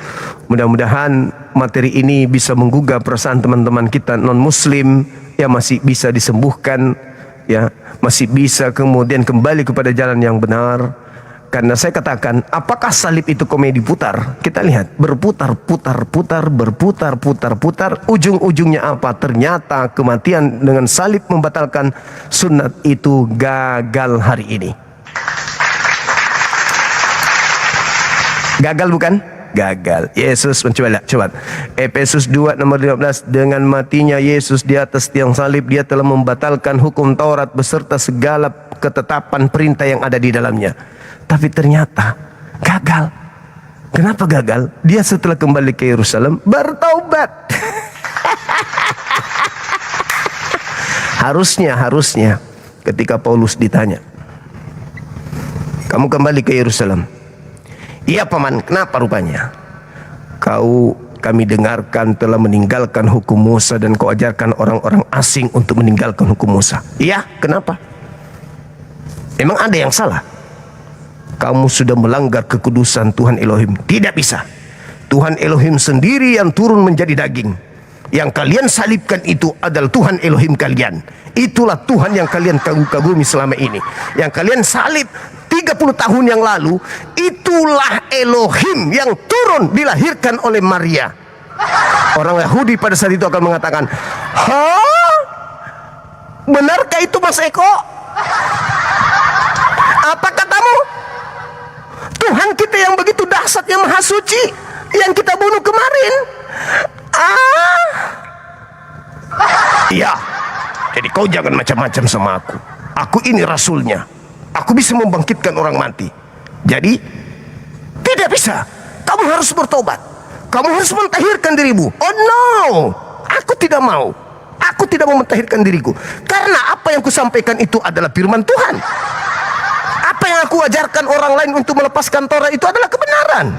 Mudah-mudahan materi ini bisa menggugah perasaan teman-teman kita non-muslim yang masih bisa disembuhkan, ya, masih bisa kemudian kembali kepada jalan yang benar. Karena saya katakan, apakah salib itu komedi putar? Kita lihat, berputar-putar-putar, berputar-putar-putar, ujung-ujungnya apa? Ternyata kematian dengan salib membatalkan sunat itu gagal hari ini. Gagal bukan? Gagal. Yesus mencoba. Efesus 2 nomor 15. Dengan matinya Yesus di atas tiang salib, dia telah membatalkan hukum Taurat beserta segala ketetapan perintah yang ada di dalamnya. Tapi ternyata gagal. Kenapa gagal? Dia setelah kembali ke Yerusalem bertaubat. Harusnya ketika Paulus ditanya, kamu kembali ke Yerusalem? Iya paman, kenapa rupanya? Kami dengarkan telah meninggalkan hukum Musa dan kau ajarkan orang-orang asing untuk meninggalkan hukum Musa. Iya, kenapa? Emang ada yang salah? Kamu sudah melanggar kekudusan Tuhan Elohim. Tidak bisa. Tuhan Elohim sendiri yang turun menjadi daging. Yang kalian salibkan itu adalah Tuhan Elohim kalian. Itulah Tuhan yang kalian kagumi selama ini. Yang kalian salib 30 tahun yang lalu, itulah Elohim yang turun dilahirkan oleh Maria. Orang Yahudi pada saat itu akan mengatakan, hah? Benarkah itu Mas Eko? Apa katamu? Tuhan kita yang begitu dahsyat, yang maha suci, yang kita bunuh kemarin. Iya. Jadi kau jangan macam-macam sama aku. Aku ini rasulnya. Aku bisa membangkitkan orang mati. Jadi tidak bisa. Kamu harus bertobat. Kamu harus mentahirkan dirimu. Oh no, aku tidak mau. Aku tidak mau mentahirkan diriku. Karena apa yang kusampaikan itu adalah firman Tuhan. Apa yang aku ajarkan orang lain untuk melepaskan Taurat itu adalah kebenaran.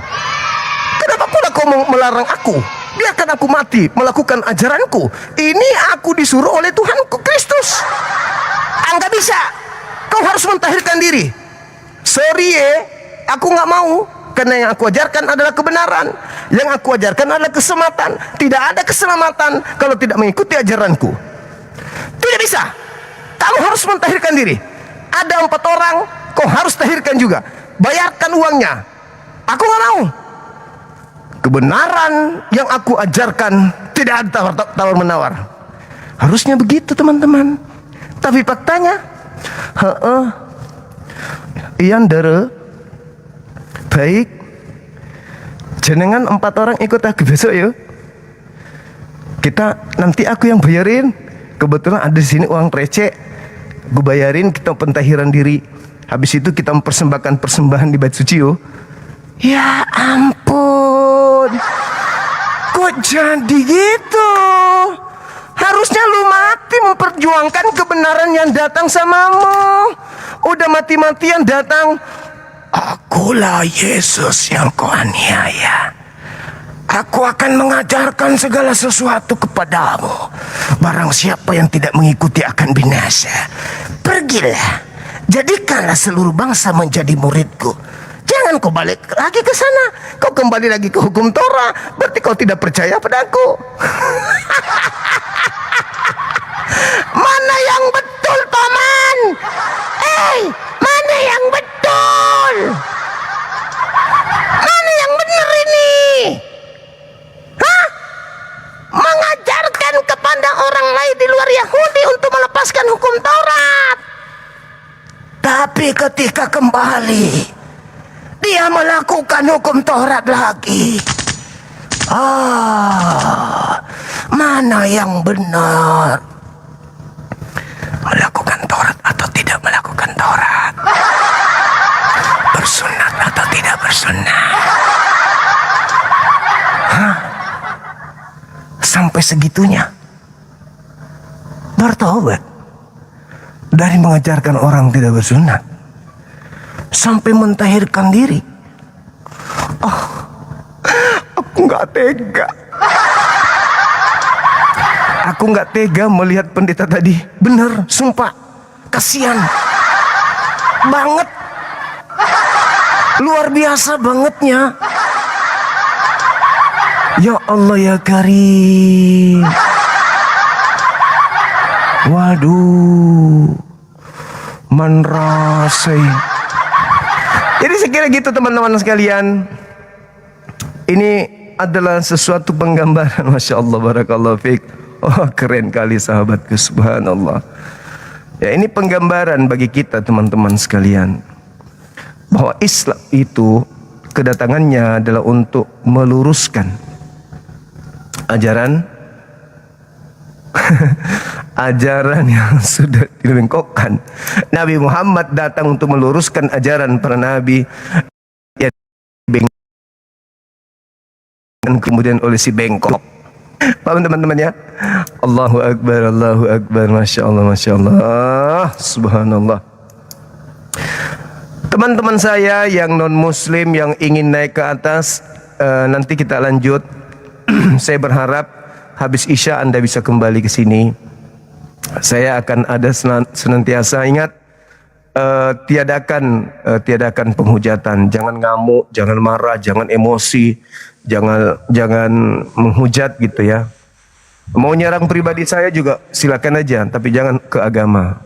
Kenapa pula kau melarang aku? Biarkan aku mati melakukan ajaranku. Ini aku disuruh oleh Tuhanku Kristus. Enggak bisa. Kau harus mentahirkan diri. Sorry aku nggak mau. Karena yang aku ajarkan adalah kebenaran. Yang aku ajarkan adalah keselamatan. Tidak ada keselamatan kalau tidak mengikuti ajaranku. Tidak bisa. Kamu harus mentahirkan diri. Ada 4 orang, kau harus tahirkan juga. Bayarkan uangnya. Aku nggak mau. Kebenaran yang aku ajarkan tidak ada tawar menawar. Harusnya begitu teman-teman. Tapi faktanya, Ian dere baik. Jenengan 4 orang ikut aku besok ya. Nanti aku yang bayarin. Kebetulan ada di sini uang receh. Gue bayarin, kita pentahiran diri. Habis itu kita mempersembahkan persembahan di bait suci yo. Ya ampun. Kok jadi gitu? Harusnya lu mati memperjuangkan kebenaran yang datang samamu. Udah mati-matian datang. Akulah Yesus yang kau aniaya. Aku akan mengajarkan segala sesuatu kepadamu. Barang siapa yang tidak mengikuti akan binasa. Pergilah, jadikanlah seluruh bangsa menjadi muridku. Jangan kau balik lagi ke sana. Kau kembali lagi ke hukum Torah. Berarti kau tidak percaya padaku. Mana yang betul, paman? Mana yang betul? Mana yang benar ini? Mengajarkan kepada orang lain di luar Yahudi untuk melepaskan hukum Taurat. Tapi ketika kembali, dia melakukan hukum Taurat lagi. Mana yang benar? Melakukan Taurat atau tidak melakukan Taurat? Bersunat atau tidak bersunat? Sampai segitunya bertobat dari mengajarkan orang tidak bersunat sampai mentahirkan diri. Aku nggak tega. Aku nggak tega melihat pendeta tadi. Bener, sumpah, kasihan banget, luar biasa bangetnya. Ya Allah ya Karim. Waduh, menrasai. Jadi sekira gitu teman-teman sekalian. Ini adalah sesuatu penggambaran. Masya Allah, barakallahu fiik. Oh keren kali sahabatku, subhanallah. Ya ini penggambaran bagi kita teman-teman sekalian. Bahwa Islam itu kedatangannya adalah untuk meluruskan ajaran ajaran yang sudah dibengkokkan. Nabi Muhammad datang untuk meluruskan ajaran para nabi yang dibengkokkan kemudian oleh si bengkok. Paham teman-teman ya? Allahu Akbar, Allahu Akbar, Masya Allah, Masya Allah, subhanallah. Teman-teman saya yang non muslim yang ingin naik ke atas, nanti kita lanjut. Saya berharap habis Isya Anda bisa kembali ke sini. Saya akan ada senantiasa ingat, tiadakan penghujatan. Jangan ngamuk, jangan marah, jangan emosi, jangan menghujat gitu ya. Mau nyerang pribadi saya juga silakan aja, tapi jangan ke agama.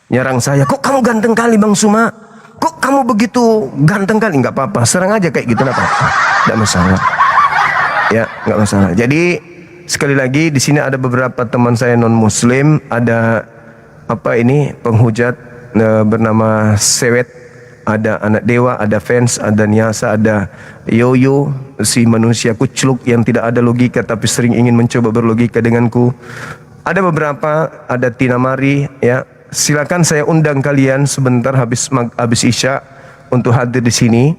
Nyerang saya, kok kamu ganteng kali Bang Suma? Kok kamu begitu ganteng kali? Nggak apa-apa, serang aja kayak gitu, nggak apa-apa, nggak masalah. Ya, nggak masalah. Jadi sekali lagi di sini ada beberapa teman saya non Muslim, ada penghujat bernama Sewet, ada Anak Dewa, ada Fans, ada Niasa, ada Yoyo, si manusia kucluk yang tidak ada logika tapi sering ingin mencoba berlogika denganku. Ada beberapa, ada Tina Mari, ya. Silakan saya undang kalian sebentar habis Isya untuk hadir di sini.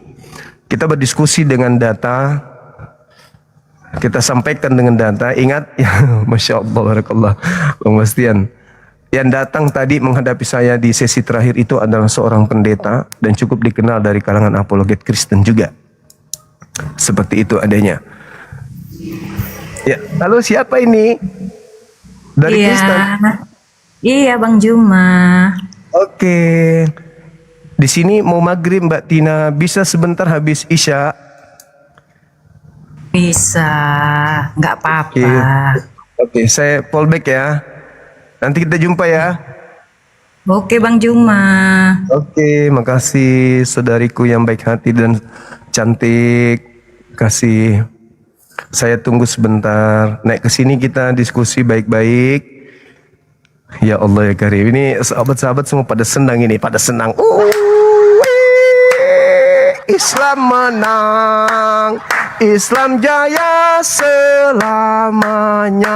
Kita berdiskusi dengan data. Kita sampaikan dengan data. Ingat ya, Masya Allah, barakallah, Bang Bastian. Yang datang tadi menghadapi saya di sesi terakhir itu adalah seorang pendeta dan cukup dikenal dari kalangan apologet Kristen juga. Seperti itu adanya. Ya, lalu siapa ini? Dari Kristen? Iya, Bang Juma. Oke. Di sini mau maghrib Mbak Tina, bisa sebentar habis Isya? Bisa, nggak apa-apa. Oke, saya fallback ya. Nanti kita jumpa ya. Oke, Bang Juma. Oke, makasih saudariku yang baik hati dan cantik. Kasih. Saya tunggu sebentar. Naik ke sini kita diskusi baik-baik. Ya Allah ya Karim. Ini sahabat-sahabat semua pada senang ini, pada senang. Islam menang, Islam jaya selamanya.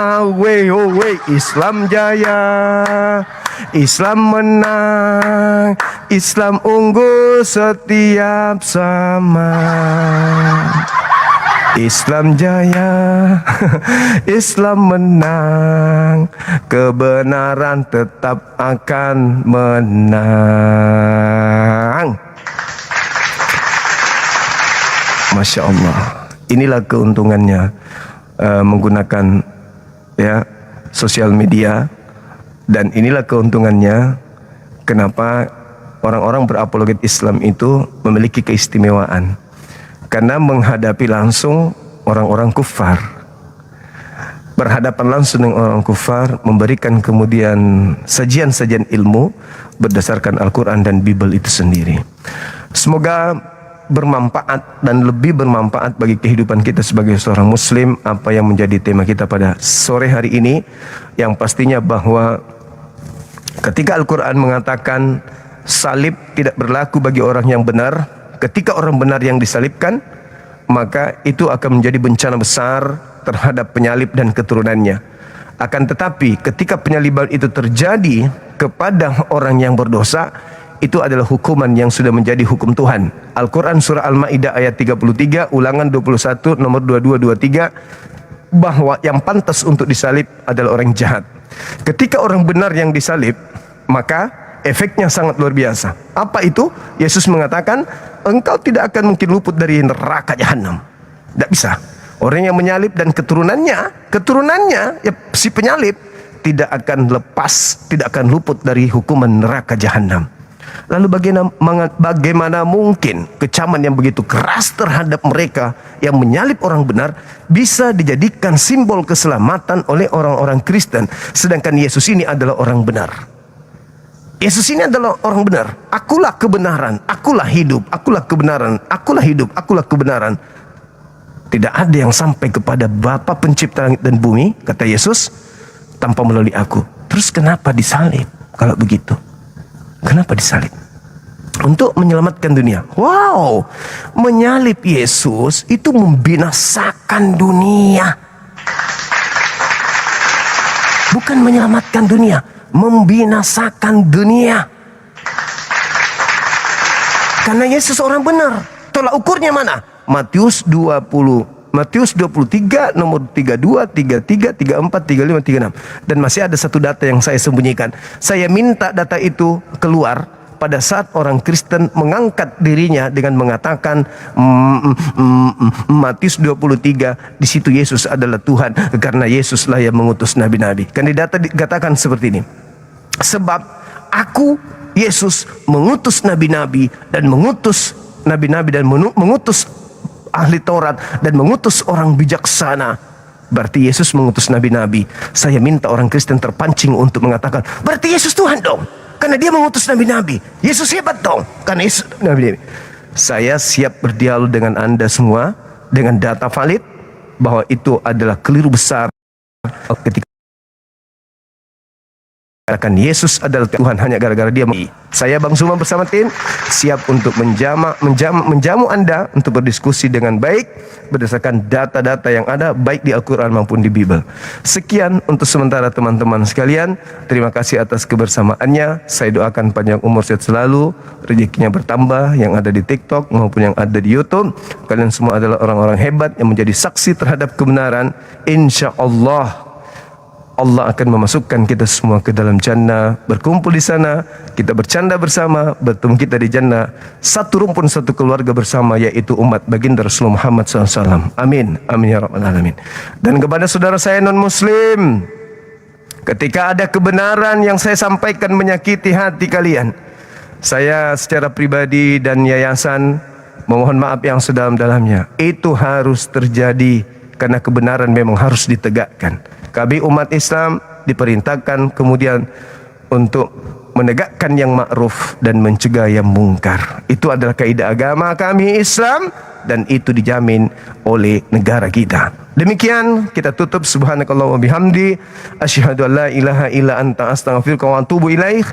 Islam jaya, Islam menang, Islam unggul setiap zaman. Islam jaya, Islam menang, kebenaran tetap akan menang. Masya Allah, inilah keuntungannya menggunakan ya sosial media, dan inilah keuntungannya kenapa orang-orang berapologet Islam itu memiliki keistimewaan, karena menghadapi langsung orang-orang kufar, berhadapan langsung dengan orang kufar, memberikan kemudian sajian-sajian ilmu berdasarkan Al-Quran dan Bible itu sendiri. Semoga bermanfaat dan lebih bermanfaat bagi kehidupan kita sebagai seorang muslim apa yang menjadi tema kita pada sore hari ini, yang pastinya bahwa ketika Al-Quran mengatakan salib tidak berlaku bagi orang yang benar, ketika orang benar yang disalibkan, maka itu akan menjadi bencana besar terhadap penyalib dan keturunannya. Akan tetapi ketika penyaliban itu terjadi kepada orang yang berdosa, itu adalah hukuman yang sudah menjadi hukum Tuhan. Al-Quran surah Al-Ma'idah ayat 33, ulangan 21 nomor 22-23, bahwa yang pantas untuk disalib adalah orang jahat. Ketika orang benar yang disalib, maka efeknya sangat luar biasa. Apa itu? Yesus mengatakan, engkau tidak akan mungkin luput dari neraka jahanam. Tidak bisa. Orang yang menyalib dan keturunannya ya, si penyalib tidak akan lepas, tidak akan luput dari hukuman neraka jahanam. Lalu bagaimana mungkin kecaman yang begitu keras terhadap mereka yang menyalib orang benar bisa dijadikan simbol keselamatan oleh orang-orang Kristen, sedangkan Yesus ini adalah orang benar. Yesus ini adalah orang benar. Akulah kebenaran, akulah hidup, akulah kebenaran, akulah hidup, akulah kebenaran. Tidak ada yang sampai kepada Bapa pencipta langit dan bumi, kata Yesus, tanpa melalui aku. Terus kenapa disalib kalau begitu? Kenapa disalib? Untuk menyelamatkan dunia. Wow, menyalib Yesus itu membinasakan dunia. Bukan menyelamatkan dunia, membinasakan dunia. Karena Yesus orang benar. Tolak ukurnya mana? Matius 23 nomor 32, 33, 34, 35, 36. Dan masih ada satu data yang saya sembunyikan. Saya minta data itu keluar pada saat orang Kristen mengangkat dirinya dengan mengatakan Matius 23, di situ Yesus adalah Tuhan karena Yesuslah yang mengutus nabi-nabi. Kan di data dikatakan seperti ini. Sebab aku Yesus mengutus nabi-nabi dan mengutus nabi-nabi dan mengutus ahli Taurat dan mengutus orang bijaksana. Berarti Yesus mengutus nabi-nabi. Saya minta orang Kristen terpancing untuk mengatakan, berarti Yesus Tuhan dong, karena dia mengutus nabi-nabi. Yesus hebat dong, karena Yesus nabi-nabi. Saya siap berdialog dengan Anda semua dengan data valid bahwa itu adalah keliru besar ketika katakan Yesus adalah Tuhan hanya gara-gara dia. Saya Bang Suma bersama tim siap untuk menjamu Anda untuk berdiskusi dengan baik berdasarkan data-data yang ada baik di Al-Quran maupun di Bible. Sekian untuk sementara teman-teman sekalian. Terima kasih atas kebersamaannya. Saya doakan panjang umur sehat selalu, rezekinya bertambah, yang ada di TikTok maupun yang ada di YouTube. Kalian semua adalah orang-orang hebat yang menjadi saksi terhadap kebenaran. Insya Allah Allah akan memasukkan kita semua ke dalam jannah, berkumpul di sana, kita bercanda bersama, bertemu kita di jannah, satu rumpun, satu keluarga bersama, yaitu umat baginda Rasulullah Muhammad SAW. Amin, amin ya rabbal alamin. Dan kepada saudara saya non muslim, ketika ada kebenaran yang saya sampaikan menyakiti hati kalian, saya secara pribadi dan yayasan memohon maaf yang sedalam-dalamnya. Itu harus terjadi karena kebenaran memang harus ditegakkan. Kami umat Islam diperintahkan kemudian untuk menegakkan yang ma'ruf dan mencegah yang mungkar. Itu adalah kaidah agama kami Islam dan itu dijamin oleh negara kita. Demikian kita tutup. Subhanakallah wa bihamdi, asyhadu an la ilaha illa anta astaghfiruka wa atubu ilaik.